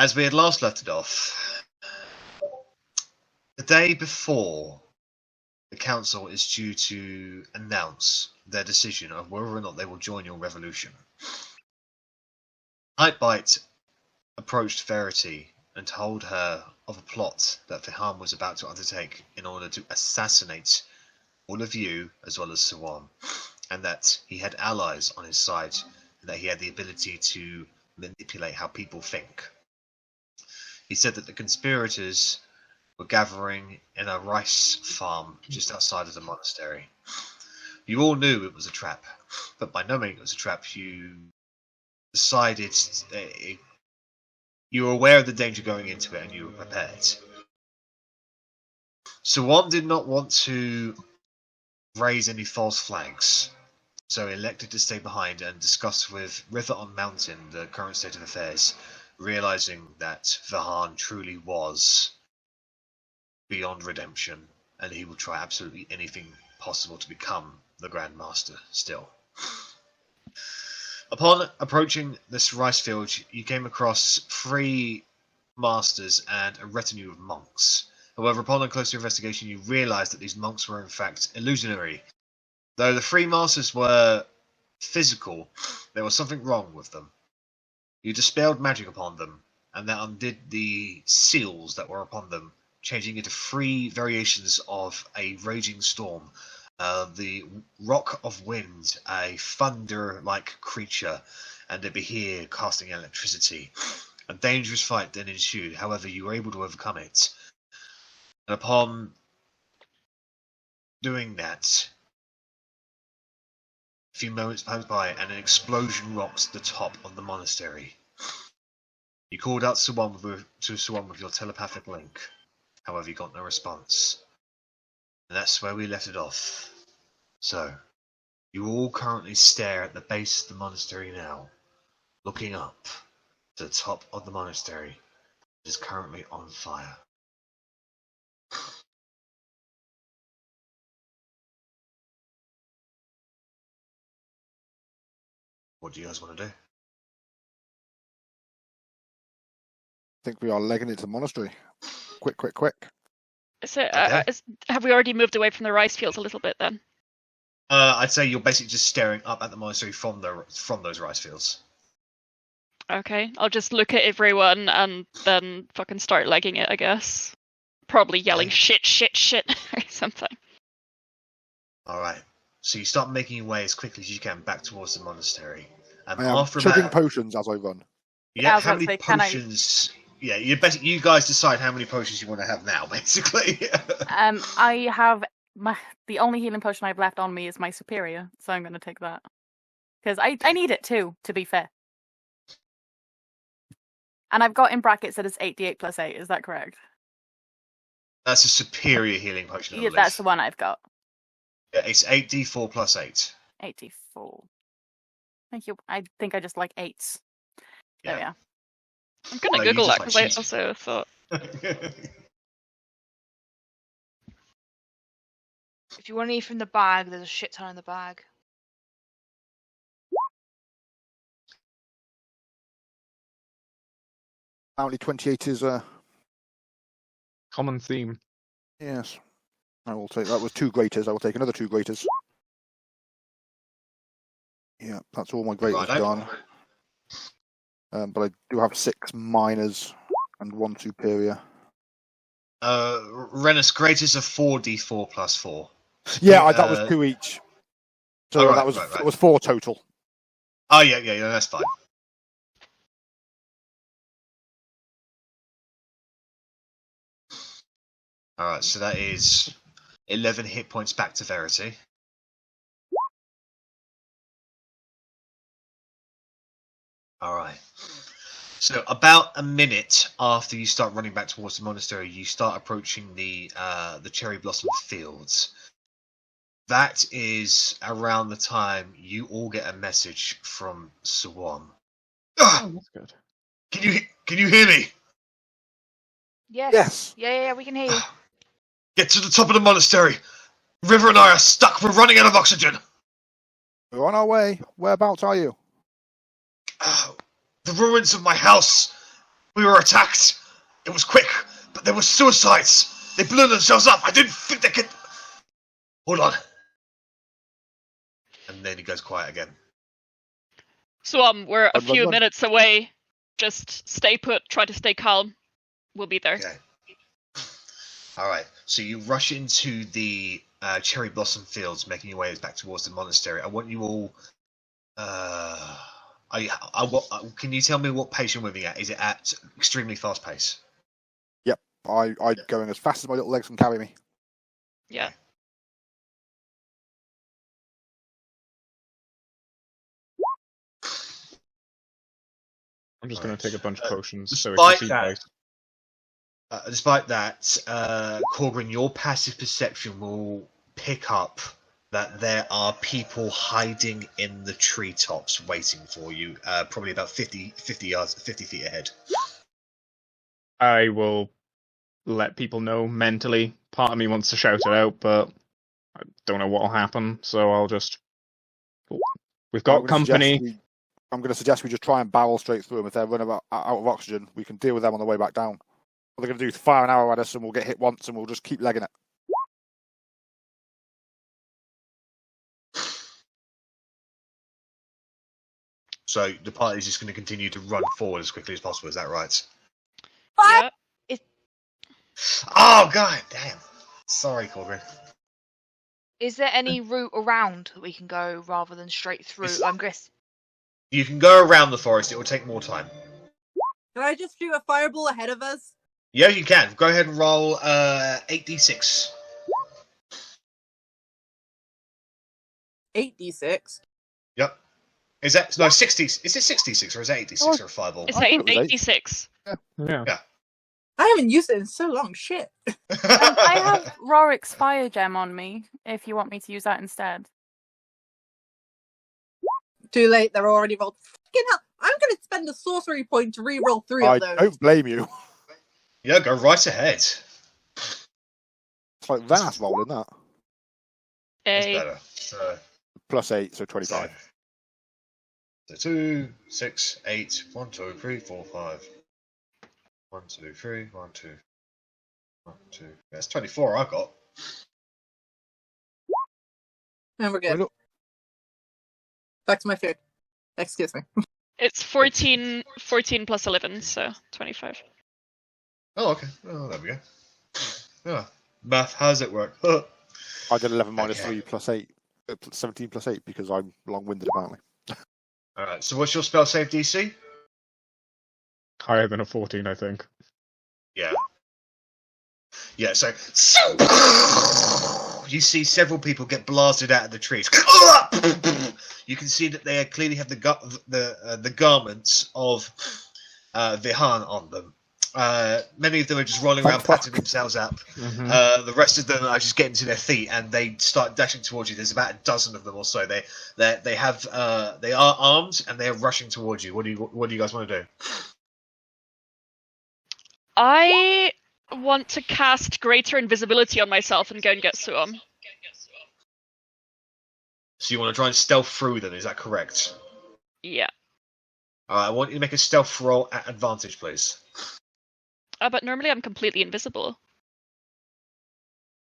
As we had last left it off, the day before the council is due to announce their decision of whether or not they will join your revolution, Nightbite approached Verity and told her of a plot that Vihaan was about to undertake in order to assassinate all of you as well as Siwan, and that he had allies on his side, and that he had the ability to manipulate how people think. He said that the conspirators were gathering in a rice farm just outside of the monastery. You all knew it was a trap, but by knowing it was a trap, you decided you were aware of the danger going into it and you were prepared. Siwan did not want to raise any false flags, so elected to stay behind and discuss with River on Mountain the current state of affairs, realizing that Vihaan truly was beyond redemption, and he will try absolutely anything possible to become the Grand Master still. Upon approaching this rice field, you came across 3 masters and a retinue of monks. However, upon a closer investigation, you realized that these monks were in fact illusionary. Though the 3 masters were physical, there was something wrong with them. You dispelled magic upon them, and that undid the seals that were upon them, changing into 3 variations of a raging storm. The Rock of Wind, a thunder-like creature, and a Behir casting electricity. A dangerous fight then ensued, however you were able to overcome it. And upon doing that, a few moments passed by and an explosion rocks the top of the monastery. You called out to Siwan with your telepathic link. However, you got no response. And that's where we left it off. So, you all currently stare at the base of the monastery now, looking up to the top of the monastery that is currently on fire. What do you guys want to do? I think we are legging it to the monastery. Quick. So, Okay. have we already moved away from the rice fields a little bit then? I'd say you're basically just staring up at the monastery from those rice fields. Okay, I'll just look at everyone and then fucking start legging it, I guess. Probably yelling Okay. shit or something. Alright, so you start making your way as quickly as you can back towards the monastery. And I am after chugging about... potions as I run. Yeah, I was how about to many say, can I- potions... Yeah, you guys decide how many potions you want to have now, basically. I have the only healing potion I've left on me is my superior, so I'm going to take that because I need it too. To be fair, and I've got in brackets that it's 8d8 plus 8. Is that correct? That's a superior healing potion. Yeah, that's the one I've got. Yeah, it's 8d4 plus 8. 84. Thank you. I think I just like 8s. There we are. I'm gonna No, you Google just that like because I cheese. also thought. If you want to eat from the bag, there's a shit ton in the bag. Apparently 28 is Common theme. yes. I will take that was 2 greaters. I will take another 2 greaters. Yeah, that's all my greaters Righto. done. But I do have 6 minors and 1 superior. Rennas, greatest of 4d4 plus 4. Yeah, that was 2 each. So Oh, right, that was right. it was 4 total. Oh, yeah, that's fine. Alright, so that is 11 hit points back to Verity. Alright. So about a minute after you start running back towards the monastery, you start approaching the cherry blossom fields. That is around the time you all get a message from Siwan. Oh, that's good. Can you hear me? Yes. Yeah, we can hear you. Get to the top of the monastery. River and I are stuck. We're running out of oxygen. We're on our way. Whereabouts are you? The ruins of my house. We were attacked! It was quick, but there were suicides! They blew themselves up! I didn't think they could... Hold on. And then he goes quiet again. So we're a few Run. minutes away. Just stay put, try to stay calm. We'll be there. Okay. Alright, so you rush into the cherry blossom fields, making your way back towards the monastery. I want you all... can you tell me what pace you're moving at? Is it at extremely fast pace? Yep. I'm going as fast as my little legs can carry me. Yeah. I'm just going to take a bunch of potions so despite it can see that- both. Despite that, Korgrin, your passive perception will pick up that there are people hiding in the treetops waiting for you, probably about 50 feet ahead. I will let people know mentally. Part of me wants to shout it out, but I don't know what will happen, so I'll just... We've got company. I'm going to suggest we just try and barrel straight through them. If they're running out of oxygen, we can deal with them on the way back down. What they're going to do is fire an arrow at us and we'll get hit once and we'll just keep legging it. So the party is just going to continue to run forward as quickly as possible, is that right? Yeah. Oh, god damn. Sorry, Korgrin. Is there any route around that we can go rather than straight through? I'm guessing. You can go around the forest, it will take more time. Can I just shoot a fireball ahead of us? Yeah, you can. Go ahead and roll 8d6. 8d6. Yep. Is that... No, 60... Is it 66 or is it 86 or a fireball? It's I thought it was 86. Yeah. I haven't used it in so long. Shit. I have Rorik's fire gem on me, if you want me to use that instead. Too late. They're already rolled. Fucking hell. I'm going to spend a sorcery point to re-roll 3 I of those. don't blame you. Yeah, go right ahead. It's like Rennas rolling that. It's A. better. So... +8, so 25. So 2, 6, 8, 1, 2, 3, 4, 5. 1, 2, 3, 1, 2. 1, 2. That's 24 I got. And we're good. Look, Back to my food. Excuse me. It's 14 plus 11, so 25. Oh, okay. Oh, there we go. Yeah. Math, how does it work? I did 11 minus Okay. 3 +8. 17 +8 because I'm long-winded apparently. Alright, so what's your spell save DC? Higher than a 14, I think. Yeah. Yeah, so you see several people get blasted out of the trees. You can see that they clearly have the garments of Vihaan on them. Many of them are just rolling around, patting themselves up. Mm-hmm. The rest of them are just getting to their feet, and they start dashing towards you. There's about a dozen of them or so. They are armed, and they are rushing towards you. What do you guys want to do? I want to cast Greater Invisibility on myself and go and get Suam. So you want to try and stealth through them? Is that correct? Yeah. I want you to make a stealth roll at advantage, please. But normally I'm completely invisible.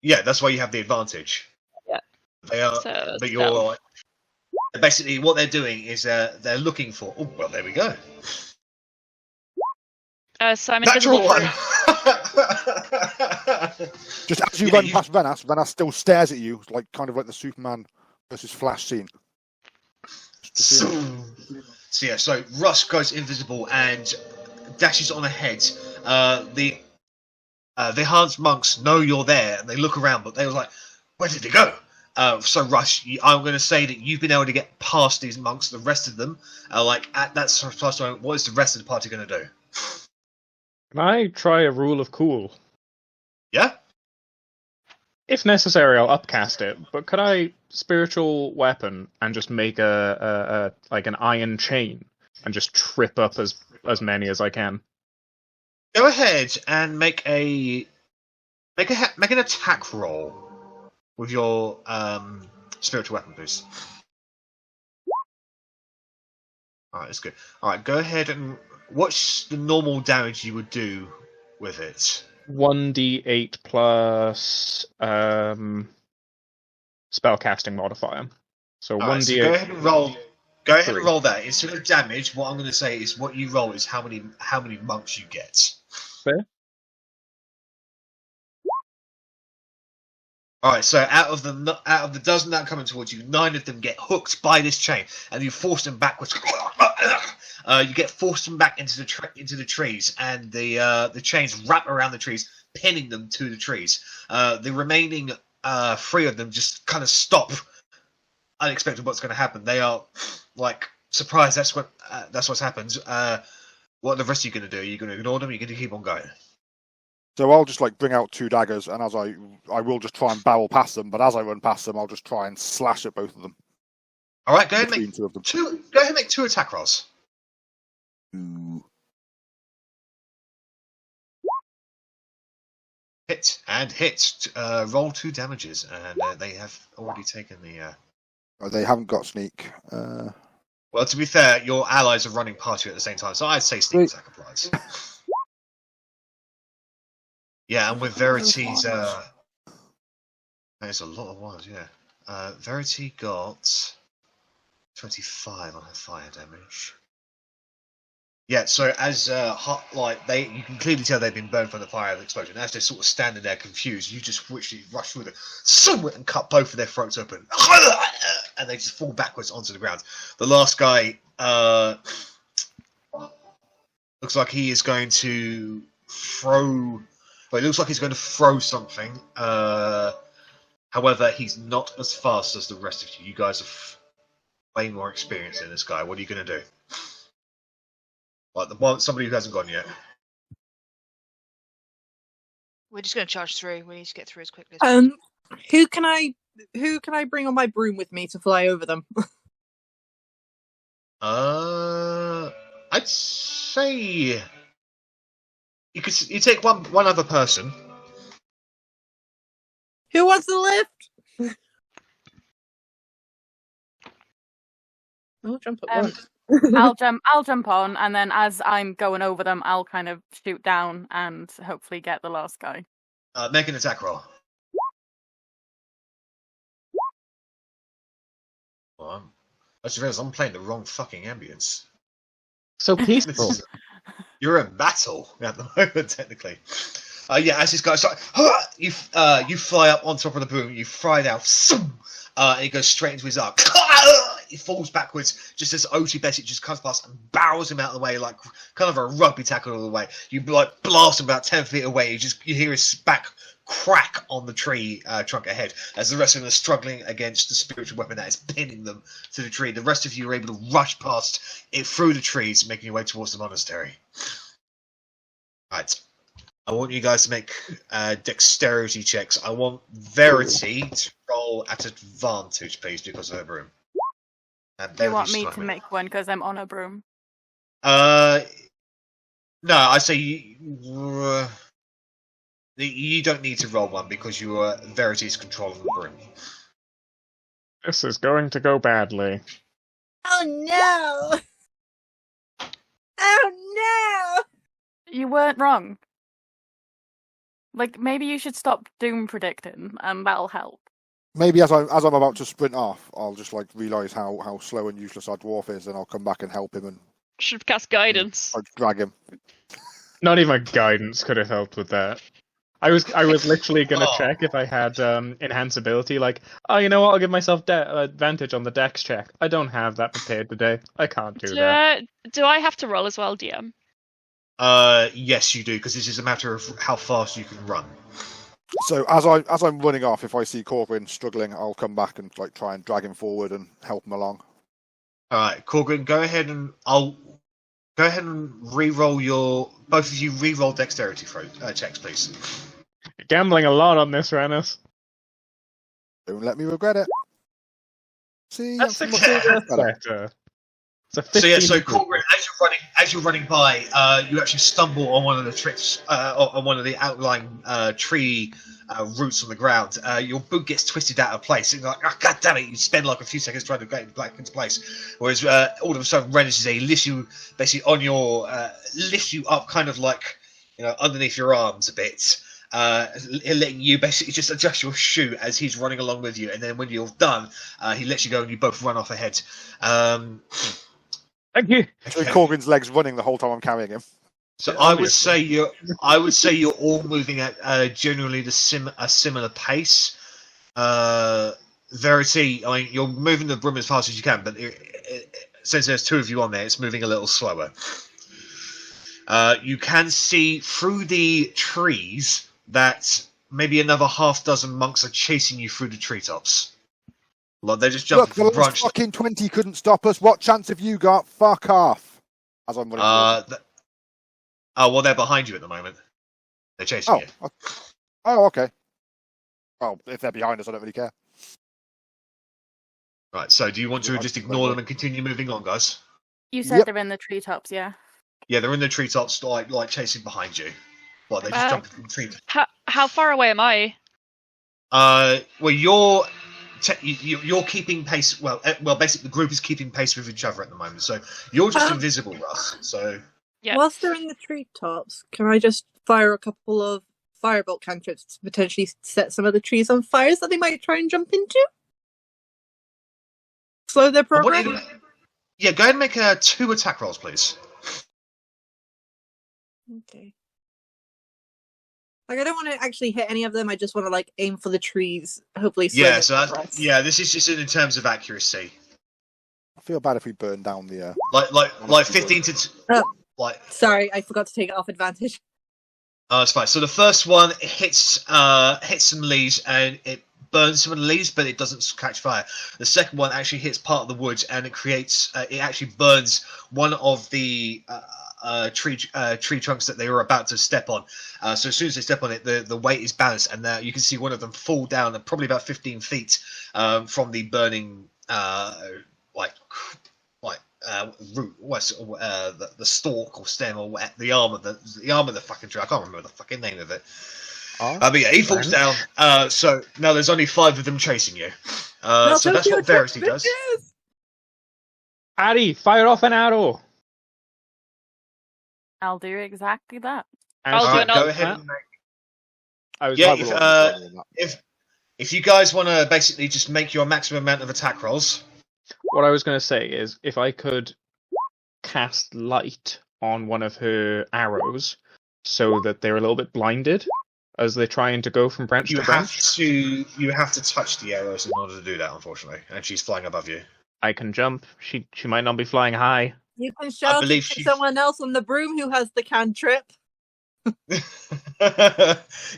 Yeah, that's why you have the advantage. Yeah. They are, So, but you're basically what they're doing is they're looking for. Oh, well, there we go. So I'm Natural invisible. one. Just as you Yeah, run past Rennas still stares at you, like kind of like the Superman versus Flash scene. So Russ goes invisible and dashes on ahead. The Vihaan's monks know you're there and they look around, but they were like, "Where did he go?" So Russ, I'm going to say that you've been able to get past these monks. The rest of them are like at that first moment. What is the rest of the party going to do? Can I try a rule of cool? Yeah. If necessary, I'll upcast it. But could I spiritual weapon and just make a like an iron chain and just trip up as many as I can? Go ahead and make an attack roll with your spiritual weapon, please. All right, that's good. All right, go ahead and what's the normal damage you would do with it? 1d8 plus spellcasting modifier. So Alright, 1d8. so go ahead and roll. Go ahead and Three. roll that. Instead of damage, what I'm going to say is what you roll is how many monks you get. Fair. Alright, so out of the dozen that are coming towards you, 9 of them get hooked by this chain, and you force them backwards. You get forced them back into the trees, and the chains wrap around the trees, pinning them to the trees. The remaining 3 of them just kind of stop, unexpected what's going to happen. They are like surprised. That's what's happened. What are the rest of you going to do? Are you going to ignore them? Or are you going to keep on going? So I'll just like bring out 2 daggers, and as I will just try and barrel past them. But as I run past them, I'll just try and slash at both of them. All right, go ahead and Between make 2 of them. Go ahead and make 2 attack rolls. Ooh. Hit and hit. Roll 2 damages, and they have already taken the. Oh, they haven't got sneak. Well, to be fair, your allies are running past you at the same time, so I'd say sneak Wait. attack applies. Yeah, and with Verity's, there's a lot of ones. Yeah, Verity got 25 on her fire damage. Yeah, so as you can clearly tell they've been burned from the fire of the explosion. As they're sort of standing there confused, you just literally rush through them, and cut both of their throats open, and they just fall backwards onto the ground. The last guy looks like he is going to throw. Well, it looks like he's going to throw something. However, he's not as fast as the rest of you. You guys are way more experienced than this guy. What are you going to do? Like somebody who hasn't gone yet. We're just going to charge through. We need to get through as quickly as Who can I bring on my broom with me to fly over them? I'd say you take one other person. Who wants the lift? I'll jump at once. I'll jump on, and then as I'm going over them, I'll kind of shoot down and hopefully get the last guy. Make an attack roll. I just realised I'm playing the wrong fucking ambience. So peaceful. You're in battle at the moment, technically. Yeah, as this guy starts, you fly up on top of the boom, you fly down, and he goes straight into his arm. He falls backwards just as Otti basically just comes past and barrels him out of the way like kind of a rugby tackle all the way. You like blast him about 10 feet away. You hear his back crack on the tree trunk ahead as the rest of them are struggling against the spiritual weapon that is pinning them to the tree. The rest of you are able to rush past it through the trees, making your way towards the monastery. Right. I want you guys to make dexterity checks. I want Verity to roll at advantage, please, because of her broom. Do you want me to make one because I'm on a broom? No, I say you don't need to roll one because you are Verity's controlling the broom. This is going to go badly. Oh no! Oh no! You weren't wrong. Like, maybe you should stop doom predicting, and that'll help. Maybe as I'm about to sprint off, I'll just like realise how slow and useless our dwarf is, and I'll come back and help him and Should have cast guidance. I'll drag him. Not even guidance could have helped with that. I was literally gonna check if I had enhance ability. Like, oh, you know what? I'll give myself advantage on the dex check. I don't have that prepared today. I can't do that. Do I have to roll as well, DM? Yes, you do, because this is a matter of how fast you can run. So as I'm running off, if I see Korgrin struggling, I'll come back and like try and drag him forward and help him along. All right, Korgrin, go ahead and re-roll both of you re-roll dexterity checks, please. You're gambling a lot on this, Rennas. Don't let me regret it. See, That's I'm better. It's a 15. So Korgrin, as you're running by, you actually stumble on one of the tricks, on one of the outlying tree roots on the ground. Your boot gets twisted out of place. And you're like, oh, god damn it! You spend like a few seconds trying to get it back into place. Whereas all of a sudden, Rennas is there. He lifts you basically on your, lifts you up, kind of like underneath your arms a bit. Letting you basically just adjust your shoe as he's running along with you, and then when you're done, he lets you go and you both run off ahead. Thank you. So Korgrin's legs running the whole time I'm carrying him. So I would say you're all moving at generally a similar pace. Verity, I mean, you're moving the broom as fast as you can, but since there's two of you on there, it's moving a little slower. You can see through the trees that maybe another half dozen monks are chasing you through the treetops. Like they're just jumping from Look, the branch. fucking 20 couldn't stop us. What chance have you got? Fuck off. As I'm running towards Well, they're behind you at the moment. They're chasing you. Oh, okay. Well, if they're behind us, I don't really care. Right. So, do you want to just ignore them and continue moving on, guys? You said they're in the treetops, yeah. Yeah, they're in the treetops, like chasing behind you. Well, they're just jumping from the trees. How far away am I? Well, you're keeping pace. Well, basically, the group is keeping pace with each other at the moment. So you're just invisible, Russ. So Yeah. Whilst they're in the treetops, can I just fire a couple of firebolt cantrips to potentially set some of the trees on fire that they might try and jump into? Slow their progress. Yeah, go ahead and make 2 attack rolls, please. Okay. Like, I don't want to actually hit any of them. I just want to aim for the trees. Hopefully, slow Yeah. their So progress. this is just in terms of accuracy. I feel bad if we burn down the... Like 15 to... Sorry, I forgot to take it off advantage. It's fine. So the first one hits some leaves and it burns some of the leaves, but it doesn't catch fire. The second one actually hits part of the woods and it creates it actually burns one of the tree trunks that they were about to step on. So as soon as they step on it, the weight is balanced, and you can see one of them fall down at probably about 15 feet from the burning root, the stalk or stem or the arm of the fucking tree. I can't remember the fucking name of it. But yeah, he falls down. So now there's only 5 of them chasing you. So that's what Verity does. Arri, fire off an arrow. I'll do exactly that. Go ahead. And if you guys want to basically just make your maximum amount of attack rolls. What I was going to say is, if I could cast light on one of her arrows so that they're a little bit blinded as they're trying to go from branch to branch. You have to touch the arrows in order to do that, unfortunately. And she's flying above you. I can jump. She might not be flying high. You can shout to someone else on the broom who has the cantrip.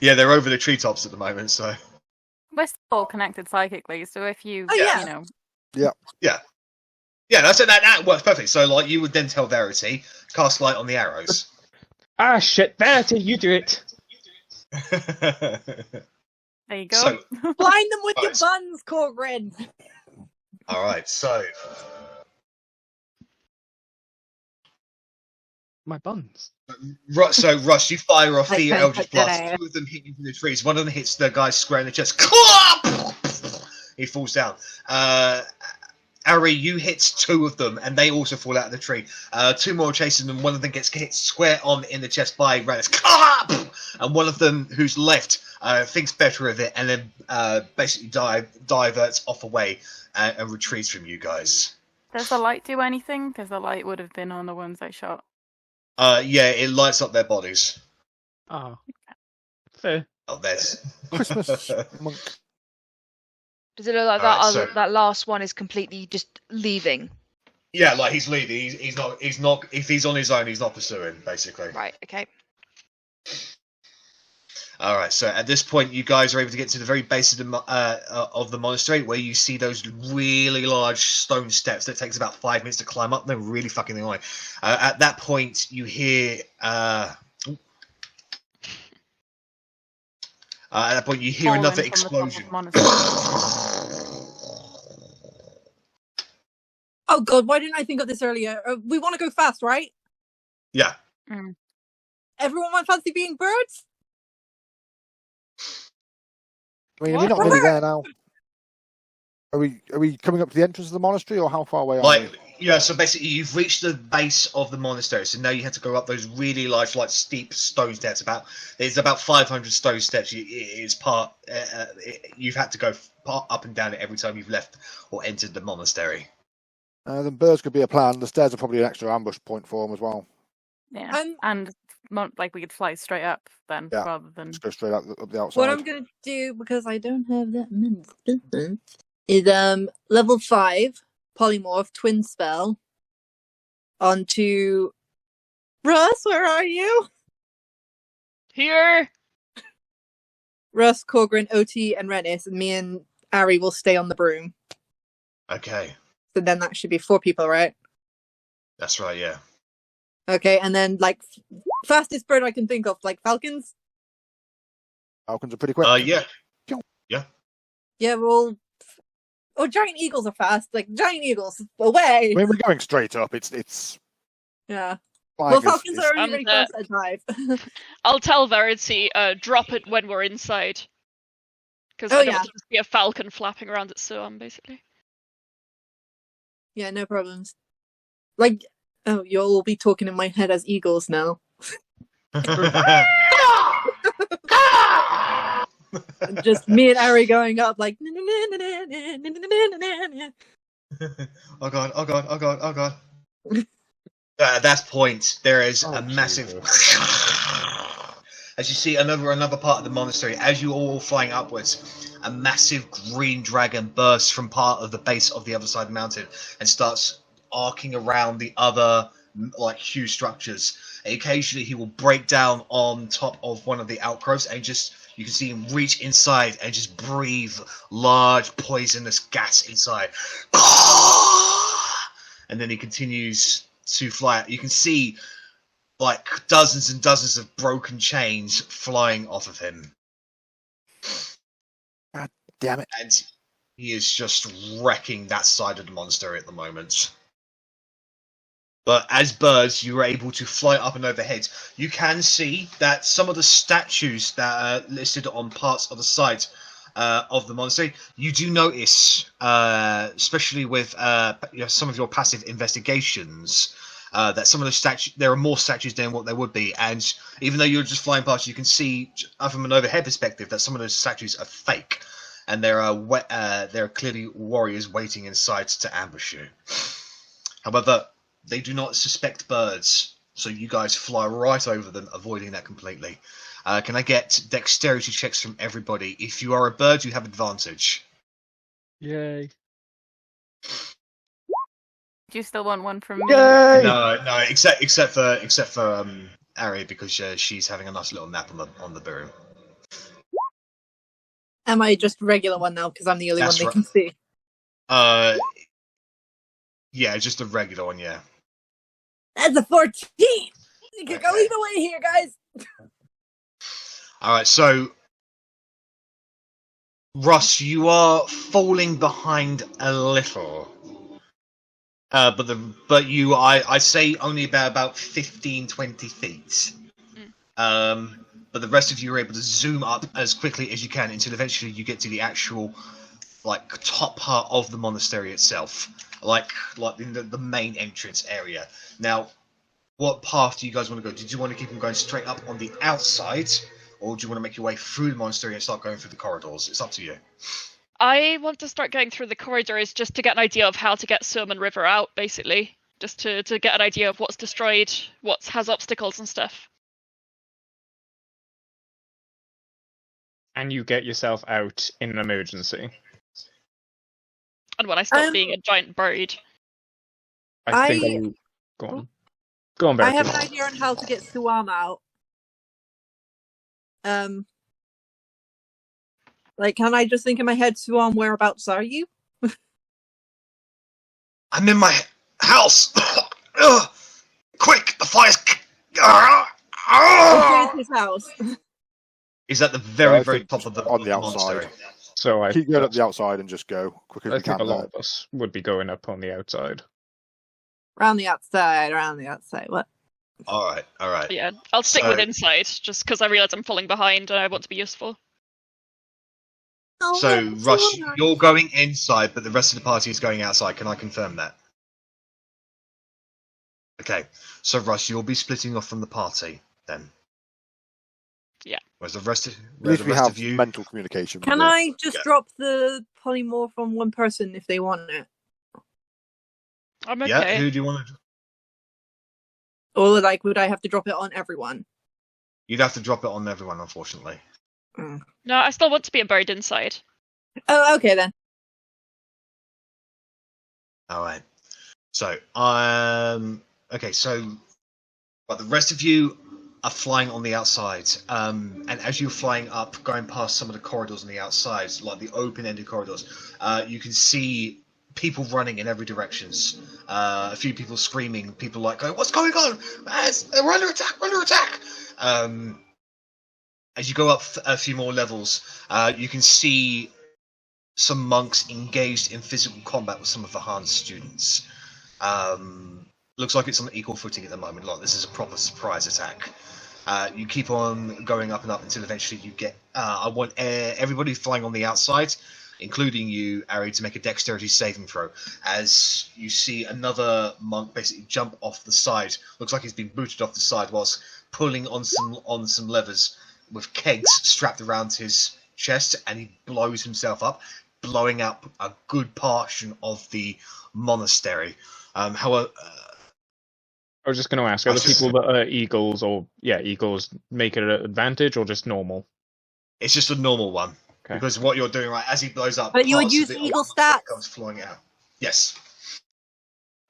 Yeah, they're over the treetops at the moment, so... We're still all connected psychically, so if you, Yeah, that's it. That works perfectly. So, you would then tell Verity, cast light on the arrows. Ah, shit, Verity, you do it. There you go. So, blind them with your buns, Korgrin. All right, so my buns. So, Russ, you fire off the Eldritch Blast. 2 of them hit you from the trees. One of them hits the guy square in the chest. He falls down. Arri, you hit 2 of them, and they also fall out of the tree. 2 more chasing them. One of them gets hit square on in the chest by Rennas. And one of them, who's left, thinks better of it, and then basically diverts off away and retreats from you guys. Does the light do anything? Because the light would have been on the ones I shot. Yeah, it lights up their bodies. Oh, fair. Oh, there's Christmas monk. Does it look like that last one is completely just leaving? Yeah, he's leaving. He's not. If he's on his own, he's not pursuing. Basically. Right. Okay. All right. So at this point, you guys are able to get to the very base of the monastery, where you see those really large stone steps that takes about 5 minutes to climb up. They're really fucking annoying. At that point, you hear. At that point, you hear another explosion. Oh god, why didn't I think of this earlier? We want to go fast, right? Yeah. Everyone want fancy being birds? I mean, are we not What? nearly there now? Are we coming up to the entrance of the monastery, or how far away are Like, we? yeah, so basically you've reached the base of the monastery, so now you have to go up those really large, like, steep stone steps. It's about 500 stone steps. You've had to go up and down it every time you've left or entered the monastery. Then birds could be a plan. The stairs are probably an extra ambush point for them as well. Yeah, and like we could fly straight up then, Yeah. rather than. Just go straight up the outside. What I'm gonna do, because I don't have that many spells, is level 5 polymorph twin spell onto Russ. Where are you? Here. Russ, Korgrin, Otti, and Rennas, and me and Arri will stay on the broom. Okay, So then that should be 4 people, right? that's right, yeah. Okay, and then like fastest bird I can think of, like falcons. Falcons are pretty quick. Yeah. Yeah, well, oh, giant eagles are fast. Like giant eagles, away. When we're going straight up, it's Yeah. flying Well, is- falcons is- are already really fast at dive. I'll tell Verity, drop it when we're inside. Because Oh, I don't yeah. want to just be a falcon flapping around at Suam, basically. Yeah, no problems. Like, oh, you'll all be talking in my head as eagles now. Just me and Arri going up like. Oh god, oh god, oh god, oh god. At that point, there is Oh, a massive. Jesus. As you see another part of the monastery, as you all flying upwards, a massive green dragon bursts from part of the base of the other side of the mountain and starts arcing around the other like huge structures. And occasionally, he will break down on top of one of the outcrops, and just you can see him reach inside and just breathe large poisonous gas inside. And then he continues to fly. You can see like dozens and dozens of broken chains flying off of him. Damn it! And he is just wrecking that side of the monastery at the moment. But as birds, you are able to fly up and overhead. You can see that some of the statues that are listed on parts of the side of the monastery, you do notice, especially with some of your passive investigations, that some of the statues, there are more statues than what there would be. And even though you're just flying past, you can see, from an overhead perspective, that some of those statues are fake. And there are clearly warriors waiting inside to ambush you. However, they do not suspect birds, so you guys fly right over them, avoiding that completely. Can I get dexterity checks from everybody? If you are a bird, you have advantage. Yay. Do you still want one from me? Yay! No, except for Arri, because she's having a nice little nap on the broom. Am I just regular one now because I'm the only That's one they right. can see? Yeah, just a regular one, yeah. That's a 14. You can go Okay. either way here, guys. All right, so Russ, you are falling behind a little, but you, I say only about 15, 20 feet. But the rest of you are able to zoom up as quickly as you can until eventually you get to the actual, like, top part of the monastery itself, like in the main entrance area. Now, what path do you guys want to go? Did you want to keep them going straight up on the outside, or do you want to make your way through the monastery and start going through the corridors? It's up to you. I want to start going through the corridors just to get an idea of how to get Suam and River out, basically. Just to get an idea of what's destroyed, what has obstacles and stuff. And you get yourself out in an emergency. And when I stop being a giant bird. I think Go on. Go on, I Verity. have an idea on how to get Suam out. Like, can I just think in my head, Suam, whereabouts are you? I'm in my house. Ugh. Quick, the fire's. Where's his house? He's at the very, I very think top of the on the monastery. outside. So I Keep going up the outside and just go quick as I we think can. a lot there. of us would be going up on the outside. Around the outside, What? All right. Yeah, I'll stick with So- inside, just because I realise I'm falling behind and I want to be useful. Oh, So, that's Rush, so nice. you're going inside, but the rest of the party is going outside. Can I confirm that? Okay. So, Rush, you'll be splitting off from the party then. Yeah. Whereas the rest At least of, we have you. mental communication. Can with it. I just drop the polymorph on one person if they want it? I'm okay. Yeah. Who do you want to? Or like, would I have to drop it on everyone? You'd have to drop it on everyone, unfortunately. No, I still want to be a bird inside. Oh, okay then. All right. So, okay. So, but the rest of you are flying on the outside, and as you're flying up, going past some of the corridors on the outside, like the open-ended corridors, you can see people running in every directions. A few people screaming. People like going, "What's going on? We're under attack! We're under attack!" As you go up a few more levels, you can see some monks engaged in physical combat with some of Vihaan's students. Looks like it's on equal footing at the moment. Like this is a proper surprise attack. You keep on going up and up until eventually you get. I want everybody flying on the outside, including you, Arri, to make a dexterity saving throw. As you see another monk basically jump off the side. Looks like he's been booted off the side whilst pulling on some levers with kegs strapped around his chest, and he blows himself up, blowing up a good portion of the monastery. However, I was just going to ask, are the people that are eagles eagles make it an advantage or just normal? it's just a normal one. Okay. Because what you're doing, right, as he blows up, But you would parts of use the eagle old monster stats. comes flying out. Yes.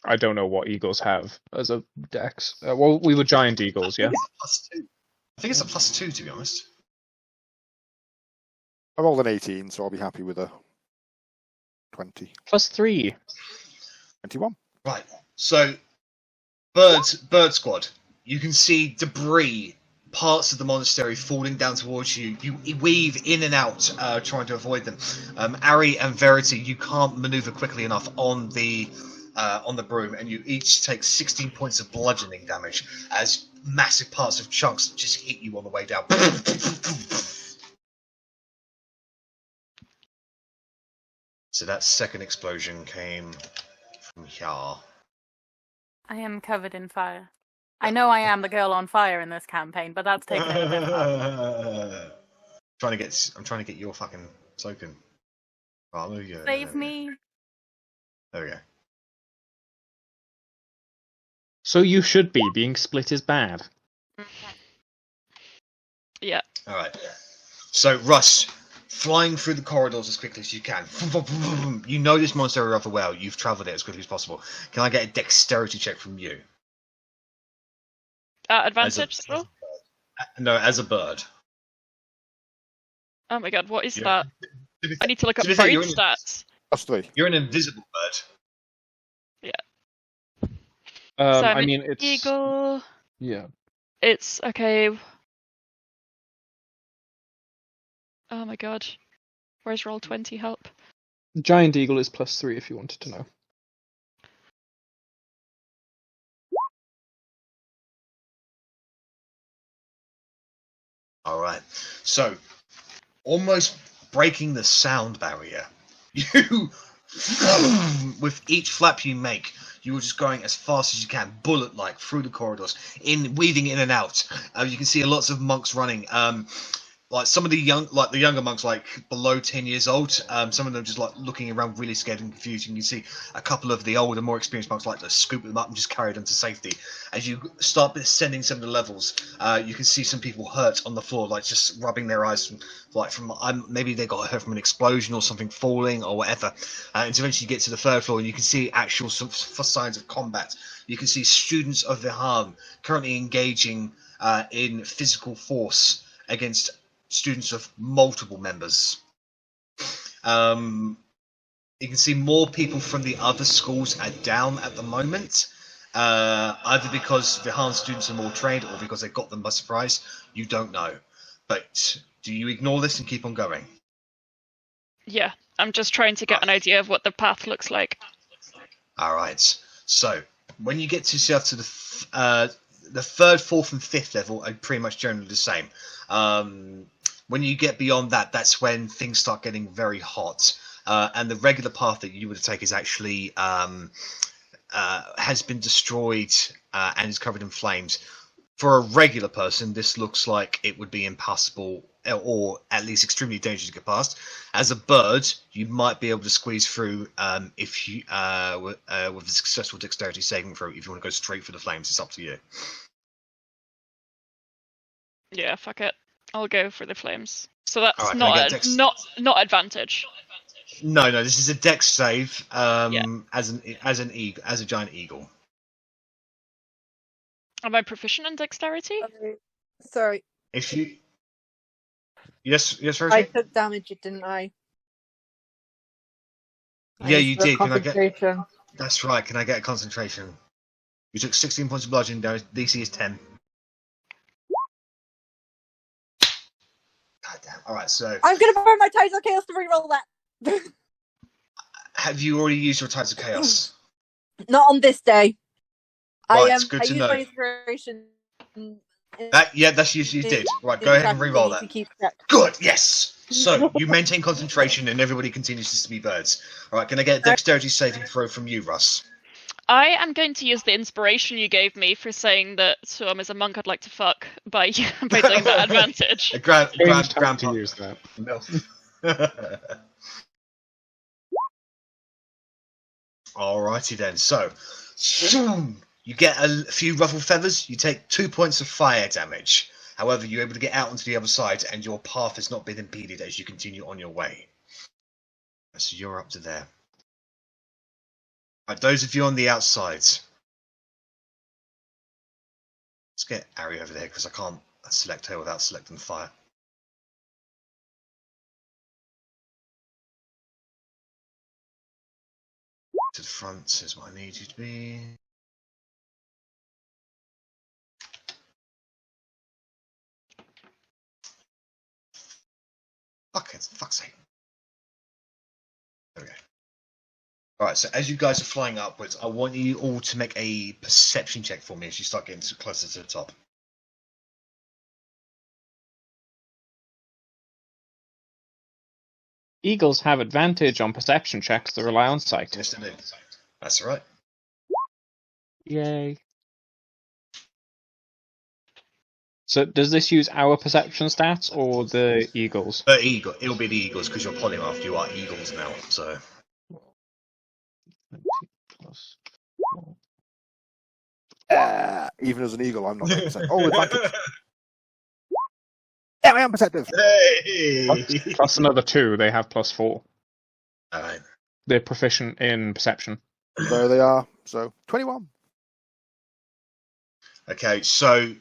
I don't know what eagles have as a dex. Well, we were giant eagles, yeah? +2. I think it's a +2, to be honest. I rolled an 18, so I'll be happy with a 20. +3. 21. Right. So, bird squad. You can see debris, parts of the monastery falling down towards you. You weave in and out, trying to avoid them. Arri and Verity, you can't maneuver quickly enough on the broom, and you each take 16 points of bludgeoning damage as massive parts of chunks just hit you on the way down. So that second explosion came from here. I am covered in fire. I know I am the girl on fire in this campaign, but that's taken it a bit far. I'm trying to get your fucking token. Right, I'll move you. Save me. There we go. So you should be. Being split is bad. Yeah. All right. So Russ, flying through the corridors as quickly as you can. You know this monastery rather well. You've travelled it as quickly as possible. Can I get a dexterity check from you? Advantage roll? No, as a bird. Oh my god, what is Yeah. that? I need to look up To be fair, bird you're in- stats. +3. You're an invisible bird. So I'm I an mean, it's eagle. yeah. It's okay. Oh my god. Where's roll 20 help? Giant eagle is +3 if you wanted to know. All right. So, almost breaking the sound barrier, you, with each flap you make, you are just going as fast as you can, bullet-like, through the corridors, weaving in and out. You can see lots of monks running. Like some of the younger monks, like below 10 years old. Some of them just like looking around, really scared and confused. You can see a couple of the older, more experienced monks like to scoop them up and just carry them to safety. As you start descending some of the levels, you can see some people hurt on the floor, like just rubbing their eyes from maybe they got hurt from an explosion or something falling or whatever. And eventually you get to the third floor and you can see actual signs of combat. You can see students of Vihaan currently engaging in physical force against students of multiple members. You can see more people from the other schools are down at the moment, either because Vihaan students are more trained or because they got them by surprise. You don't know. But do you ignore this and keep on going? Yeah, I'm just trying to get an idea of what the path looks like. All right. So when you get to the the third, fourth, and fifth level are pretty much generally the same. When you get beyond that, that's when things start getting very hot. And the regular path that you would take is actually has been destroyed and is covered in flames. For a regular person, this looks like it would be impassable, or at least extremely dangerous to get past. As a bird, you might be able to squeeze through if you with a successful dexterity saving throw. If you want to go straight for the flames, it's up to you. Yeah, fuck it. I'll go for the flames. So that's Alright, not advantage. No, this is a dex save. Yeah. As a giant eagle. Am I proficient in dexterity? Sorry. If you yes, I Verity? took damage, didn't I? Yeah, you used the did. Can I get? concentration. That's right. Can I get a concentration? You took 16 points of bludgeoning damage. DC is 10. God damn. All right. So I'm gonna burn my Tides of Chaos to reroll that. have you already used your Tides of Chaos? Not on this day. Right, I it's good I to used know. my inspiration. That's you did. Right, go ahead and re-roll that. To keep track. Good. Yes. So you maintain concentration, and everybody continues to be birds. All right. Can I get a dexterity saving throw from you, Russ? I am going to use the inspiration you gave me for saying that Suam is a monk I'd like to fuck by doing that advantage. A grandpa. to use that. Alrighty then. So you get a few ruffled feathers. You take 2 points of fire damage. However, you're able to get out onto the other side, and your path has not been impeded as you continue on your way. So you're up to there. Right, those of you on the outside. Let's get Arri over there because I can't select her without selecting fire. To the front is what I need you to be. Fuck's sake. There we go. Alright, so as you guys are flying upwards, I want you all to make a perception check for me as you start getting closer to the top. Eagles have advantage on perception checks that rely on sight. Yes, they do. That's alright. Yay. So does this use our perception stats or the Eagles? It'll be the Eagles because you're polymorphed. You are Eagles now, so. 20 plus 4. Even as an eagle, I'm not going to say. Oh, advantage. Yeah, I am perceptive. Hey! Plus another 2, they have plus 4. Alright. They're proficient in perception. There they are. So 21. Okay, so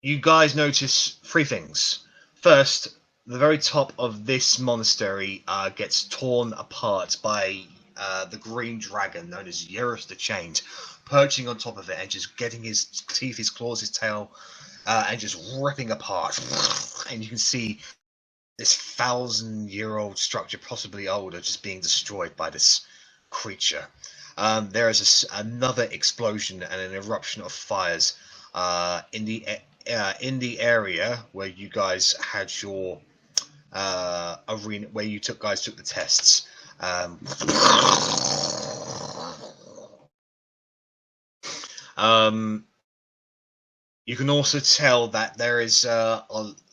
you guys notice 3 things. First, the very top of this monastery gets torn apart by the green dragon known as Yerus the Chained, perching on top of it and just getting his teeth, his claws, his tail, and just ripping apart. And you can see this 1,000-year-old structure, possibly older, just being destroyed by this creature. There is another explosion and an eruption of fires in the area where you guys had your arena, where you guys took the tests. You can also tell that there is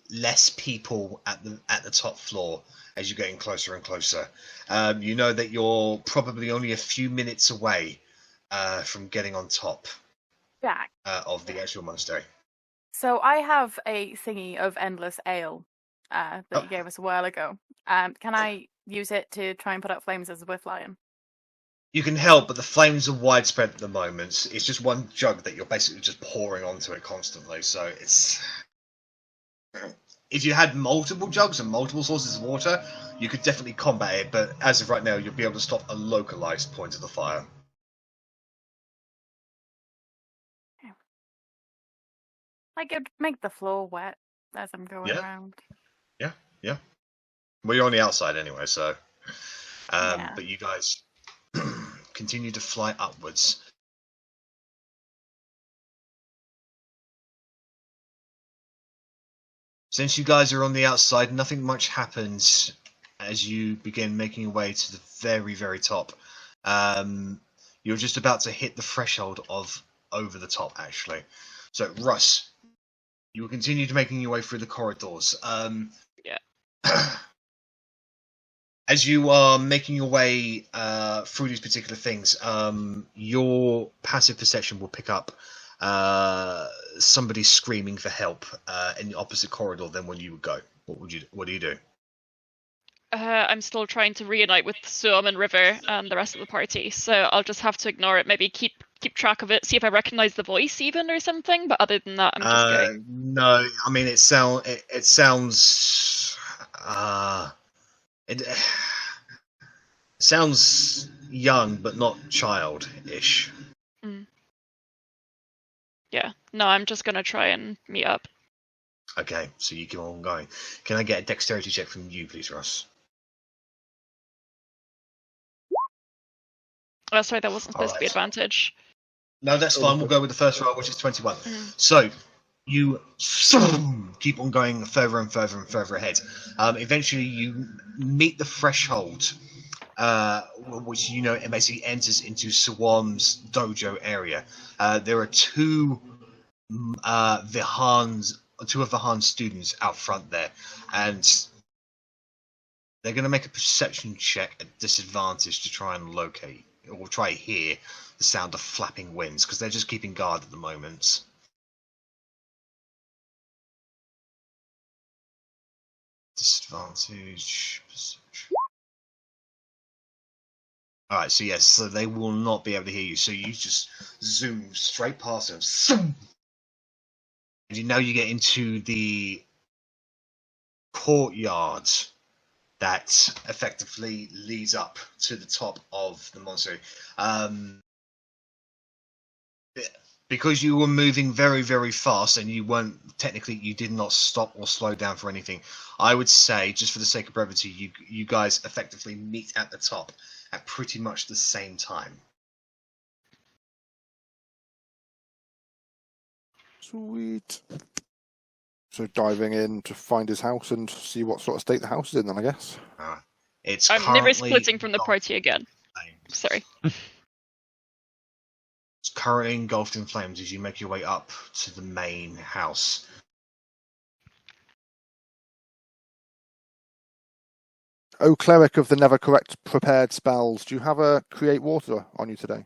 less people at the top floor as you're getting closer and closer. You know that you're probably only a few minutes away from getting on top Jack. of the actual monastery. So I have a thingy of endless ale that you gave us a while ago. Can I use it to try and put out flames as we're flying? You can help, but the flames are widespread at the moment. It's just one jug that you're basically just pouring onto it constantly. So it's... If you had multiple jugs and multiple sources of water, you could definitely combat it, but as of right now, you'll be able to stop a localized point of the fire. I could make the floor wet as I'm going around. Yeah. Well, you're on the outside anyway, so... Yeah. But you guys continue to fly upwards. Since you guys are on the outside, nothing much happens as you begin making your way to the very, very top. You're just about to hit the threshold of over the top, actually. So, Russ, you will continue to making your way through the corridors. As you are making your way through these particular things, your passive perception will pick up somebody screaming for help in the opposite corridor than when you would go. What do you do? I'm still trying to reunite with Suam and River and the rest of the party, so I'll just have to ignore it. Maybe keep track of it, see if I recognize the voice even or something. But other than that, I'm just going. No, I mean it sounds. It sounds young, but not childish. Yeah, no, I'm just gonna try and meet up. Okay, so you keep on going. Can I get a dexterity check from you, please, Russ? Oh, sorry, that wasn't supposed to be Alright. advantage. No, that's fine. We'll go with the first roll, which is 21. So you keep on going further and further and further ahead. Eventually, you meet the threshold, which it basically enters into Sawam's dojo area. There are two of Vihaan's students out front there, and they're going to make a perception check at disadvantage to try and locate or try to hear the sound of flapping wings, because they're just keeping guard at the moment. Disadvantage perception. Alright, so yes, so they will not be able to hear you, so you just zoom straight past them. And now you get into the courtyard that effectively leads up to the top of the monastery. Because you were moving very, very fast and you did not stop or slow down for anything, I would say, just for the sake of brevity, you guys effectively meet at the top at pretty much the same time. Sweet. So diving in to find his house and see what sort of state the house is in, then I guess. I'm never splitting from the party again. Sorry. It's currently engulfed in flames as you make your way up to the main house. Oh, cleric of the never correct prepared spells, do you have a create water on you today?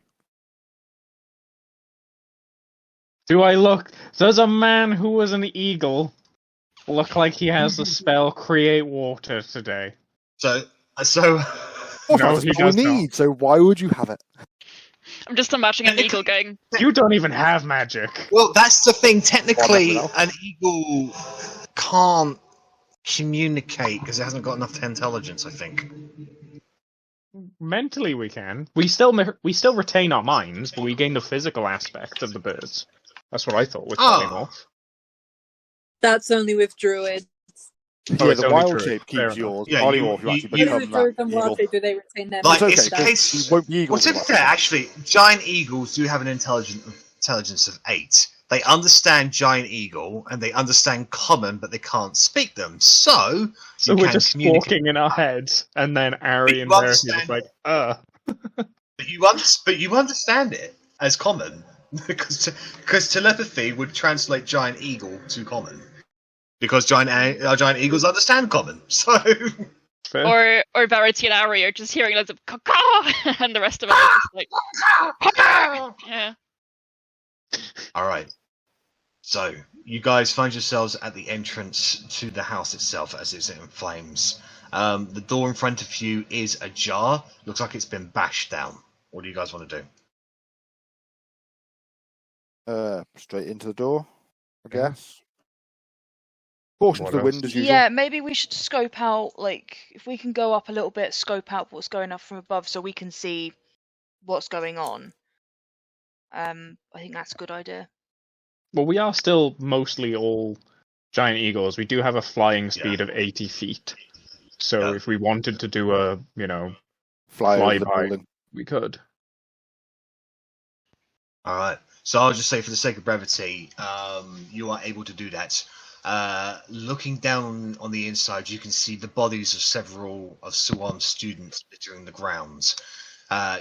Does a man who was an eagle look like he has the spell create water today? So No, No, he does not. So why would you have it? I'm just imagining an eagle going. You don't even have magic. Well, that's the thing. Technically, an eagle can't communicate because it hasn't got enough intelligence, I think. Mentally, we can. We still retain our minds, but we gain the physical aspect of the birds. That's what I thought was coming off. That's only with druids. Yeah, it's the only wild true. shape Fair keeps enough. yours. Yeah, Polymorph, you actually Even become with that druids and eagle. wild shape, do they retain their Like, magic it's stats? case. You won't be eagles. Well, to be fair, actually, giant eagles do have an intelligence of 8. They understand giant eagle and they understand common, but they can't speak them. So you we're can just communicate. squawking in our heads, and then Arri and you Verity are like, But you understand it as common because telepathy would translate giant eagle to common because giant eagles understand common. So Fair. Or Verity and Arri are just hearing loads of caw, and the rest of us are just like, yeah. all right. So you guys find yourselves at the entrance to the house itself as it's in flames. The door in front of you is ajar. Looks like it's been bashed down. What do you guys want to do? Straight into the door, I guess. Caution to the wind as usual. Yeah, maybe we should scope out, like, if we can go up a little bit, scope out what's going up from above so we can see what's going on. I think that's a good idea. Well, we are still mostly all giant eagles. We do have a flying speed of 80 feet. So if we wanted to do a, fly over the flyby, building, we could. All right. So I'll just say, for the sake of brevity, you are able to do that. Looking down on the inside, you can see the bodies of several of Suwan's students littering the grounds.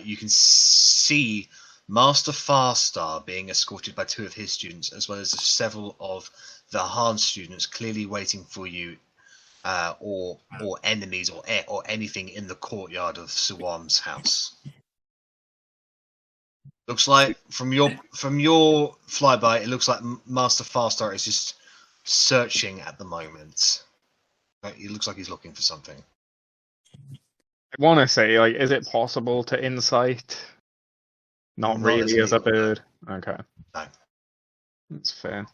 You can see Master Farstar being escorted by 2 of his students, as well as several of the Han students clearly waiting for you, or enemies, or anything in the courtyard of Suwan's house. Looks like from your flyby, it looks like Master Farstar is just searching at the moment. It looks like he's looking for something. I want to say, like, is it possible to insight? Not Not really as a as an bird. Okay. No. That's fair.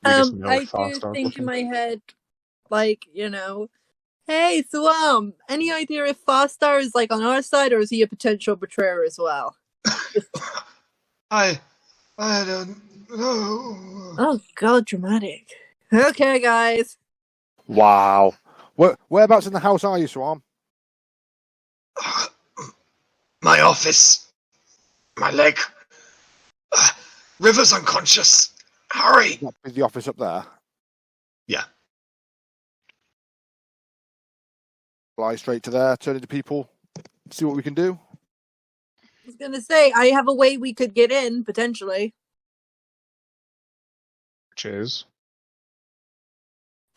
We just know I if do Farstar's think in looking. my head, like, hey, Suam, any idea if Farstar is like on our side or is he a potential betrayer as well? I don't know. Oh god, dramatic. Okay, guys. Wow. Whereabouts in the house are you, Swarm? My office. My leg. River's unconscious. Hurry! Is the office up there? Yeah. Fly straight to there, turn into people, see what we can do. I was gonna say, I have a way we could get in, potentially. Which is?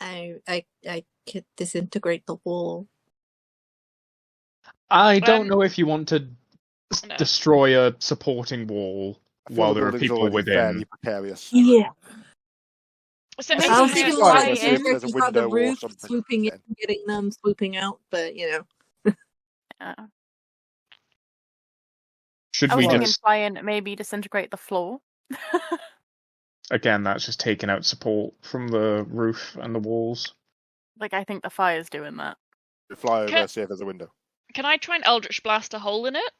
I could disintegrate the wall. I don't know if you want to No. destroy a supporting wall I feel while the there are building's people already fairly within. precarious. Yeah. So Maybe I was we thinking should more fly like in. There's a you have window the or roof, something. swooping in, getting them, swooping out, but Yeah. Should I was we thinking just... fly in, maybe disintegrate the floor. Again, that's just taking out support from the roof and the walls. Like, I think the fire's doing that. Fly over, Okay. see if there's a window. Can I try and Eldritch Blast a hole in it?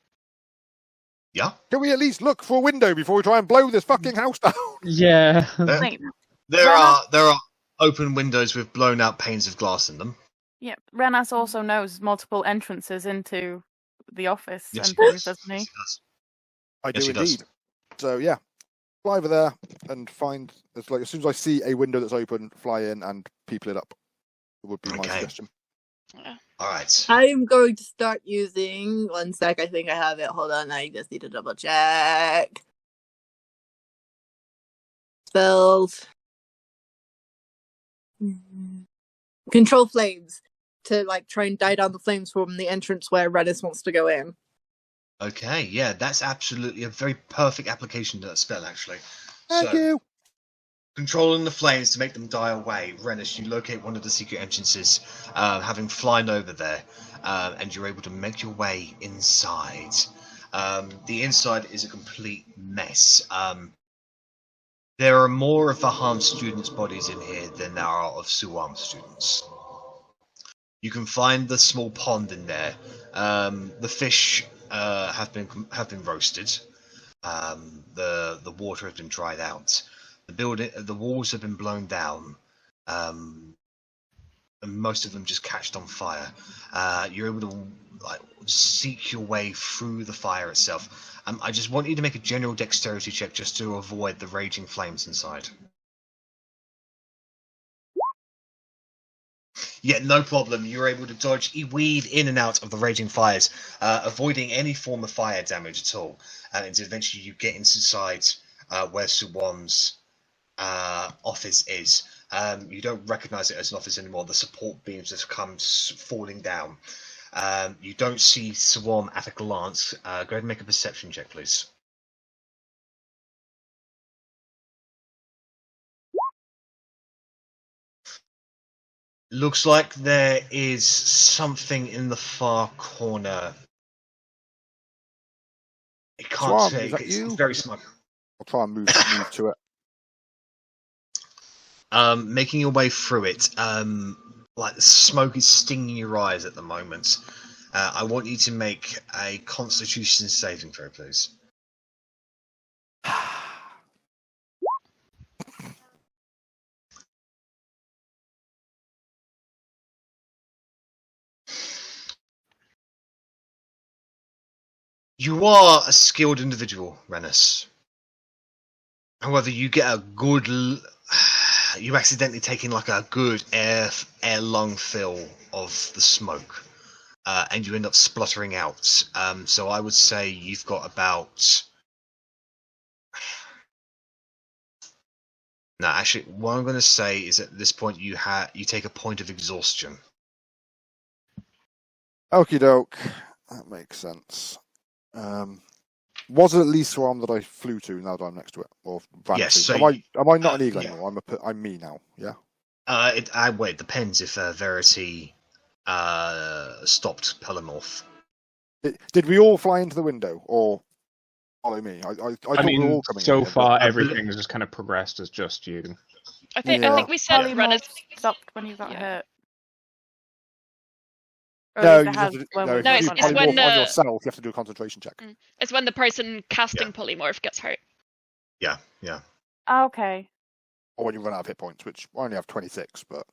Yeah. Can we at least look for a window before we try and blow this fucking house down? Yeah. Wait, There Rennas- are open windows with blown out panes of glass in them. yeah, Rennas also knows multiple entrances into the office Yes, and he things, does. doesn't he? Yes, he does. I Yes, do he does. indeed. So yeah, fly over there and find. It's like as soon as I see a window that's open, fly in and people it up. It would be my Okay. suggestion. All right. I'm going to start using. One sec, I think I have it. Hold on, I just need to double check. Spells. Control flames to like try and die down the flames from the entrance where Rennas wants to go in. Okay. Yeah, that's absolutely a very perfect application to that spell, actually. Thank you. Controlling the flames to make them die away, Rennas, you locate one of the secret entrances, having flown over there, and you're able to make your way inside. The inside is a complete mess. There are more of Vihaan students' bodies in here than there are of Suwan students. You can find the small pond in there. The fish have been roasted. The water has been dried out. The walls have been blown down, and most of them just catched on fire. You're able to seek your way through the fire itself. I just want you to make a general dexterity check just to avoid the raging flames inside. Yeah, no problem. You're able to dodge, weave in and out of the raging fires, avoiding any form of fire damage at all. And eventually you get inside where Suwan's office is. You don't recognize it as an office anymore. The support beams just come falling down. You don't see Suwan at a glance. Go ahead and make a perception check, please. Looks like there is something in the far corner. I can't Swan, say. is that It's you? very smug. I'll try and move to it. Making your way through it, like the smoke is stinging your eyes at the moment. I want you to make a Constitution saving throw, please. You are a skilled individual, Rennas. However, you get a good you accidentally take in like a good air lung fill of the smoke, and you end up spluttering out. So I would say you've got about. No, actually, what I'm going to say is at this point you take a point of exhaustion. Okie doke. That makes sense. Was it at least the one that I flew to now that I'm next to it? Or Yes. So am I not an eagle yeah. anymore? I'm me now. Yeah. It depends if Verity stopped polymorph. Did we all fly into the window or follow me? I thought we were all coming so in here, far but- everything has just kind of progressed as just you. I think Yeah. we said Polymorph Rennas. stopped when you got Yeah. hurt. Or No, at you least it have has to, when no, we if No, you it's- do it's when, polymorph on yourself, you have to do a concentration check. It's when the person casting polymorph gets hurt. Yeah. Okay. Or when you run out of hit points, which I only have 26, but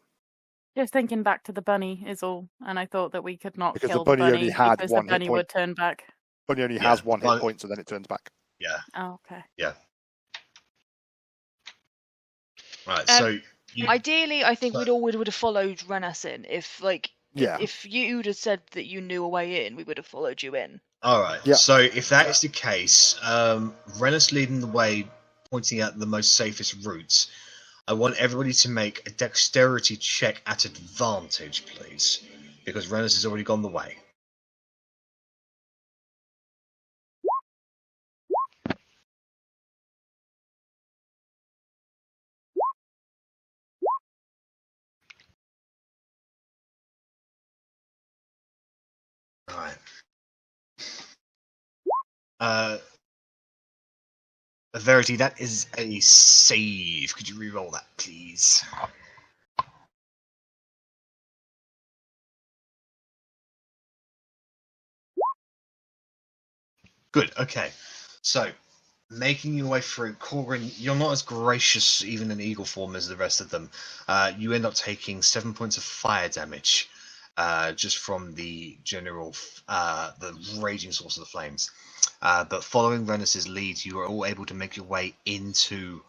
Just thinking back to the bunny is all, and I thought that we could not Because the kill bunny the only bunny had because one the hit bunny point. would turn back. bunny only Yeah, has one hit but- point, and then it turns back. Yeah. Oh, okay. Right. So you, Ideally, I think we all would have followed Rennas in. If Yeah. if you would have said that you knew a way in, we would have followed you in. all right. Yeah. So if that is the case, Rennas leading the way, pointing out the most safest routes. I want everybody to make a dexterity check at advantage, please, because Rennas has already gone the way. Alright. Verity, that is a save. Could you re-roll that, please? Good, okay. So, making your way through, Korgrin, you're not as gracious even in eagle form as the rest of them. You end up taking 7 points of fire damage just from the general, the raging source of the flames. But following Rennas' lead, you are all able to make your way into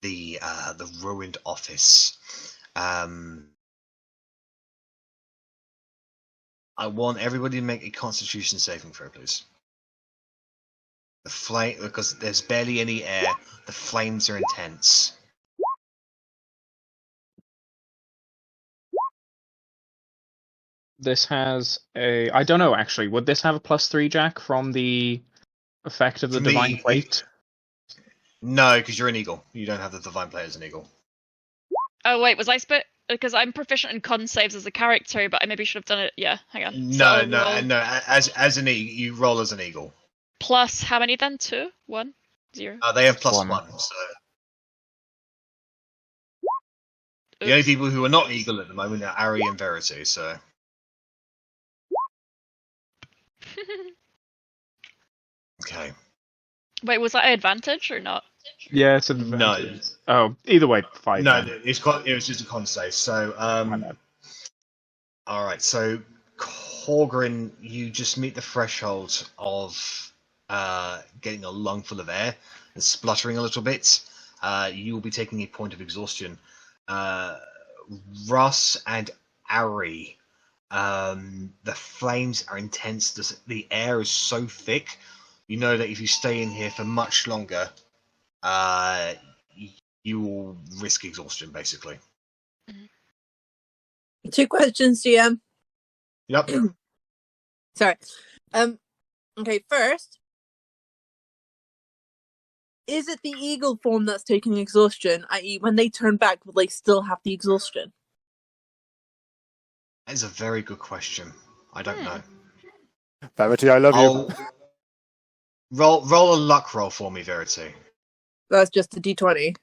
the ruined office. I want everybody to make a Constitution saving throw, please. The flame, because there's barely any air. The flames are intense. This has a. I don't know actually. Would this have a +3, Jack, from the effect of the For me, divine plate? No, because you're an eagle. You don't have the divine plate as an eagle. Oh wait, was I because I'm proficient in con saves as a character, but I maybe should have done it. Yeah, hang on. So No, I'll no, roll no. As an eagle, you roll as an eagle. Plus how many then? 2, 1, 0. They have +1. One. So the only people who are not eagle at the moment are Arri and Verity. So okay. Wait, was that an advantage or not? Yeah, it's a No. Oh, either way, 5. No, then. it was just a con save. So My bad. all right. So Korgrin, you just meet the threshold of getting a lungful of air and spluttering a little bit. You will be taking a point of exhaustion. Russ and Arri, the flames are intense. The air is so thick. You know that if you stay in here for much longer, you will risk exhaustion, basically. 2 questions, GM. Yep. Sorry. Okay, first, is it the eagle form that's taking exhaustion? I.e., when they turn back, will they still have the exhaustion? That is a very good question. I don't know. Verity, I love you. Roll a luck roll for me, Verity. That's just a d20.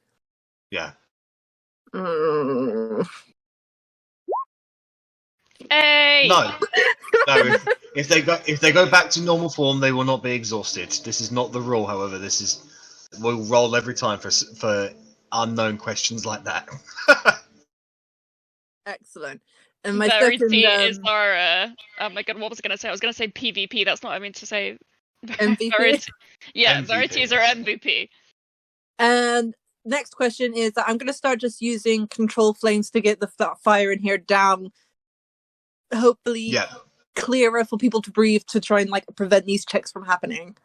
Yeah. Hey! No. If they go back to normal form, they will not be exhausted. This is not the rule, however. We'll roll every time for unknown questions like that. Excellent. And my Verity second is our. Oh my god, what was I going to say? I was going to say PvP. That's not what I meant to say. MVP? Verity, yeah, MVP. Verity is our MVP. And next question is that I'm going to start just using control flames to get the fire in here down. Hopefully clearer for people to breathe to try and prevent these checks from happening.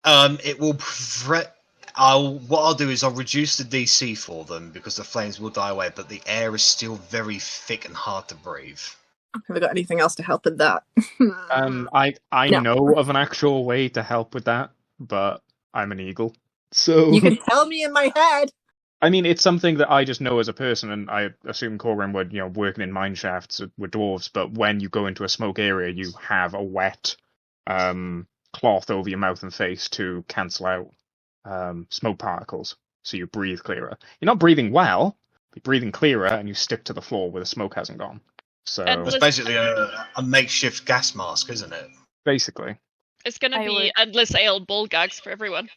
It will what I'll do is I'll reduce the DC for them because the flames will die away, but the air is still very thick and hard to breathe. Have I got anything else to help with that? I No. know of an actual way to help with that, but I'm an eagle. So You can tell me in my head. I mean, it's something that I just know as a person, and I assume Korgrin would, working in mine shafts with dwarves, but when you go into a smoke area, you have a wet cloth over your mouth and face to cancel out smoke particles, so you breathe clearer. You're not breathing well, but you're breathing clearer, and you stick to the floor where the smoke hasn't gone. So It's basically a makeshift gas mask, isn't it? Basically. It's going to be endless ale bull gags for everyone.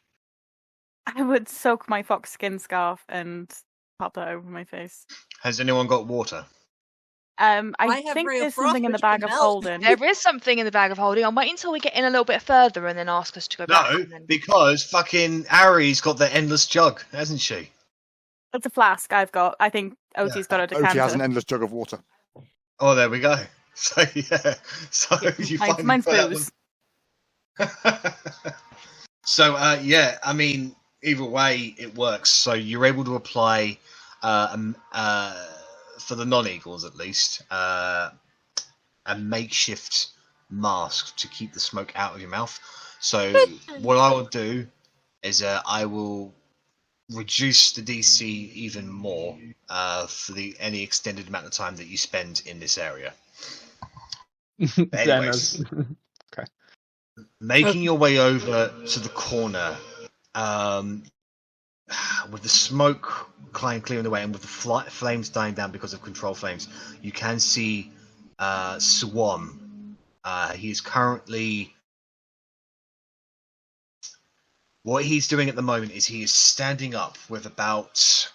I would soak my fox skin scarf and pop that over my face. Has anyone got water? I have think Ray of there's Frost, something in the which bag can of help. holding. There is something in the bag of holding. I'm waiting until we get in a little bit further and then ask us to go back. No, And then... because fucking Arri's got the endless jug, hasn't she? It's a flask I've got. I think Oti's got a Oti decanter. has an endless jug of water. Oh, there we go. So you finally Mine's put that booze. one. So I mean, either way, it works. So you're able to apply, for the non-eagles at least, a makeshift mask to keep the smoke out of your mouth. So what I will do is I will reduce the DC even more for any extended amount of time that you spend in this area. But anyways, Okay. making your way over to the corner, with the smoke clearing the way and with the flames dying down because of control flames, you can see Swan. He's currently... What he's doing at the moment is he is standing up with about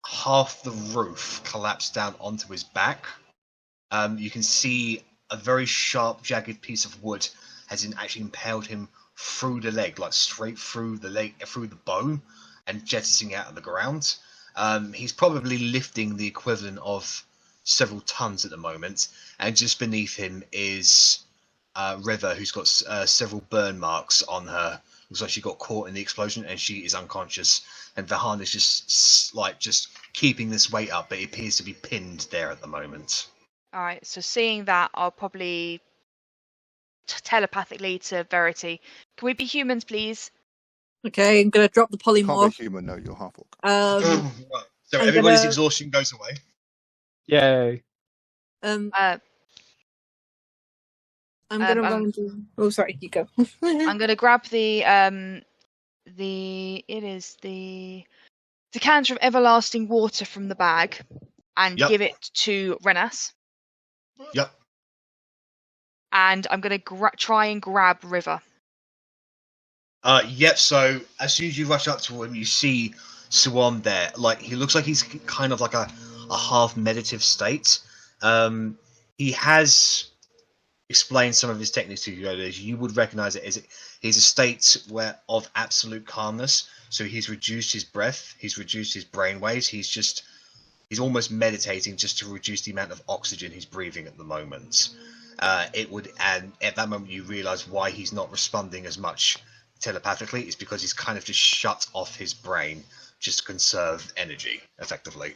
half the roof collapsed down onto his back. You can see a very sharp, jagged piece of wood has actually impaled him through the leg, like straight through the leg, through the bone, and jettisoning out of the ground. He's probably lifting the equivalent of several tons at the moment, and just beneath him is River, who's got several burn marks on her. Looks like she got caught in the explosion and she is unconscious. And Vihaan is just keeping this weight up, but he appears to be pinned there at the moment. All right, so seeing that, I'll probably telepathically to Verity. Can we be humans, please? Okay, I'm going to drop the Can't be polymorph. human, no, you're Half-Orc. Right. So I'm everybody's gonna- exhaustion goes away. Yay. I'm going to run to... Oh, sorry, you go. I'm going to grab the decanter of everlasting water from the bag and Yep. give it to Rennas. Yep. And I'm going to try and grab River. Yep, so as soon as you rush up to him, you see Swan there. Like, he looks like he's kind of like a half meditative state. He has explained some of his techniques to you. You would recognize it as he's a state of absolute calmness. So he's reduced his breath, he's reduced his brain waves, he's almost meditating just to reduce the amount of oxygen he's breathing at the moment. And at that moment you realize why he's not responding as much telepathically. It's because he's kind of just shut off his brain just to conserve energy, effectively.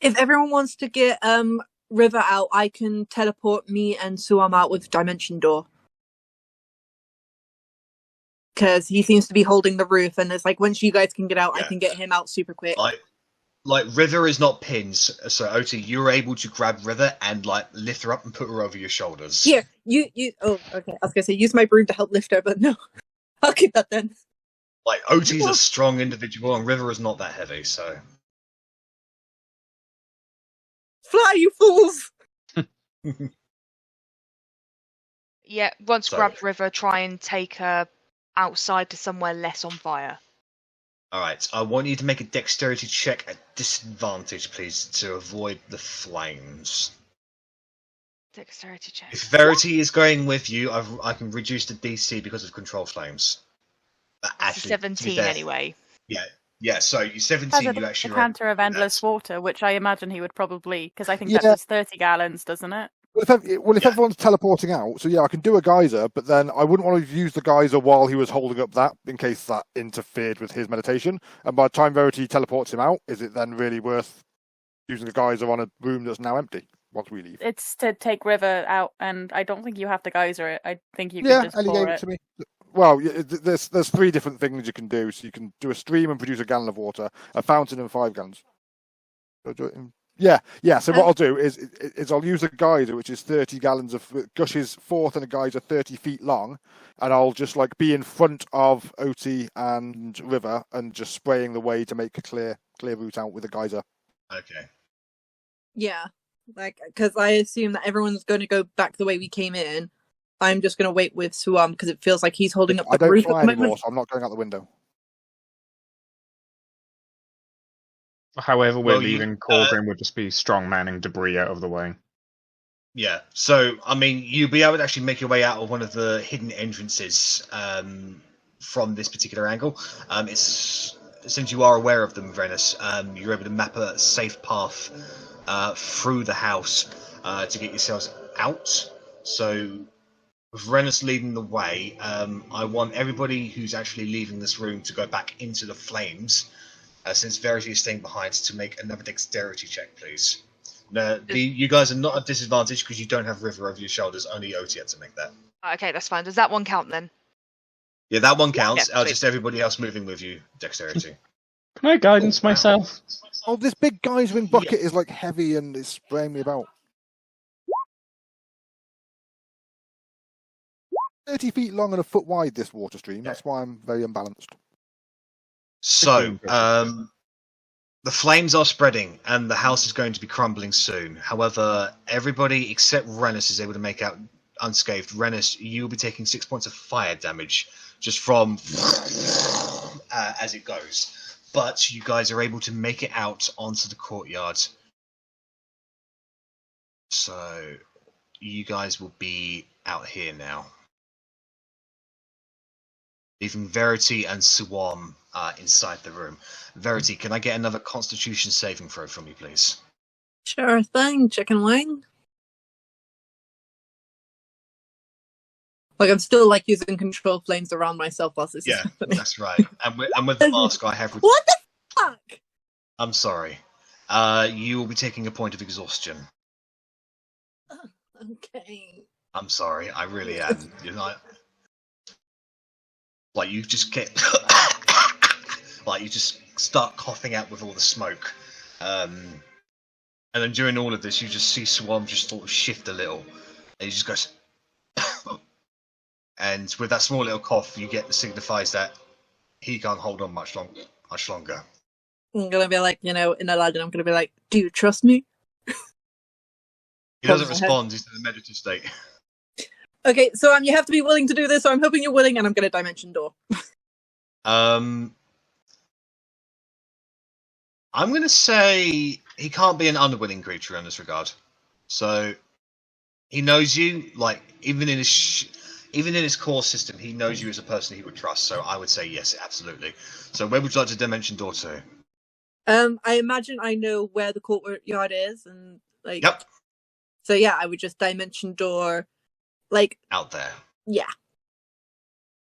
If everyone wants to get River out, I can teleport me and Suam out with Dimension Door. Because he seems to be holding the roof, and it's like, once you guys can get out, I can get him out super quick. Like River is not pinned, so Otti, you're able to grab River and lift her up and put her over your shoulders. Here, you. Oh, okay. I was gonna say use my broom to help lift her, but no, I'll keep that then. Like Otti's a strong individual, and River is not that heavy, so. Fly, you fools! Yeah, once So- grabbed River, try and take her outside to somewhere less on fire. Alright, I want you to make a dexterity check at disadvantage, please, to avoid the flames. Dexterity check. If Verity is going with you, I can reduce the DC because of control flames. It's Actually, to be 17 fair, anyway. Yeah, Yeah, so you Has 17, a you actually decanter of endless water, which I imagine he would probably, because I think that does 30 gallons, doesn't it? Well, if everyone's teleporting out, so yeah, I can do a geyser, but then I wouldn't want to use the geyser while he was holding up that, in case that interfered with his meditation. And by the time Verity teleports him out, is it then really worth using a geyser on a room that's now empty once we leave? It's to take River out, and I don't think you have to geyser it. I think you Yeah, can just Ellie pour gave it it. to me. Well, there's 3 different things you can do. So you can do a stream and produce a gallon of water, a fountain and 5 gallons. Yeah. So what I'll do is I'll use a geyser, which is 30 gallons of gushes forth in a geyser 30 feet long, and I'll just like be in front of Otti and River and just spraying the way to make a clear route out with a geyser. Okay. Yeah, like because I assume that everyone's going to go back the way we came in. I'm just going to wait with Suam because it feels like he's holding up the I don't roof fly at the anymore, moment. so I'm not going out the window. However, we're Well, leaving, Korgrin would just be strong manning debris out of the way. Yeah, so, I mean, you'll be able to actually make your way out of one of the hidden entrances from this particular angle. Since you are aware of them, Rennas, you're able to map a safe path through the house to get yourselves out. So, with Rennas leading the way, I want everybody who's actually leaving this room to go back into the flames, since Verity is staying behind, to make another dexterity check, please. You guys are not at disadvantage because you don't have River over your shoulders. Only Otti had to make that. Okay, that's fine. Does that one count then? Yeah, that one counts. Yeah, Just everybody else moving with you, dexterity. Can I guidance myself? Oh, this big geysering bucket is like heavy and it's spraying me about. 30 feet long and a foot wide, this water stream. That's why I'm very unbalanced. So, the flames are spreading, and the house is going to be crumbling soon. However, everybody except Rennas is able to make out unscathed. Rennas, you'll be taking 6 points of fire damage just from as it goes. But you guys are able to make it out onto the courtyard. So, you guys will be out here now. Leaving Verity and Suam inside the room. Verity, can I get another Constitution saving throw from you, please? Sure thing, chicken wing. Like I'm still like using control flames around myself whilst this is happening. That's right. And with the mask I have. What the fuck? I'm sorry. You will be taking a point of exhaustion. Okay. I'm sorry. I really am. You're not. Like you just get. Like you just start coughing out with all the smoke. And then during all of this, you just see Swarm just sort of shift a little. And he just goes. And with that small little cough, you get signifies that he can't hold on much longer. I'm gonna be like, in Aladdin, I'm gonna be like, do you trust me? He doesn't respond. He's in a meditative state. Okay, so you have to be willing to do this, so I'm hoping you're willing, and I'm gonna dimension door. I'm going to say he can't be an unwilling creature in this regard. So he knows you, like even in his core system, he knows you as a person he would trust. So I would say yes, absolutely. So where would you like to dimension door to? I imagine I know where the courtyard is, and like. Yep. So yeah, I would just dimension door, like out there. Yeah.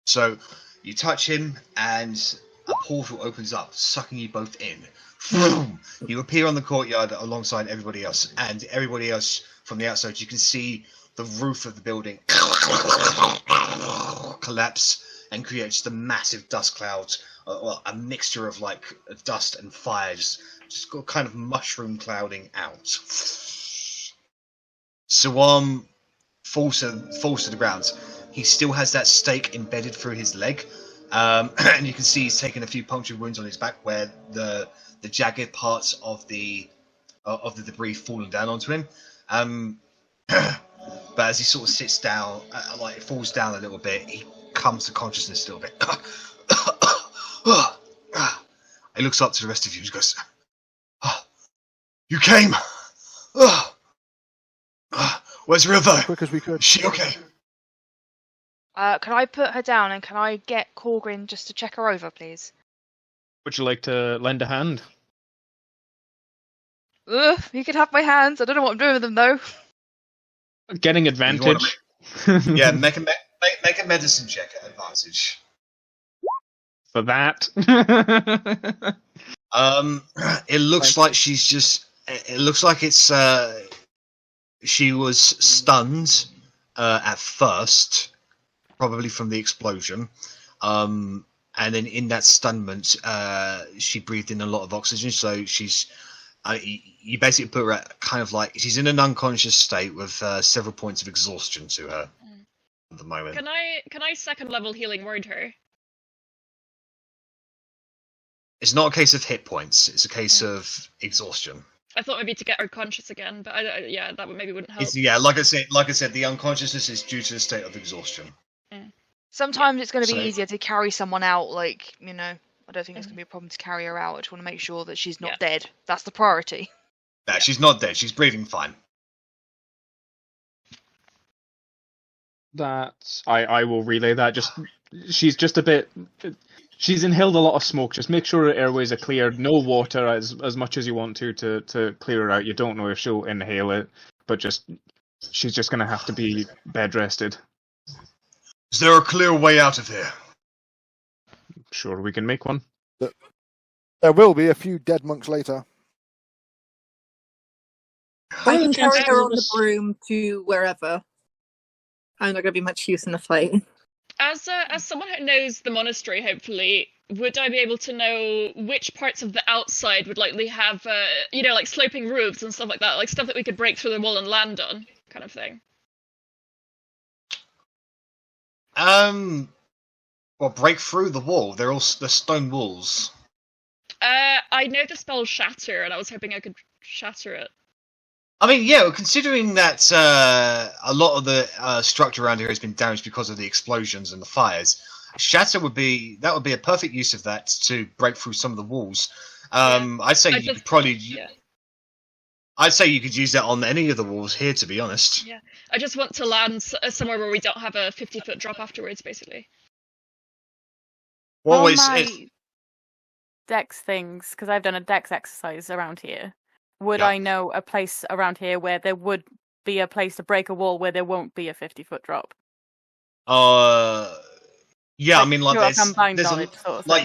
So you touch him, and a portal opens up, sucking you both in. You appear on the courtyard alongside everybody else, and everybody else from the outside. You can see the roof of the building collapse and create just a massive dust cloud, a mixture of like dust and fire, just got kind of mushroom clouding out. Suam falls to the ground. He still has that stake embedded through his leg, and you can see he's taken a few puncture wounds on his back where the jagged parts of the debris fallen down onto him. But as he sort of sits down, like falls down a little bit, he comes to consciousness a little bit. He looks up to the rest of you and goes, "You came. Where's River? As quick as we could. Is she okay?" Can I put her down and can I get Korgrin just to check her over, please? Would you like to lend a hand? Ugh, you could have my hands. I don't know what I'm doing with them though. Getting advantage. Yeah, make a medicine check at advantage. For that. It looks like she's just. It looks like it's. She was stunned at first, probably from the explosion. And then in that stunment, she breathed in a lot of oxygen. So she's. You basically put her at kind of like she's in an unconscious state with several points of exhaustion to her at the moment. Can I second level healing word her? It's not a case of hit points. It's a case of exhaustion. I thought maybe to get her conscious again, but yeah, that maybe wouldn't help. Like I said, the unconsciousness is due to the state of exhaustion. Sometimes it's going to be easier to carry someone out. Like, I don't think it's going to be a problem to carry her out. I just want to make sure that she's not dead. That's the priority. No, she's not dead. She's breathing fine. I will relay that. She's just a bit. She's inhaled a lot of smoke. Just make sure her airways are cleared. No water as much as you want to clear her out. You don't know if she'll inhale it, but she's just going to have to be bed rested. Is there a clear way out of here? Sure, we can make one. There will be a few dead monks later. I can carry her on the broom to wherever. I'm not going to be much use in a fight. As someone who knows the monastery, hopefully, would I be able to know which parts of the outside would likely have, like sloping roofs and stuff like that, like stuff that we could break through the wall and land on, kind of thing? Well, break through the wall. They're stone walls. I know the spell Shatter, and I was hoping I could shatter it. I mean, yeah, considering that a lot of the structure around here has been damaged because of the explosions and the fires, Shatter would be a perfect use of that to break through some of the walls. I'd say you could probably. Yeah. I'd say you could use that on any of the walls here, to be honest. Yeah, I just want to land somewhere where we don't have a 50-foot drop afterwards, basically. Always. Dex things, because I've done a dex exercise around here. Would I know a place around here where there would be a place to break a wall where there won't be a 50-foot drop? Yeah, I mean, like there's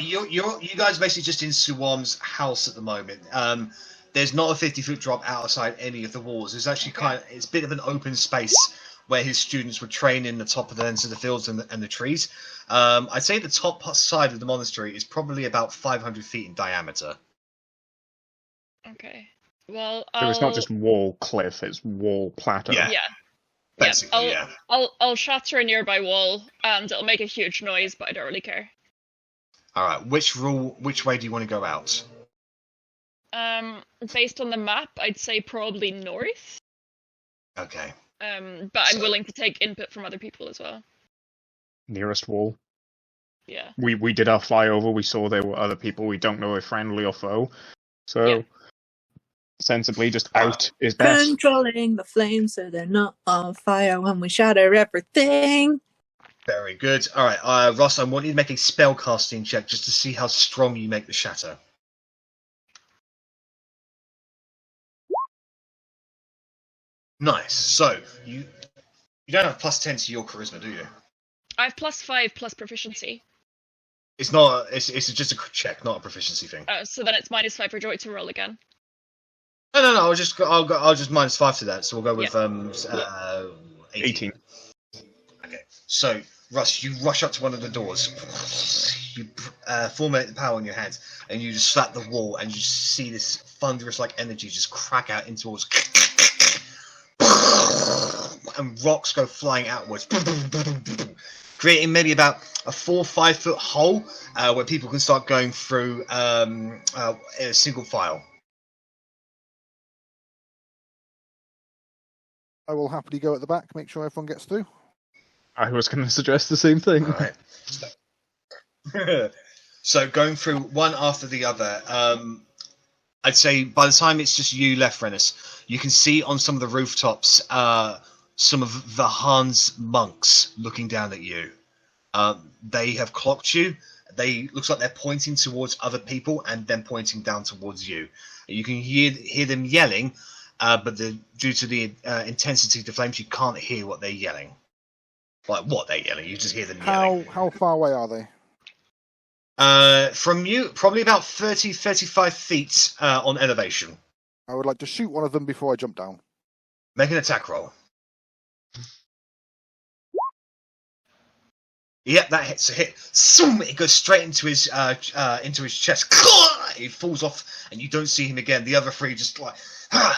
you guys basically just in Suwam's house at the moment. There's not a 50-foot drop outside any of the walls. There's actually it's a bit of an open space where his students would train in the top of the ends of the fields and the trees. I'd say the top side of the monastery is probably about 500 feet in diameter. Okay. Well, so it's not just wall cliff; it's wall plateau. Yeah. Basically, I'll shatter a nearby wall, and it'll make a huge noise, but I don't really care. All right. Which way do you want to go out? Based on the map, I'd say probably north. Okay. But I'm willing to take input from other people as well. Nearest wall. Yeah. We did our flyover. We saw there were other people. We don't know if friendly or foe. So sensibly, just out is best. Controlling the flames so they're not on fire when we shatter everything. Very good. All right, Ross, I want you to make a spell casting check just to see how strong you make the shatter. Nice. So you don't have +10 to your charisma, do you? I have +5 plus proficiency. It's not. It's just a check, not a proficiency thing. So then it's -5 for Joy to roll again. No. I'll just -5 to that. So we'll go with 18. Okay. So Russ, you rush up to one of the doors. You formulate the power in your hands, and you just slap the wall, and you see this thunderous like energy just crack out into walls. And rocks go flying outwards, creating maybe about a 4 or 5 foot hole where people can start going through a single file. I will happily go at the back, make sure everyone gets through. I was going to suggest the same thing. All right. So going through one after the other. I'd say by the time it's just you left, Rennas, you can see on some of the rooftops some of Vihaan's monks looking down at you. They have clocked you, looks like they're pointing towards other people and then pointing down towards you. You can hear them yelling, but due to the intensity of the flames, you can't hear what they're yelling. Like what they're yelling, you just hear them yelling. How far away are they? From you, probably about 30, 35 feet on elevation. I would like to shoot one of them before I jump down. Make an attack roll. Yep, that hits a hit. It goes straight into his chest. He falls off, and you don't see him again. The other three just like,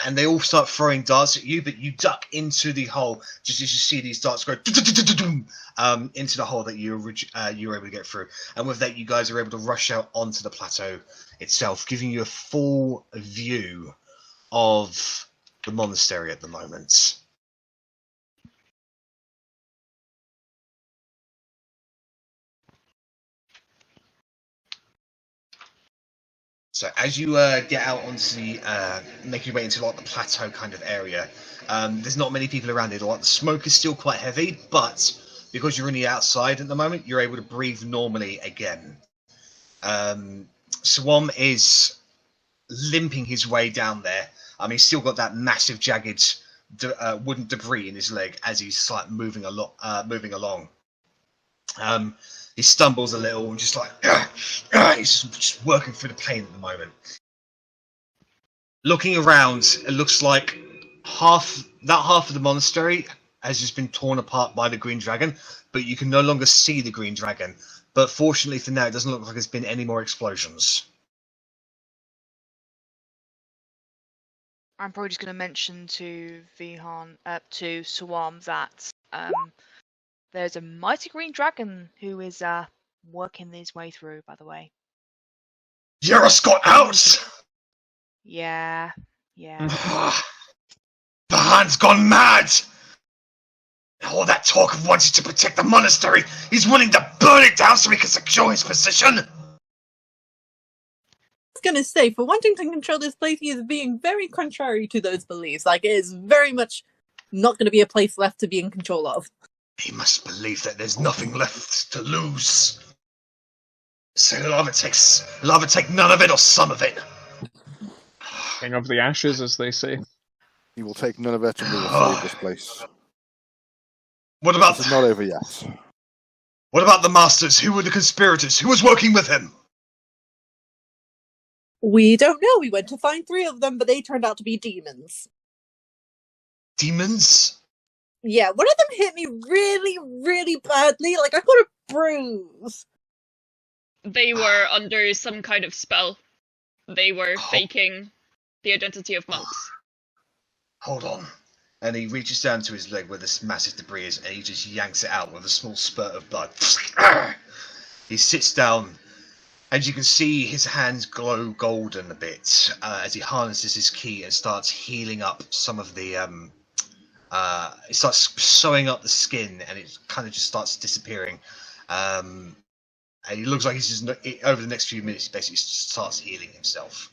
and they all start throwing darts at you, but you duck into the hole just as you see these darts go into the hole that you were able to get through. And with that, you guys are able to rush out onto the plateau itself, giving you a full view of the monastery at the moment. So as you get out onto the, make your way into like the plateau kind of area, there's not many people around it. Like the smoke is still quite heavy, but because you're in the outside at the moment, you're able to breathe normally again. Swam is limping his way down there. He's still got that massive jagged wooden debris in his leg as he's like moving along. He stumbles a little and just like he's just working through the pain at the moment. Looking around, it looks like half of the monastery has just been torn apart by the green dragon, but you can no longer see the green dragon. But fortunately for now, it doesn't look like there's been any more explosions. I'm probably just going to mention to Vihaan, to Swam that there's a mighty green dragon who is working his way through, by the way. Yara got out! Yeah. Vihaan's gone mad! All that talk of wanting to protect the monastery, he's willing to burn it down so he can secure his position! I was gonna say, for wanting to control this place, he is being very contrary to those beliefs. Like, it is very much not going to be a place left to be in control of. He must believe that there's nothing left to lose. So he'll either take none of it or some of it. King of the ashes, as they say. He will take none of it and we will save this place. What about This is not over yet. What about the masters? Who were the conspirators? Who was working with him? We don't know. We went to find 3 of them, but they turned out to be demons. Demons? Yeah, one of them hit me really, really badly. Like, I got a bruise. They were under some kind of spell. They were faking the identity of monks. Hold on. And he reaches down to his leg where this massive debris is, and he just yanks it out with a small spurt of blood. He sits down, and you can see his hands glow golden a bit as he harnesses his key and starts healing up some of the... it starts sewing up the skin, and it kind of just starts disappearing. And he looks like he's just over the next few minutes, he basically starts healing himself.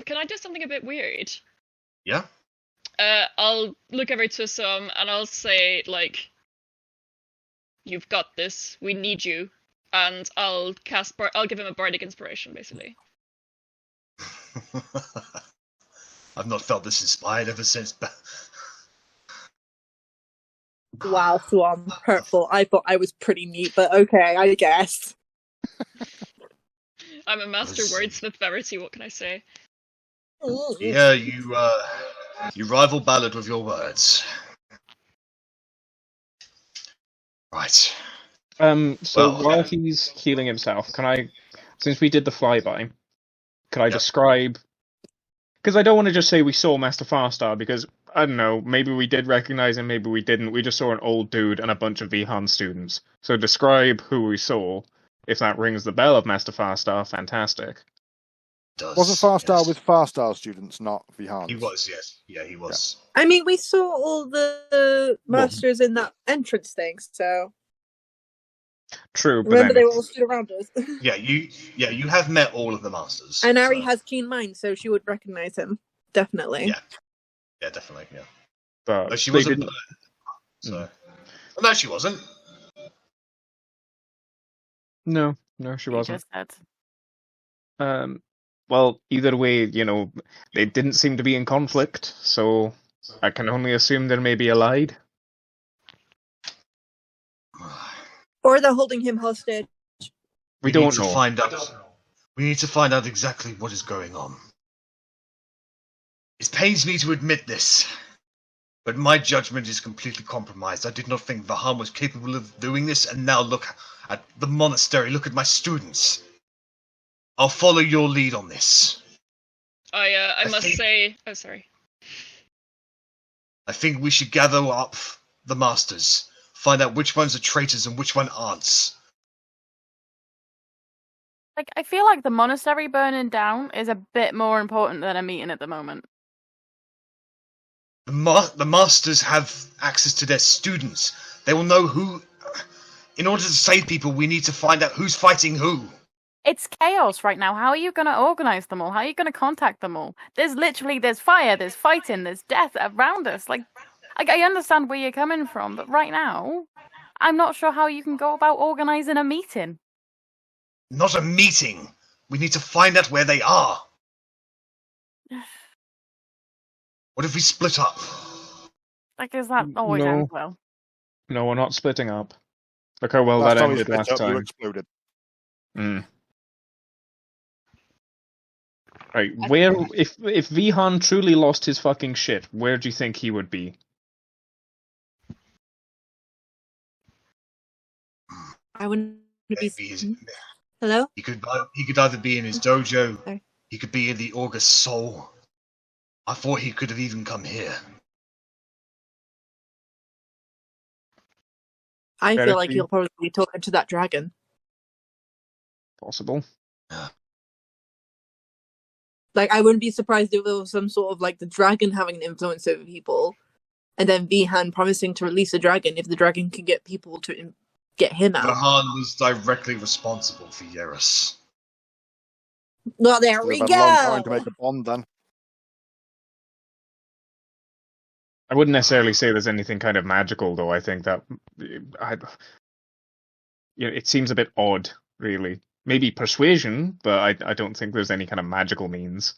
Can I do something a bit weird? Yeah. I'll look over to Sam and I'll say like, "You've got this. We need you." And I'll I'll give him a bardic inspiration, basically. I've not felt this inspired ever since. Wow, Swam, hurtful. I thought I was pretty neat, but okay, I guess. I'm a master wordsmith, Verity. What can I say? Yeah, you rival Ballad with your words. Right. While he's healing himself, since we did the flyby, can I describe... Because I don't want to just say we saw Master Farstar, because, I don't know, maybe we did recognize him, maybe we didn't. We just saw an old dude and a bunch of Vihaan students. So describe who we saw. If that rings the bell of Master Farstar, fantastic. Wasn't Farstar with Farstar students, not Vihaan? He was, yes. Yeah, he was. Yeah. I mean, we saw all the masters in that entrance thing, so... True, but remember they were all stood around us. you have met all of the masters. And Arri has keen mind, so she would recognize him. Definitely. Yeah, definitely, yeah. But she wasn't... So... No, she wasn't. No, No, she You wasn't. just said. Well, either way, they didn't seem to be in conflict, so I can only assume they're maybe allied. Or they're holding him hostage. We don't know. We need to find out exactly what is going on. It pains me to admit this, but my judgment is completely compromised. I did not think Vihaan was capable of doing this, and now look at the monastery, look at my students. I'll follow your lead on this. I must say... Oh, sorry. I think we should gather up the masters, find out which ones are traitors and which one aren't. Like, I feel like the monastery burning down is a bit more important than a meeting at the moment. The masters have access to their students. They will know who... In order to save people, we need to find out who's fighting who. It's chaos right now. How are you going to organize them all? How are you going to contact them all? There's fire, there's fighting, there's death around us. Like, I understand where you're coming from, but right now, I'm not sure how you can go about organizing a meeting. Not a meeting. We need to find out where they are. What if we split up? Like, is that always ends well? No, we're not splitting up. Look how well Last that time we ended split last up, you time. exploded. Right, where if Vihaan truly lost his fucking shit, where do you think he would be? I wouldn't be. Hello? He could either be in his dojo, Sorry. he could be in the August Soul. I thought he could have even come here. I feel like Verity. he'll probably be talking to that dragon. Possible. Like, I wouldn't be surprised if there was some sort of, like, the dragon having an influence over people, and then Vihaan promising to release a dragon if the dragon can get people to get him out. Vihaan was directly responsible for Yeris. Well, there They've we had a long time go! to make a bond then. I wouldn't necessarily say there's anything kind of magical, though. I think that it seems a bit odd, really. Maybe persuasion, but I don't think there's any kind of magical means.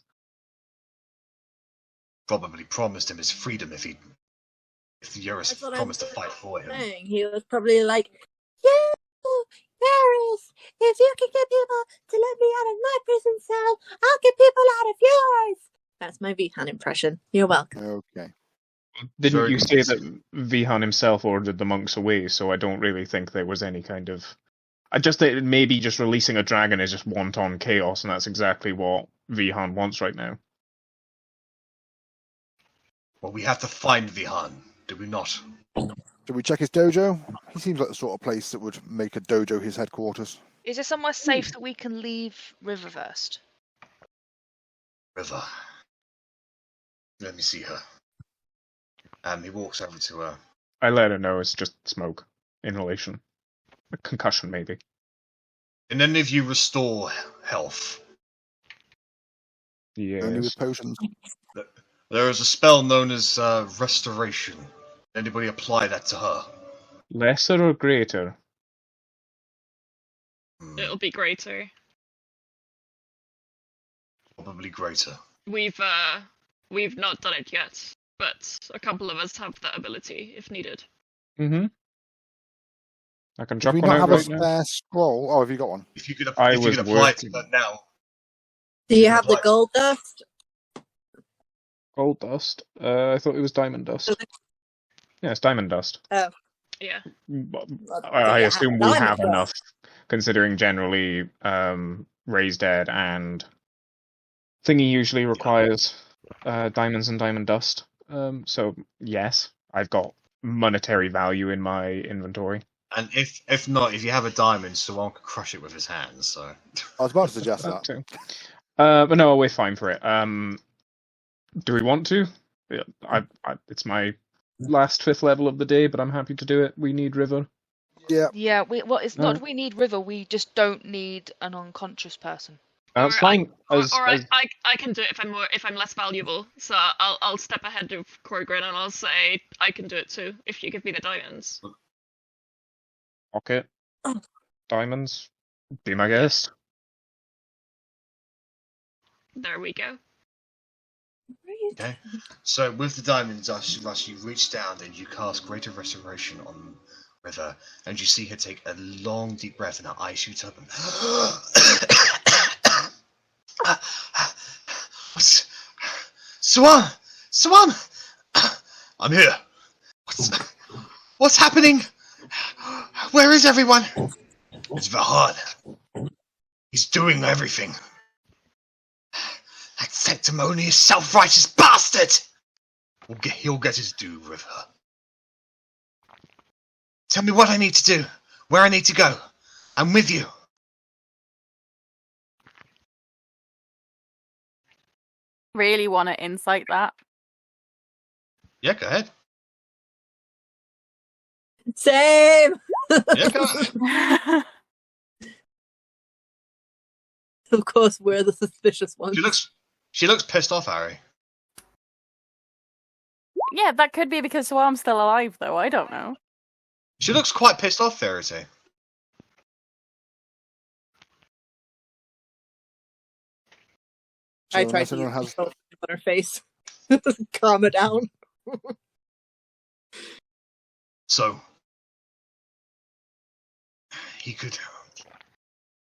Probably promised him his freedom if Yeris promised to fight for him. He was probably like, yeah, Yeris, if you can get people to let me out of my prison cell, I'll get people out of yours. That's my Vihaan impression. You're welcome. Okay. Didn't you say that Vihaan himself ordered the monks away, so I don't really think there was any kind of... I just think maybe just releasing a dragon is just wanton chaos, and that's exactly what Vihaan wants right now. Well, we have to find Vihaan, do we not? Do we check his dojo? He seems like the sort of place that would make a dojo his headquarters. Is there somewhere safe that we can leave River first? River. Let me see her. He walks over to her. I let her know it's just smoke. Inhalation. A concussion, maybe. Can any of you restore health? Yes. Only with potions. There is a spell known as Restoration. Anybody apply that to her? Lesser or greater? It'll be greater. Probably greater. We've not done it yet, but a couple of us have that ability if needed. Mm-hmm. I can Do chuck we one not out have a right now. spare scroll? Oh, have you got one? If you could, I if you was could apply it to working. her now. Do you have the gold dust? Gold dust? I thought it was diamond dust. Yeah, it's diamond dust. Oh. Yeah. I assume we diamond have dust. enough, considering generally Raised Dead and Thingy usually requires diamonds and diamond dust. So yes, I've got monetary value in my inventory. And if not, if you have a diamond, someone could crush it with his hands. So I was about to suggest that. Too. But no, we're fine for it. Do we want to? Yeah, it's my last 5th level of the day, but I'm happy to do it. We need River. Yeah. Yeah, it's not we need River, we just don't need an unconscious person. That's Or fine. I can do it if I'm less valuable. So I'll step ahead of Korgrin and I'll say I can do it too if you give me the diamonds. Pocket. Diamonds. Be my guest. There we go. Okay. So with the diamond rush, you reach down and you cast Greater Restoration on River, and you see her take a long, deep breath, and her eyes shoot up. And Swan, I'm here. What's happening? Where is everyone? It's Vihaan. He's doing everything. That sanctimonious, self-righteous bastard! He'll get his due with her. Tell me what I need to do, where I need to go. I'm with you. Really want to insight that. Yeah, go ahead. Same. Yeah, go ahead. Of course, we're the suspicious ones. She looks pissed off, Arri. Yeah, that could be because Swarm's still alive, though. I don't know. She looks quite pissed off, Verity. So I tried unless to anyone use has on her face. Calm her down. So, he could.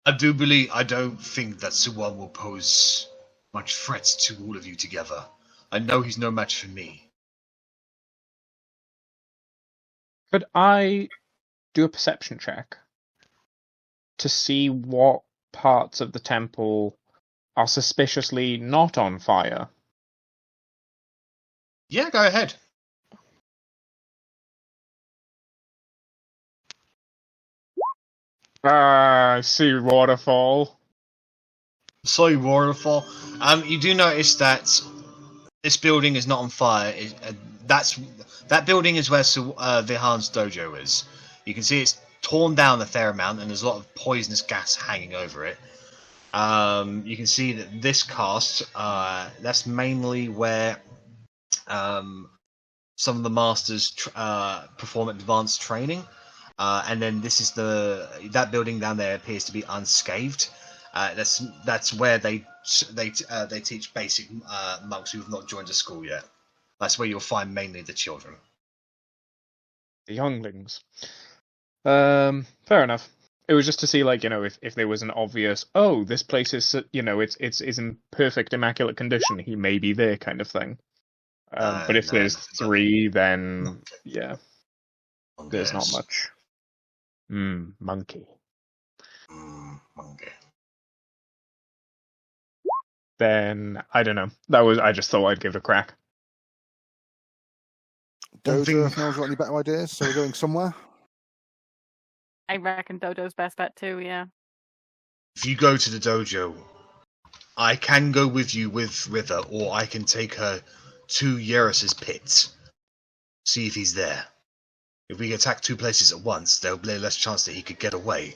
I don't think that Suwan will pose much threat to all of you together. I know he's no match for me. Could I do a perception check to see what parts of the temple are suspiciously not on fire? Yeah, go ahead. I see waterfall. Sorry, waterfall. You do notice that this building is not on fire. That building is where Vihaan's dojo is. You can see it's torn down a fair amount, and there's a lot of poisonous gas hanging over it. You can see that this cast, that's mainly where some of the masters perform advanced training. And then this is that building down there appears to be unscathed. That's where they teach basic monks who have not joined a school yet. That's where you'll find mainly the children. The younglings. Fair enough. It was just to see, like, if there was an obvious, oh, this place is, it's in perfect, immaculate condition. He may be there, kind of thing. But if there's three, then yeah, there's not much. Monkey. Monkey. Then I don't know. I just thought I'd give it a crack. Dojo, if no one's got any better ideas, so we're going somewhere. I reckon Dodo's best bet too, yeah. If you go to the dojo, I can go with you with River, or I can take her to Yerris's pit. See if he's there. If we attack two places at once, there'll be less chance that he could get away.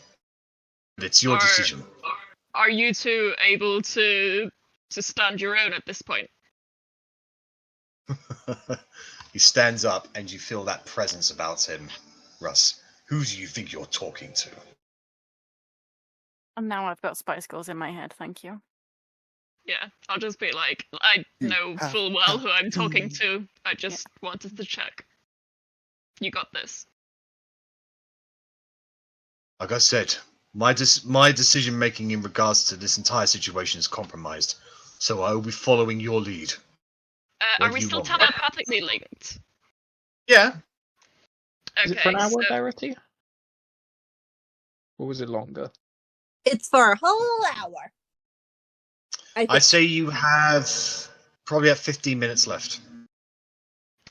But it's your decision. Are you two able to stand your own at this point? He stands up, and you feel that presence about him. Russ, who do you think you're talking to? And now I've got Spice Girls in my head, thank you. Yeah, I'll just be like, I know full well who I'm talking to. I just wanted to check. You got this. Like I said, my decision making in regards to this entire situation is compromised, so I will be following your lead. Are we still telepathically linked? Yeah. Okay. Is it for an hour, Verity? Or was it longer? It's for a whole hour. I'd say you have probably 15 minutes left.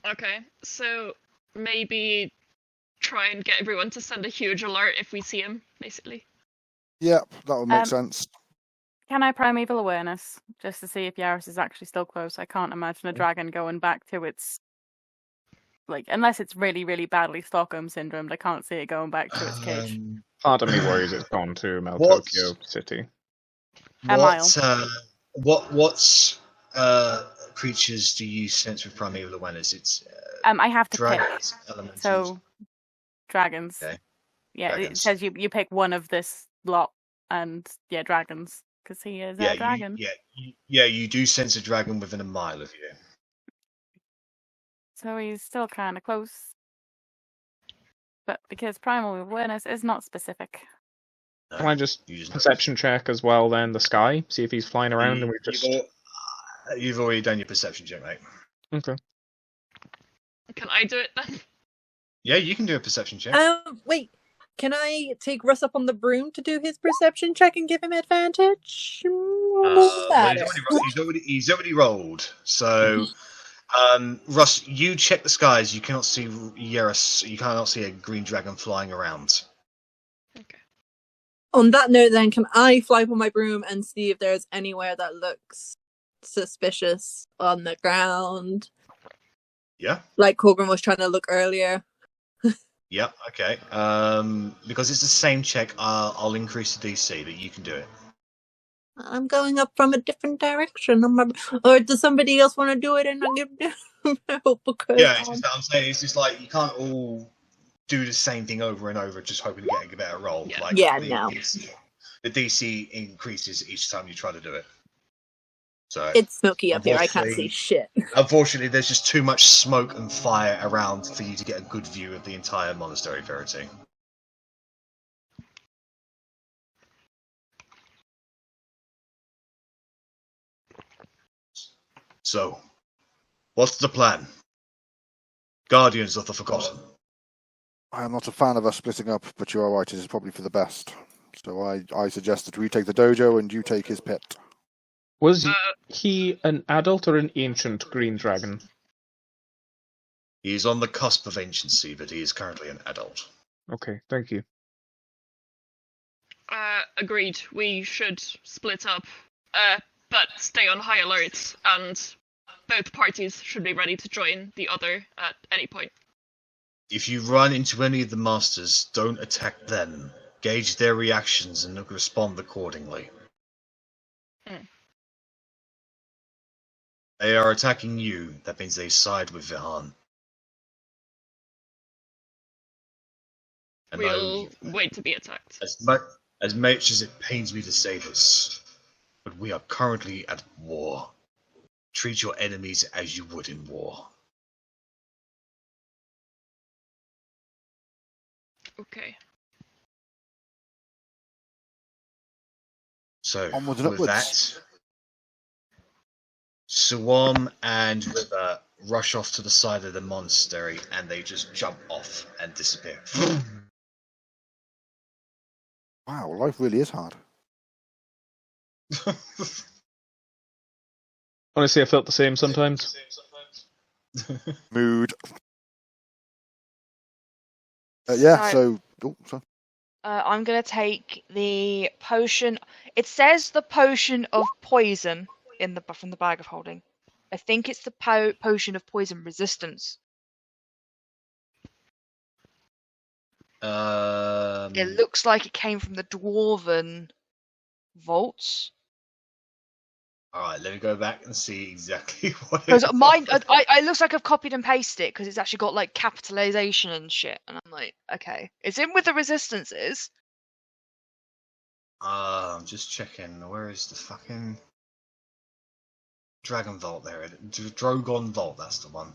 Okay, so maybe try and get everyone to send a huge alert if we see him, basically. Yep, that would make sense. Can I primeval awareness, just to see if Yaris is actually still close? I can't imagine a dragon going back to its... Like, unless it's really, really badly Stockholm syndromed, I can't see it going back to its cage. Part of me worries it's gone to Tokyo City. What creatures do you sense with primeval awareness? It's I have to dragons, pick. elementals. So, dragons. Okay. Yeah, Dragons. it says you pick one of this lot and dragons, because he is a dragon. You do sense a dragon within a mile of you. So he's still kind of close. But because primal awareness is not specific. No, Can I just perception check as well then, the sky? See if he's flying around and we've just... You've already done your perception check, mate. Okay. Can I do it then? Yeah, you can do a perception check. Wait. Can I take Russ up on the broom to do his perception check and give him advantage? He's already rolled. So, Russ, you check the skies. You cannot see Yaris. You cannot see a green dragon flying around. Okay. On that note, then, can I fly up on my broom and see if there's anywhere that looks suspicious on the ground? Yeah. Like Korgrin was trying to look earlier. Yeah. Okay. Because it's the same check, I'll increase the DC, but you can do it. I'm going up from a different direction. Or does somebody else want to do it and I'll give them help? Because, Yeah, it's just that I'm saying. It's just like you can't all do the same thing over and over, just hoping to get a better roll. Yeah. Like, no. The DC increases each time you try to do it. So It's smoky up here. I can't see shit. Unfortunately, there's just too much smoke and fire around for you to get a good view of the entire monastery, Verity. So, what's the plan? Guardians of the Forgotten. I am not a fan of us splitting up, but you are right, it is probably for the best. So I suggest that we take the dojo and you take his pit. Was he an adult or an ancient green dragon? He is on the cusp of anciency, but he is currently an adult. Okay, thank you. Agreed. We should split up, but stay on high alert, and both parties should be ready to join the other at any point. If you run into any of the masters, don't attack them. Gauge their reactions and respond accordingly. They are attacking you. That means they side with Vihaan. And We'll wait to be attacked. As much as it pains me to say this, but we are currently at war. Treat your enemies as you would in war. Okay. So, Onwards and with upwards. that, Suwam and River rush off to the side of the monastery, and they just jump off and disappear. Wow, life really is hard. Honestly, I felt the same sometimes. Mood. Yeah, Right. so... Oh, sorry. I'm gonna take the potion. It says the potion of poison from the bag of holding. I think it's the potion of poison resistance. It looks like it came from the Dwarven vaults. Alright, let me go back and see exactly what it Because was. mine, it looks like I've copied and pasted it because it's actually got like capitalization and shit, and I'm like, okay, it's in with the resistances. I'm just checking. Where is the fucking Dragon Vault there? Drogon Vault, that's the one.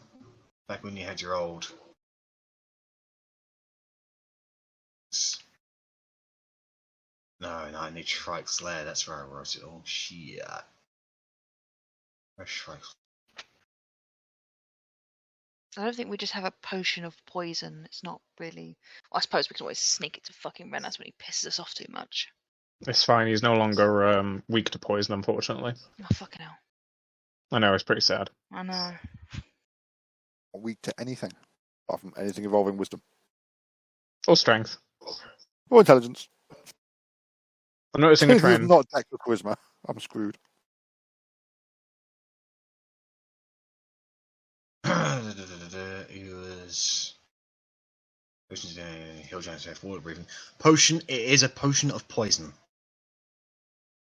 Back when you had your old... No, I need Shrike's Lair, that's where I wrote it all. Shit. Where's Shrike's? I don't think we just have a potion of poison. It's not really. I suppose we can always sneak it to fucking Rennas when he pisses us off too much. It's fine, he's no longer weak to poison, unfortunately. Oh, fucking hell. I know, it's pretty sad. I know. Weak to anything. Apart from anything involving wisdom. Or strength. Or intelligence. I'm noticing a This is trend. not Dex or Charisma. I'm screwed. He was... Heal giants have water breathing. Potion, it is a potion of poison.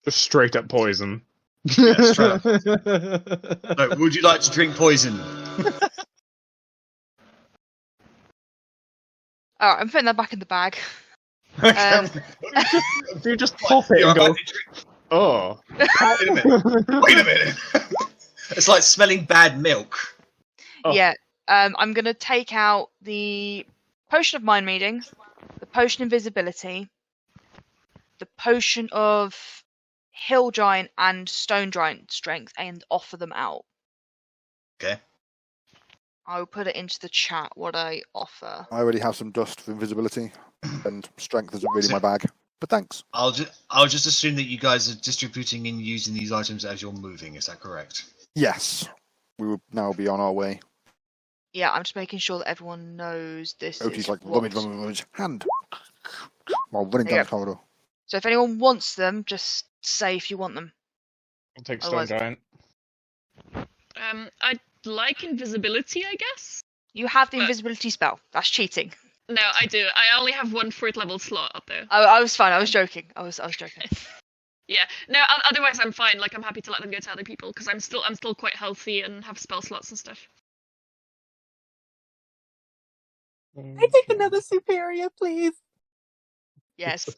Just straight up poison. Yeah, straight up. No, would you like to drink poison? Alright, I'm putting that back in the bag. If you just pop it You're and go, about to drink- oh. Wait a minute. Wait a minute. It's like smelling bad milk. Oh. Yeah. I'm gonna take out the potion of mind reading, the potion of invisibility, the potion of hill giant and stone giant strength, and offer them out. Okay. I will put it into the chat what I offer. I already have some dust for invisibility, and strength isn't really my bag. But thanks. I'll just assume that you guys are distributing and using these items as you're moving. Is that correct? Yes, we will now be on our way. Yeah, I'm just making sure that everyone knows this Otti's is like what... rummage, hand, while running There down you the corridor. So if anyone wants them, just say if you want them. I'll take Stone Otherwise- Giant. I'd like invisibility, I guess. You have the But- invisibility spell. That's cheating. No, I do. I only have one 4th level slot up there. I was fine. I was joking. I was joking. Yeah. No. Otherwise, I'm fine. Like, I'm happy to let them go to other people because I'm still quite healthy and have spell slots and stuff. I take another superior, please. Yes.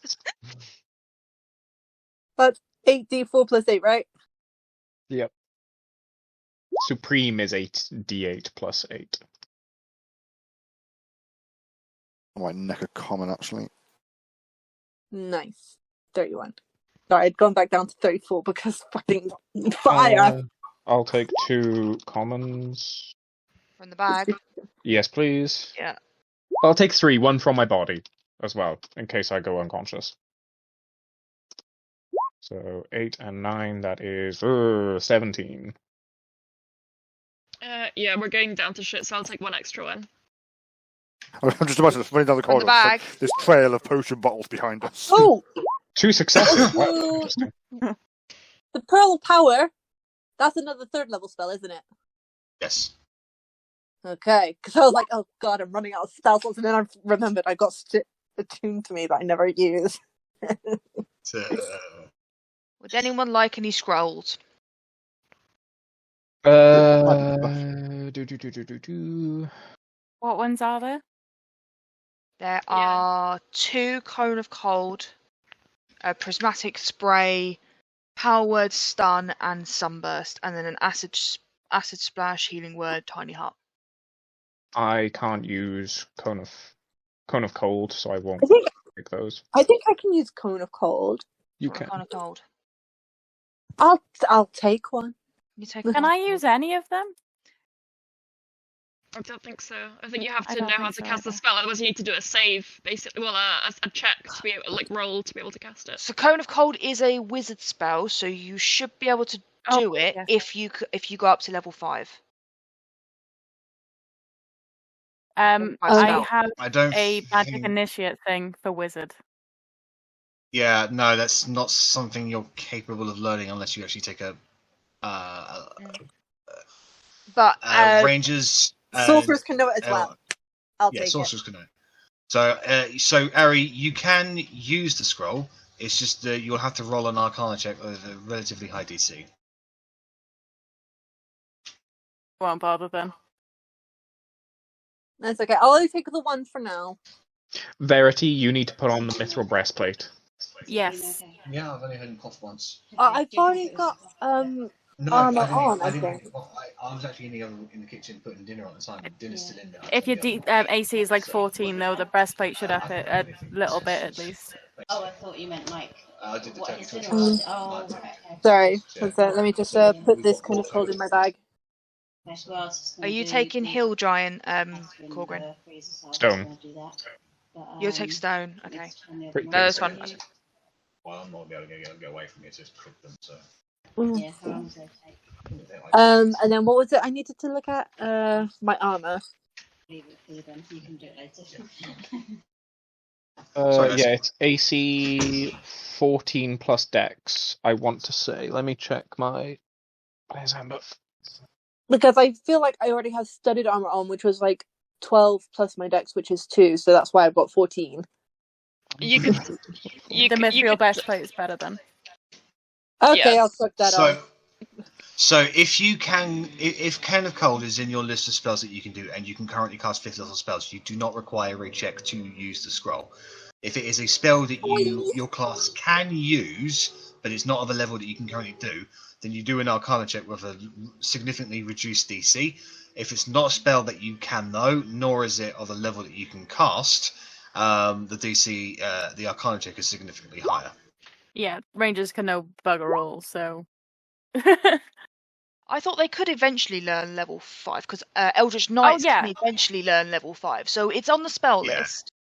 8d4 plus 8, right? Yep. Supreme is 8d8 plus 8. I might neck a common, actually. Nice. 31. Sorry, I'd gone back down to 34 because fucking fire. I'll take 2 commons. From the bag. Yes, please. Yeah. I'll take 3, 1 from my body as well, in case I go unconscious. So 8 and 9, that is 17. Yeah, we're going down to shit, so I'll take 1 extra one. I'm just about to running down the From the corridor. bag. Like this trail of potion bottles behind us. Oh, 2 successes. Wow, Oh. interesting. the Pearl of Power. That's another 3rd level spell, isn't it? Yes. Okay, because I was like, oh god, I'm running out of spell slots, and then I remembered I got attuned to me that I never use. So, Would anyone like any scrolls? Do. What ones are there? There are 2 Cone of Cold, a Prismatic Spray, Power Word Stun, and Sunburst, and then an Acid Splash, Healing Word, Tiny Heart. I can't use Cone of Cold, so I won't take those. I think I can use Cone of Cold. You can. Cone of Cold. I'll take one. You take Can one. I use any of them? I don't think so. I think you have I to don't know how think to so cast the either. spell, otherwise you need to do a save, basically. Well, a check to be able, like, roll to be able to cast it. So Cone of Cold is a wizard spell, so you should be able to Oh, do it yes. if you go up to level 5. I spell. have I don't. a magic think- initiate thing for wizard. Yeah, no, that's not something you're capable of learning unless you actually take a But rangers. Sorcerers can know it as well. I'll Yeah, take sorcerers can know. So, Arri, you can use the scroll. It's just that you'll have to roll an Arcana check with a relatively high DC. Won't bother then. it. That's okay. I'll only take the one for now. Verity, you need to put on the mithril breastplate. Yes. Yeah, I've only had him cough once. I've already got No, Armor I didn't, on, I I didn't think. have cough. I was actually in the kitchen putting dinner on at the time. Dinner's still in there. If your AC is like 14, though, the breastplate should up it a little bit at least. Oh, I thought you meant like I did the what turkey his dinner control. was. Oh, right, okay. Sorry. Yeah. Let me just put this kind of cold in my bag. Yes, well, I was just are gonna you do taking the Hill Giant, ice in Korgrin? the freezer, so I was Stone. gonna do that. But, You'll take Stone. Okay. it's from the Pretty other No, that's one. fine. Well, I'm not going to get away from it to cook them, so. Yeah, how long does it take? And then what was it I needed to look at? My armor. Leave it for you then. You can do it later. Sorry, guys. Yeah, it's AC 14 plus Dex, I want to say. Let me check my player's handbook. Because I feel like I already have studded armor on, which was like 12 plus my dex, which is 2, so that's why I've got 14. You could. The mithril breastplate is better then. Okay, Yeah. I'll click that on. So if you can, if Cone of Cold is in your list of spells that you can do, and you can currently cast 5th level spells, you do not require a check to use the scroll. If it is a spell that your class can use, but it's not of a level that you can currently do, then you do an Arcana check with a significantly reduced DC. If it's not a spell that you can though, nor is it of a level that you can cast, the DC, the Arcana check is significantly higher. Yeah, rangers can know bugger all, so. I thought they could eventually learn level 5 because Eldritch Knights yeah. can eventually learn level 5, so it's on the spell Yeah. list.